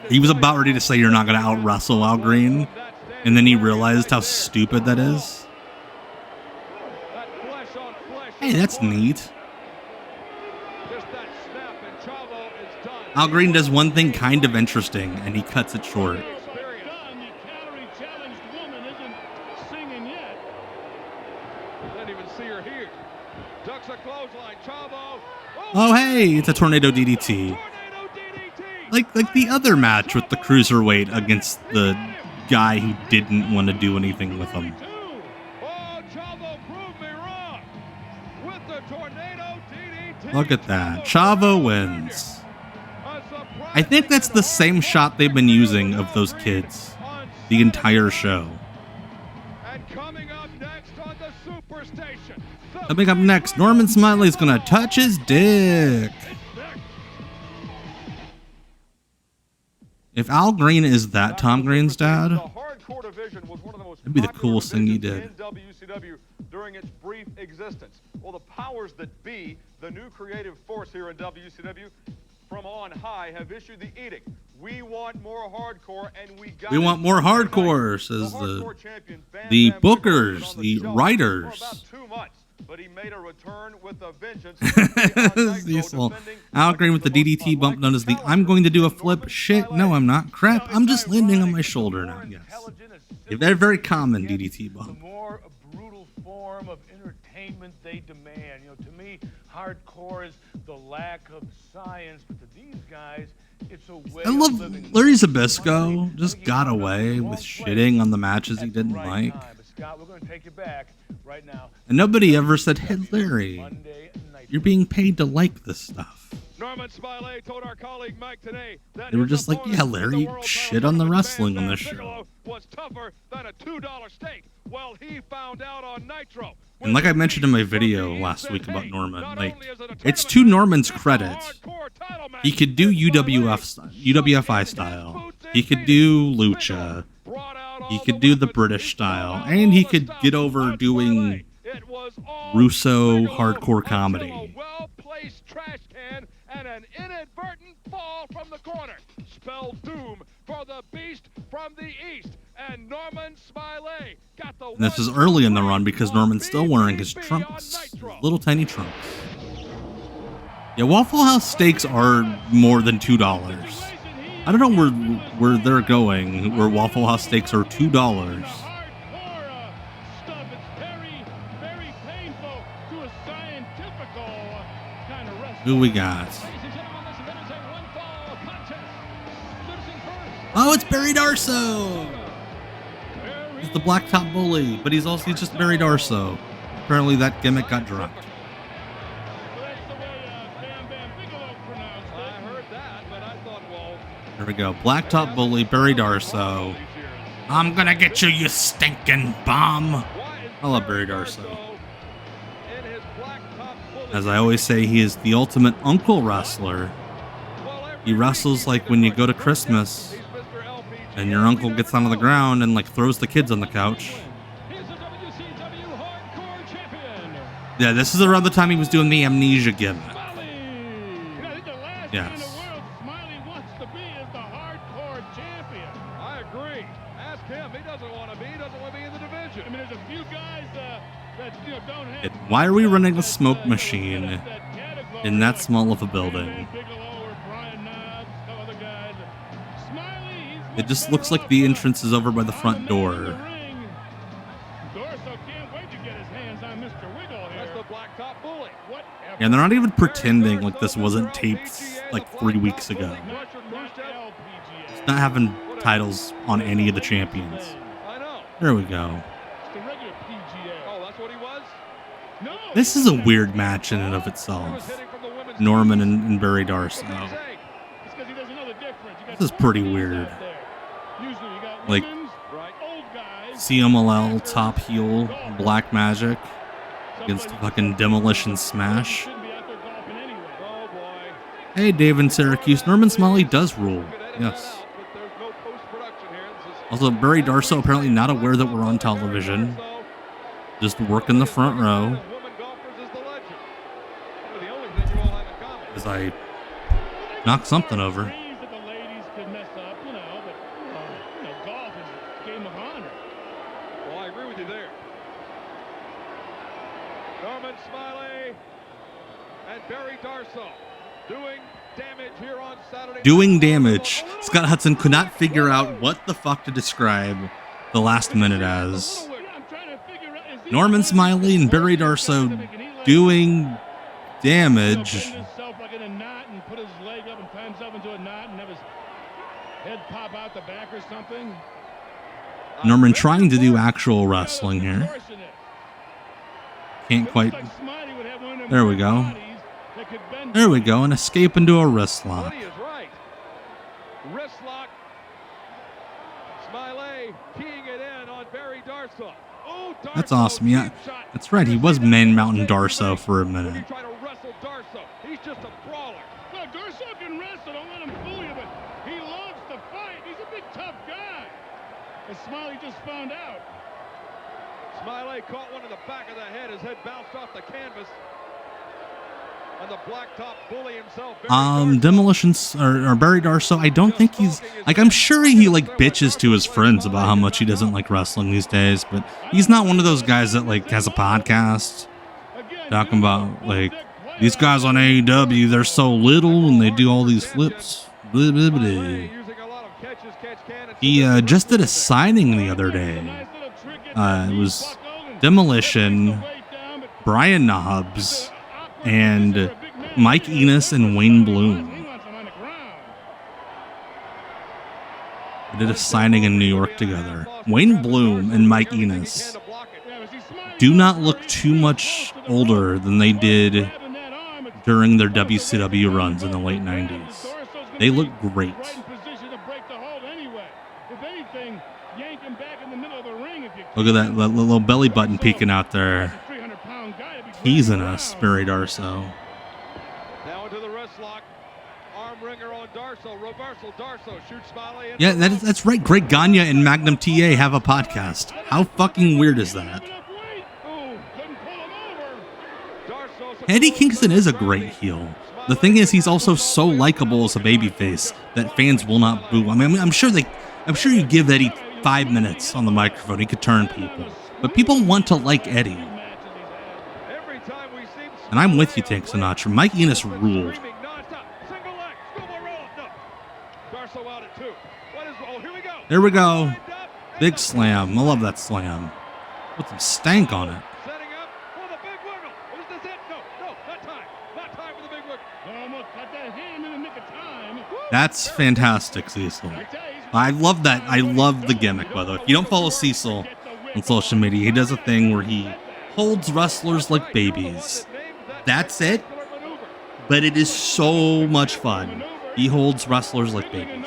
He was about ready to say you're not going to out-wrestle Al Green, and then he realized how stupid that is. Hey, that's neat. Al Green does one thing kind of interesting, and he cuts it short. Oh, hey, it's a tornado DDT. Like the other match with the cruiserweight against the guy who didn't want to do anything with him. Look at that. Chavo wins. I think that's the same shot they've been using of those kids the entire show. Coming up next, Norman Smiley's gonna touch his dick. If Al Green is that Tom Green's dad, that'd be the coolest thing he did. In WCW during its brief existence. Well, the powers that be, the new creative force here in WCW, from on high, have issued the edict. We want more hardcore, and we want more hardcore, says the bookers, the writers. About 2 months, but he made a return with a vengeance. Al Green with the DDT bump known as the I'm going to do a flip. Shit, no, I'm not. Crap, I'm just landing on my shoulder now. Yes. A very, very common DDT bump. The more brutal form of entertainment they demand. You know, to me, hardcore is the lack of science, but to these guys, it's a way I love Larry Zbyszko just got away with shitting on the matches he didn't like. Scott, we're going to take you back right now. And nobody ever said, hey, Larry, you're being paid to like this stuff. Norman Smiley told our colleague Mike today that they were just like, yeah, Larry, shit on the wrestling on this show. Was tougher than a $2 steak. Well, he found out on Nitro. And like I mentioned in my video last week about Norman, like, it's to Norman's credit. He could do UWFI style. He could do Lucha. He could do the British style. And he could get over doing Russo hardcore comedy. Well-placed trash can and an inadvertent fall from the corner. Spell doom for the beast from the east. And Norman Smiley got the... And this is early in the run because Norman's still wearing his trunks. His little tiny trunks. Yeah, Waffle House steaks are more than $2. I don't know where they're going, where Waffle House steaks are $2. Who we got? Oh, it's Barry Darso! He's the Blacktop Bully, but he's just Barry Darso. Apparently that gimmick got dropped. There we go. Blacktop Bully, Barry Darso. I'm gonna get you, you stinking bomb. I love Barry Darso. As I always say, he is the ultimate uncle wrestler. He wrestles like when you go to Christmas and your uncle gets onto the ground and like throws the kids on the couch. Yeah, this is around the time he was doing the amnesia gimmick. Yes. I agree. Ask him. He doesn't want to be. He doesn't want to be in the division. I mean, there's a few guys that don't have... Why are we running a smoke machine in that small of a building? It just looks like the entrance is over by the front door. And they're not even pretending like this wasn't taped like 3 weeks ago. It's not having titles on any of the champions. There we go. This is a weird match in and of itself. Norman and Barry Darso. This is pretty weird. Like CMLL top heel Black Magic against fucking Demolition Smash. Hey, Dave in Syracuse. Norman Smiley does rule. Yes. Also, Barry Darso apparently not aware that we're on television. Just working the front row. As I knock something over. Well, I agree with you there. Norman Smiley and Barry Darso doing damage here on Saturday. Doing damage. Scott Hudson could not figure out what the fuck to describe the last minute as. Norman Smiley and Barry Darso doing damage. Norman trying to do actual wrestling here. Can't quite. There we go. There we go, and escape into a wrist lock. He is right. Wrist lock. Smiley keying it in on Barry Darsow. Oh, Darsow, That's awesome. Yeah, that's right. He was Man Mountain Darsow for a minute. Trying to wrestle Darsow. He's just a brawler. Well, Darsow can wrestle. Don't let him fool you, but he loves to fight. He's a big, tough guy. As Smiley just found out. Smiley caught one in the back of the head. His head bounced off the canvas. And the blacktop bully himself. Demolitions or Barry Darsow. I don't think he's like. I'm sure he like bitches to his friends about how much he doesn't like wrestling these days, but he's not one of those guys that like has a podcast talking about like these guys on AEW. They're so little and they do all these flips. Blah, blah, blah. He just did a signing the other day. It was Demolition, Brian Knobbs, and Mike Enos and Wayne Bloom. They did a signing in New York together. Wayne Bloom and Mike Enos do not look too much older than they did during their WCW runs in the late 90s. They look great. Look at that little belly button peeking out there. Teasing us, Barry Darsow. Now into the wrist lock. Arm wringer on Darsow. Reversal. Darsow shoots Smiley. Yeah, that's right. Greg Gagne and Magnum TA have a podcast. How fucking weird is that? Eddie Kingston is a great heel. The thing is, he's also so likable as a babyface that fans will not boo. I mean, I'm sure you give Eddie 5 minutes on the microphone, he could turn people. But people want to like Eddie. And I'm with you, Tank Sinatra. Mike Enos ruled. There we go. Big slam. I love that slam. Put some stank on it. That's fantastic, Cecil. I love that. I love the gimmick, by the way. If you don't follow Cecil on social media, he does a thing where he holds wrestlers like babies. That's it, but it is so much fun. He holds wrestlers like babies.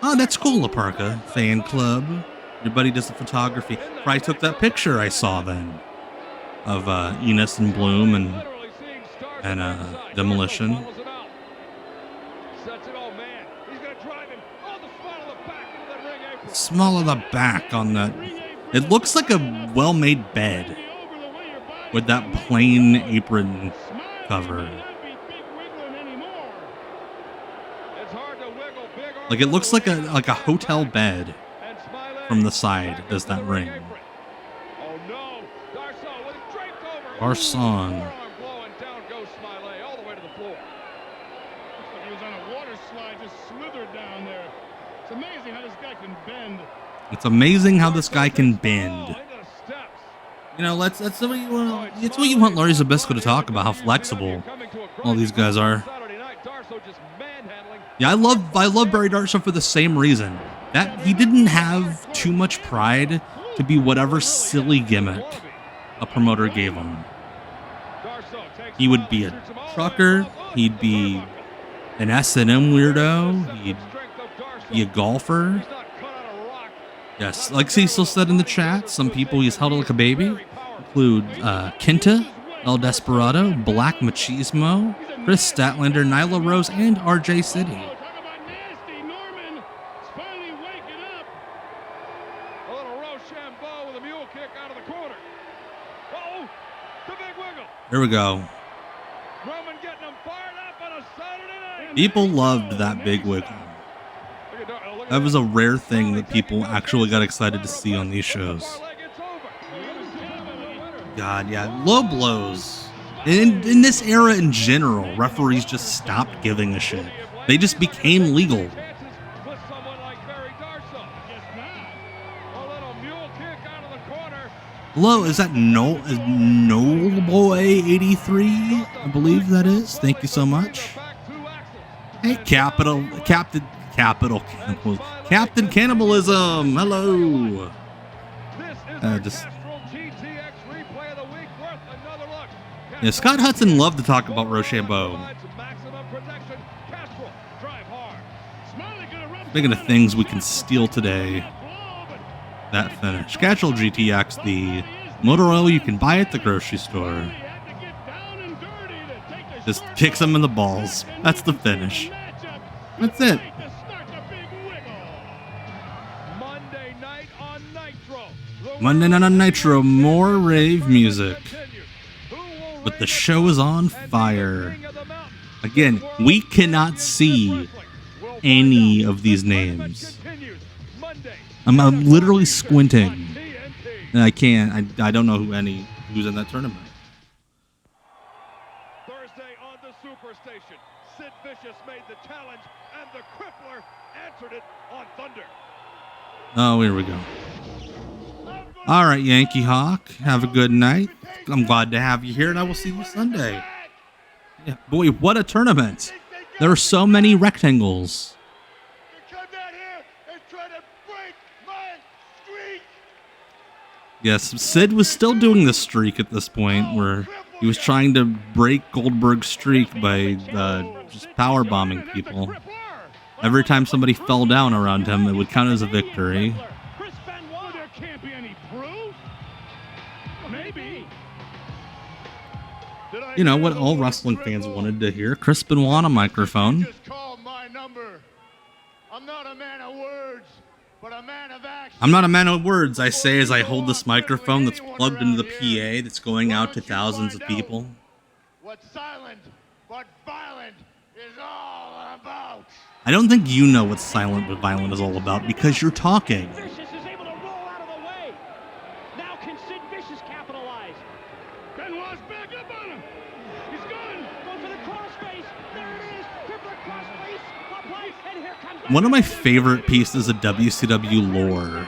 Oh, that's cool, La Parka fan club. Your buddy does the photography. Probably took that picture I saw then of Enos and Bloom and Demolition. Small of the back on that. It looks like a well-made bed with that plain apron cover. Like it looks like a hotel bed from the side. Does that ring? Arson. It's amazing how this guy can bend. You know, that's what you want. It's what you want Larry Zbyszko to talk about. How flexible all these guys are. Yeah, I love Barry Darsow for the same reason. That he didn't have too much pride to be whatever silly gimmick a promoter gave him. He would be a trucker. He'd be an S&M weirdo. He'd be a golfer. Yes, like Cecil said in the chat, some people he's held like a baby include Kenta, El Desperado, Black Machismo, Chris Statlander, Nyla Rose, and RJ City. There we go. People loved that big wiggle. That was a rare thing that people actually got excited to see on these shows. God, yeah. Low blows. In this era in general, referees just stopped giving a shit. They just became legal. Hello, is that Noel Boy 83? I believe that is. Thank you so much. Hey, Captain Cannibalism. Hello. Yeah, Scott Hudson loved to talk about Rochambeau. Speaking of things we can steal today, that finish. Casual GTX, the motor oil you can buy at the grocery store. Just kicks him in the balls. That's the finish. That's it. Monday night on Nitro, more rave music. But the show is on fire. Again, we cannot see any of these names. I'm literally squinting. And I can't. I don't know who's in that tournament. Thursday on the Superstation, Sid Vicious made the challenge, and the Crippler answered it on Thunder. Oh, here we go. All right, Yankee Hawk, have a good night. I'm glad to have you here, and I will see you Sunday. Yeah, boy, what a tournament. There are so many rectangles. Yes, Sid was still doing the streak at this point, where he was trying to break Goldberg's streak by just power bombing people. Every time somebody fell down around him, it would count as a victory. You know what all wrestling fans wanted to hear: Chris Benoit on a microphone. I'm not a man of words, but a man of action. I'm not a man of words, I say as I hold this microphone that's plugged into the PA that's going out to thousands of people. What silent but violent is all about. I don't think you know what silent but violent is all about because you're talking. Vicious is able to roll out of the way. Now can Sid Vicious capitalize? Benoit's back up on him. He's gone. Going for the crossface. There it is. Crippler crossface. Applies, and here comes. One of my favorite pieces of WCW lore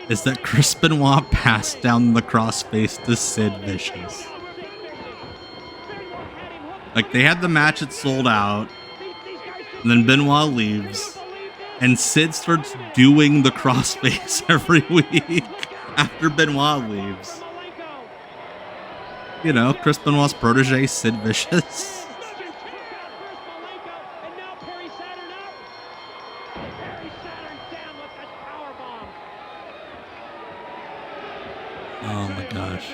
is that Chris Benoit passed down the crossface to Sid Vicious. Like, they had the match, it sold out, and then Benoit leaves, and Sid starts doing the crossface every week after Benoit leaves. You know, Chris Benoit's protege, Sid Vicious. Oh my gosh.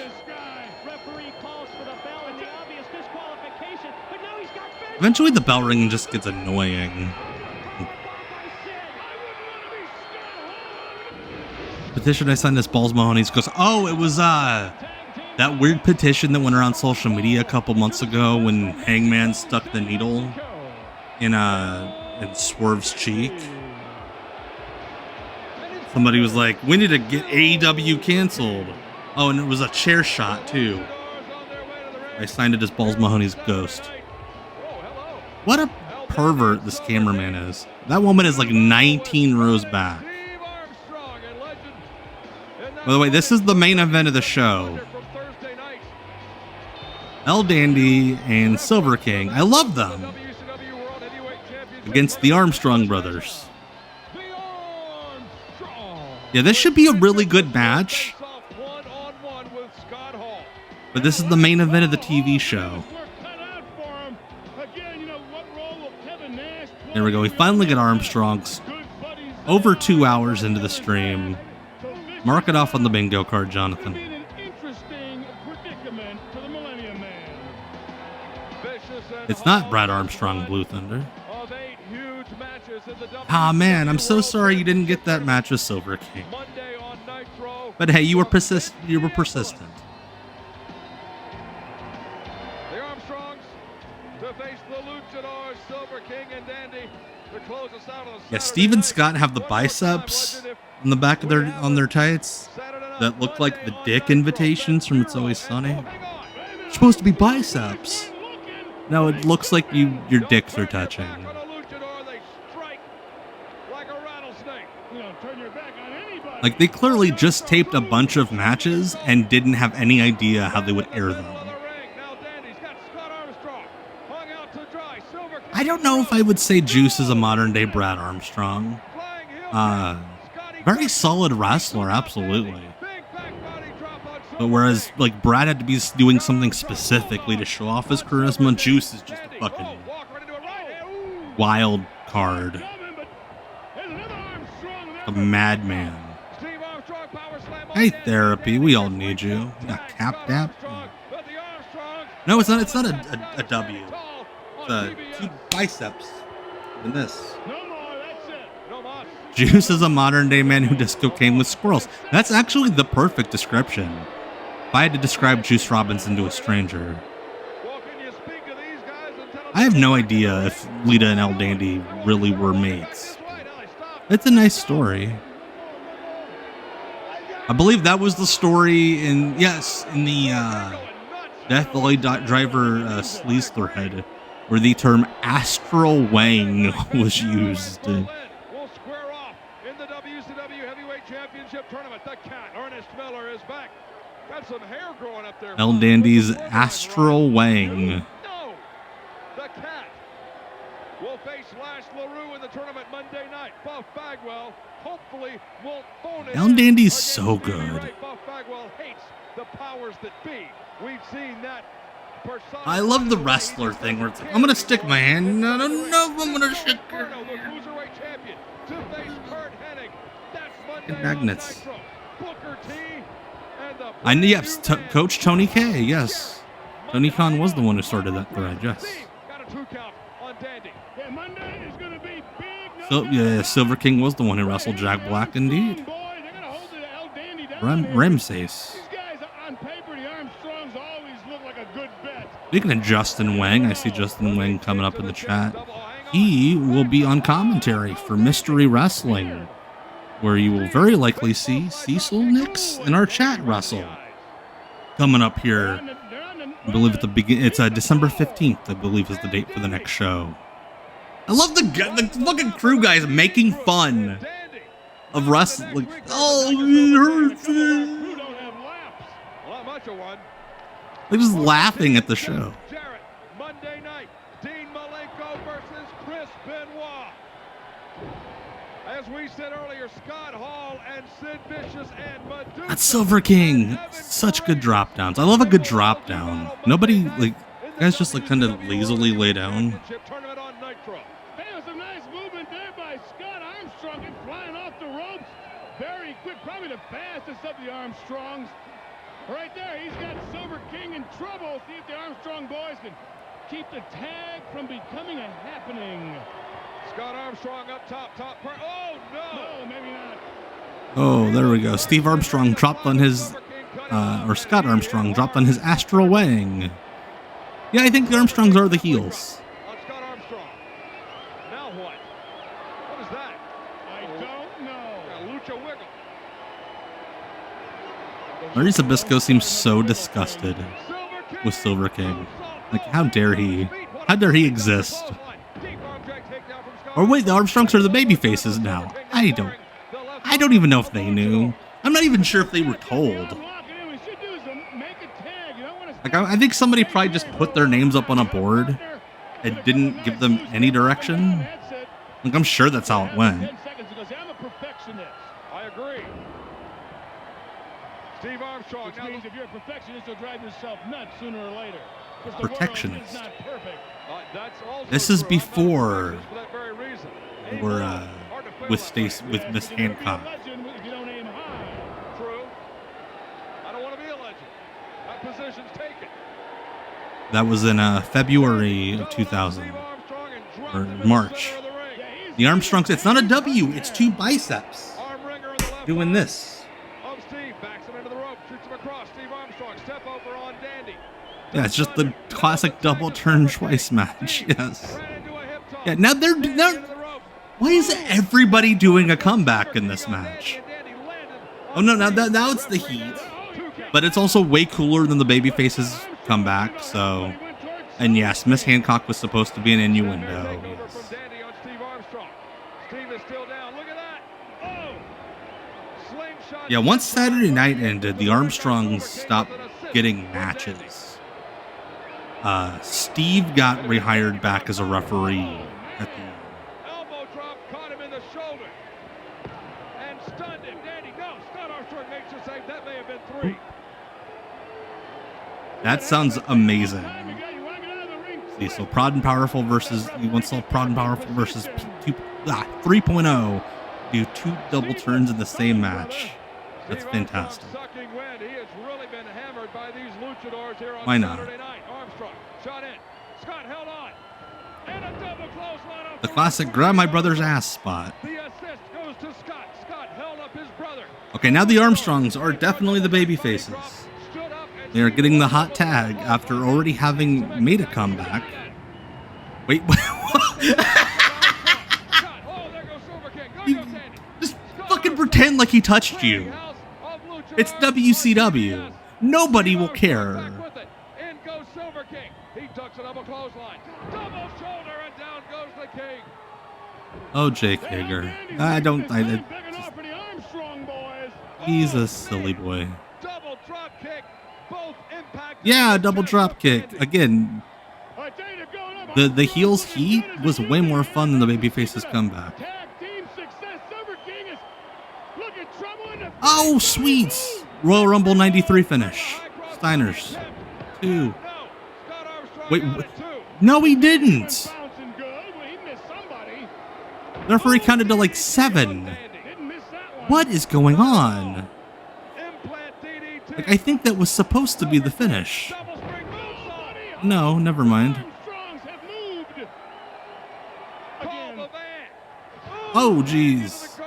Eventually the bell ringing just gets annoying. Petition I signed this Balls Mahoney's goes, oh, it was that weird petition that went around social media a couple months ago when Hangman stuck the needle in Swerve's cheek. Somebody was like, we need to get AEW canceled. Oh, and it was a chair shot, too. I signed it as Balls Mahoney's ghost. What a pervert this cameraman is. That woman is like 19 rows back. By the way, this is the main event of the show. El Dandy and Silver King. I love them. Against the Armstrong brothers. Yeah, this should be a really good match. But this is the main event of the TV show. There we go. We finally get Armstrongs. Over 2 hours into the stream. Mark it off on the bingo card, Jonathan. It's not Brad Armstrong, Blue Thunder. Ah, man, I'm so sorry you didn't get that match with Silver King. But hey, you were persistent. The Armstrongs to face the Luchadors, Silver King and Dandy to close us out on the Yeah, Steve and Scott have the biceps on the back of their tights that look like the dick invitations from It's Always Sunny. It's supposed to be biceps. No, it looks like your dicks are touching. Like, they clearly just taped a bunch of matches and didn't have any idea how they would air them. I don't know if I would say Juice is a modern-day Brad Armstrong. Very solid wrestler, absolutely. But whereas like Brad had to be doing something specifically to show off his charisma, Juice is just a fucking wild card. A madman. Hey, Therapy, we all need you. Yeah, Cap Dap. No, it's not. It's not a W. It's 2 biceps. And this. Juice is a modern day man who does cocaine with squirrels. That's actually the perfect description. If I had to describe Juice Robinson to a stranger, I have no idea if Lita and El Dandy really were mates. It's a nice story. I believe that was the story in the Death Valley Driver Sleaze head, where the term astral wang was used. Will square off in the WCW Heavyweight Championship tournament. The Cat, Ernest Miller, is back. Got some hair growing up there. El Dandy's astral wang. No, the Cat will face Lash LaRue in the tournament Monday night. Buff Bagwell hopefully won't phone it. El Dandy's so good. Buff Bagwell hates the powers that be. We've seen that. I love the wrestler thing where it's like, I'm gonna stick my hand. I don't know if I'm gonna stick your hand. Magnets. I knew, yes, Coach Tony K. Yes, Tony Khan was the one who started that thread. Yes. So yeah, Silver King was the one who wrestled Jack Black. Indeed. Ramses. Speaking of Justin Wang, I see Justin Wang coming up in the chat. He will be on commentary for Mystery Wrestling, where you will very likely see Cecil Nix in our chat wrestle. Coming up here, I believe at the beginning. It's December 15th, I believe, is the date for the next show. I love the fucking crew guys making fun of wrestling. Like, oh, it hurts. They're just laughing at the show. Monday night, Dean Malenko versus Chris Benoit. As we said earlier, Scott Hall and Sid Vicious and Medusa. That's Silver King. Such good drop downs. I love a good drop down. Nobody, like, guys just like kind of lazily lay down. Nice movement there by Scott Armstrong and flying off the ropes. Very quick, probably the fastest of the Armstrongs. Right there, he's got Silver King in trouble. See if the Armstrong boys can keep the tag from becoming a happening. Scott Armstrong up top part. Oh, no! No, maybe not. Oh, there we go. Steve Armstrong dropped on his, or Scott Armstrong dropped on his astral wang. Yeah, I think the Armstrongs are the heels. On Scott Armstrong. Now what? What is that? I don't know. A lucha wiggle. Larry Zbyszko seems so disgusted with Silver King. Like, how dare he? How dare he exist? Or wait, the Armstrongs are the baby faces now. I don't even know if they knew. I'm not even sure if they were told. Like, I think somebody probably just put their names up on a board and didn't give them any direction. Like, I'm sure that's how it went. I agree. Steve Armstrong. Which means if you're a perfectionist, you'll drive yourself nuts sooner or later. Protectionist. This is before we're with Stace with Miss Hancock. True. I don't want to be a legend. That position's taken. That was in February of 2000 or March. The Armstrongs. It's not a W. It's 2 biceps. Doing this. Yeah, it's just the classic double turn twice match. Yes. Yeah. Now they're. Why is everybody doing a comeback in this match? Oh no! Now it's the Heat, but it's also way cooler than the Babyfaces comeback. So, and yes, Miss Hancock was supposed to be an innuendo. Yes. Yeah. Once Saturday Night ended, the Armstrongs stopped getting matches. Steve got rehired back as a referee at the elbow drop caught him in the shoulder and stunned him. Danny, no, Scott Armstrong makes the save. That may have been 3. That sounds amazing. See, so Proud and Powerful versus, you once saw Proud and Powerful versus 3.0 do 2 double turns in the same match. That's fantastic. Why not? The classic grab my brother's ass spot. Okay, now the Armstrongs are definitely the baby faces. They are getting the hot tag after already having made a comeback. Wait, just fucking pretend like he touched you. It's WCW. Nobody will care. Oh, Jake Hager. He's a silly boy. Yeah, double drop kick. Again, the heels heat was way more fun than the babyface's comeback. Oh, sweet! Royal Rumble 93 finish. Steiner's 2. Wait, no, he didn't. Therefore, he counted to like 7. What is going on? Like, I think that was supposed to be the finish. No, never mind. Oh, jeez.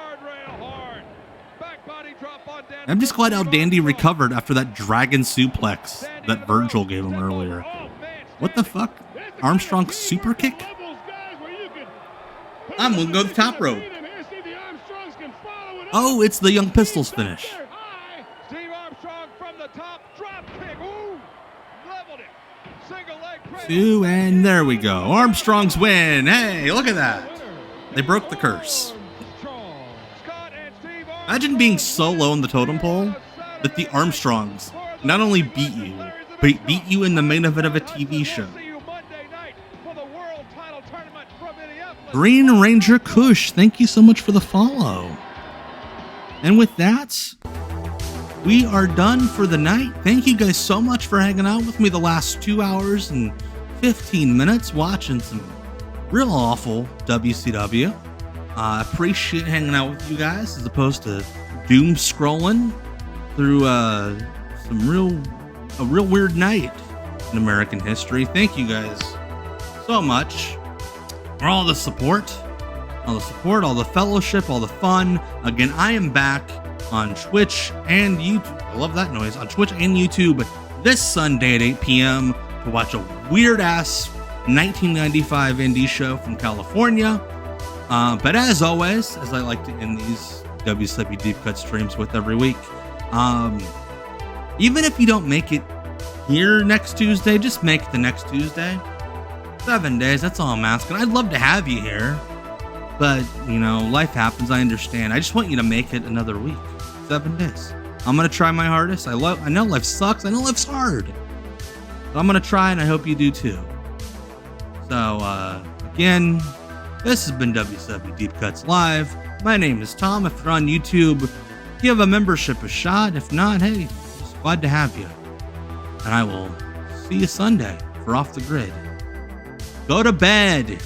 I'm just glad how Dandy recovered after that dragon suplex that Virgil gave him earlier. What the fuck? Armstrong super kick? I'm gonna go to the top rope. Oh, it's the Young Pistols finish. Two, and there we go. Armstrongs win. Hey, look at that. They broke the curse. Imagine being so low in the totem pole that the Armstrongs not only beat you, but beat you in the main event of a TV show. Green Ranger Kush, thank you so much for the follow. And with that, we are done for the night. Thank you guys so much for hanging out with me the last 2 hours and 15 minutes watching some real awful WCW. I appreciate hanging out with you guys as opposed to doom scrolling through a real weird night in American history. Thank you guys so much for all the support, all the fellowship, all the fun. Again, I am back on Twitch and YouTube. I love that noise. On Twitch and YouTube this Sunday at 8 p.m. to watch a weird-ass 1995 indie show from California. But as always, as I like to end these WCW Deep Cut streams with every week, even if you don't make it here next Tuesday, just make it the next Tuesday. 7 days, that's all I'm asking. I'd love to have you here, but, you know, life happens, I understand. I just want you to make it another week. 7 days. I'm going to try my hardest. I know life sucks. I know life's hard. But I'm going to try, and I hope you do too. So, again, this has been WCW Deep Cuts Live. My name is Tom. If you're on YouTube, give a membership a shot. If not, hey, just glad to have you. And I will see you Sunday for Off the Grid. Go to bed.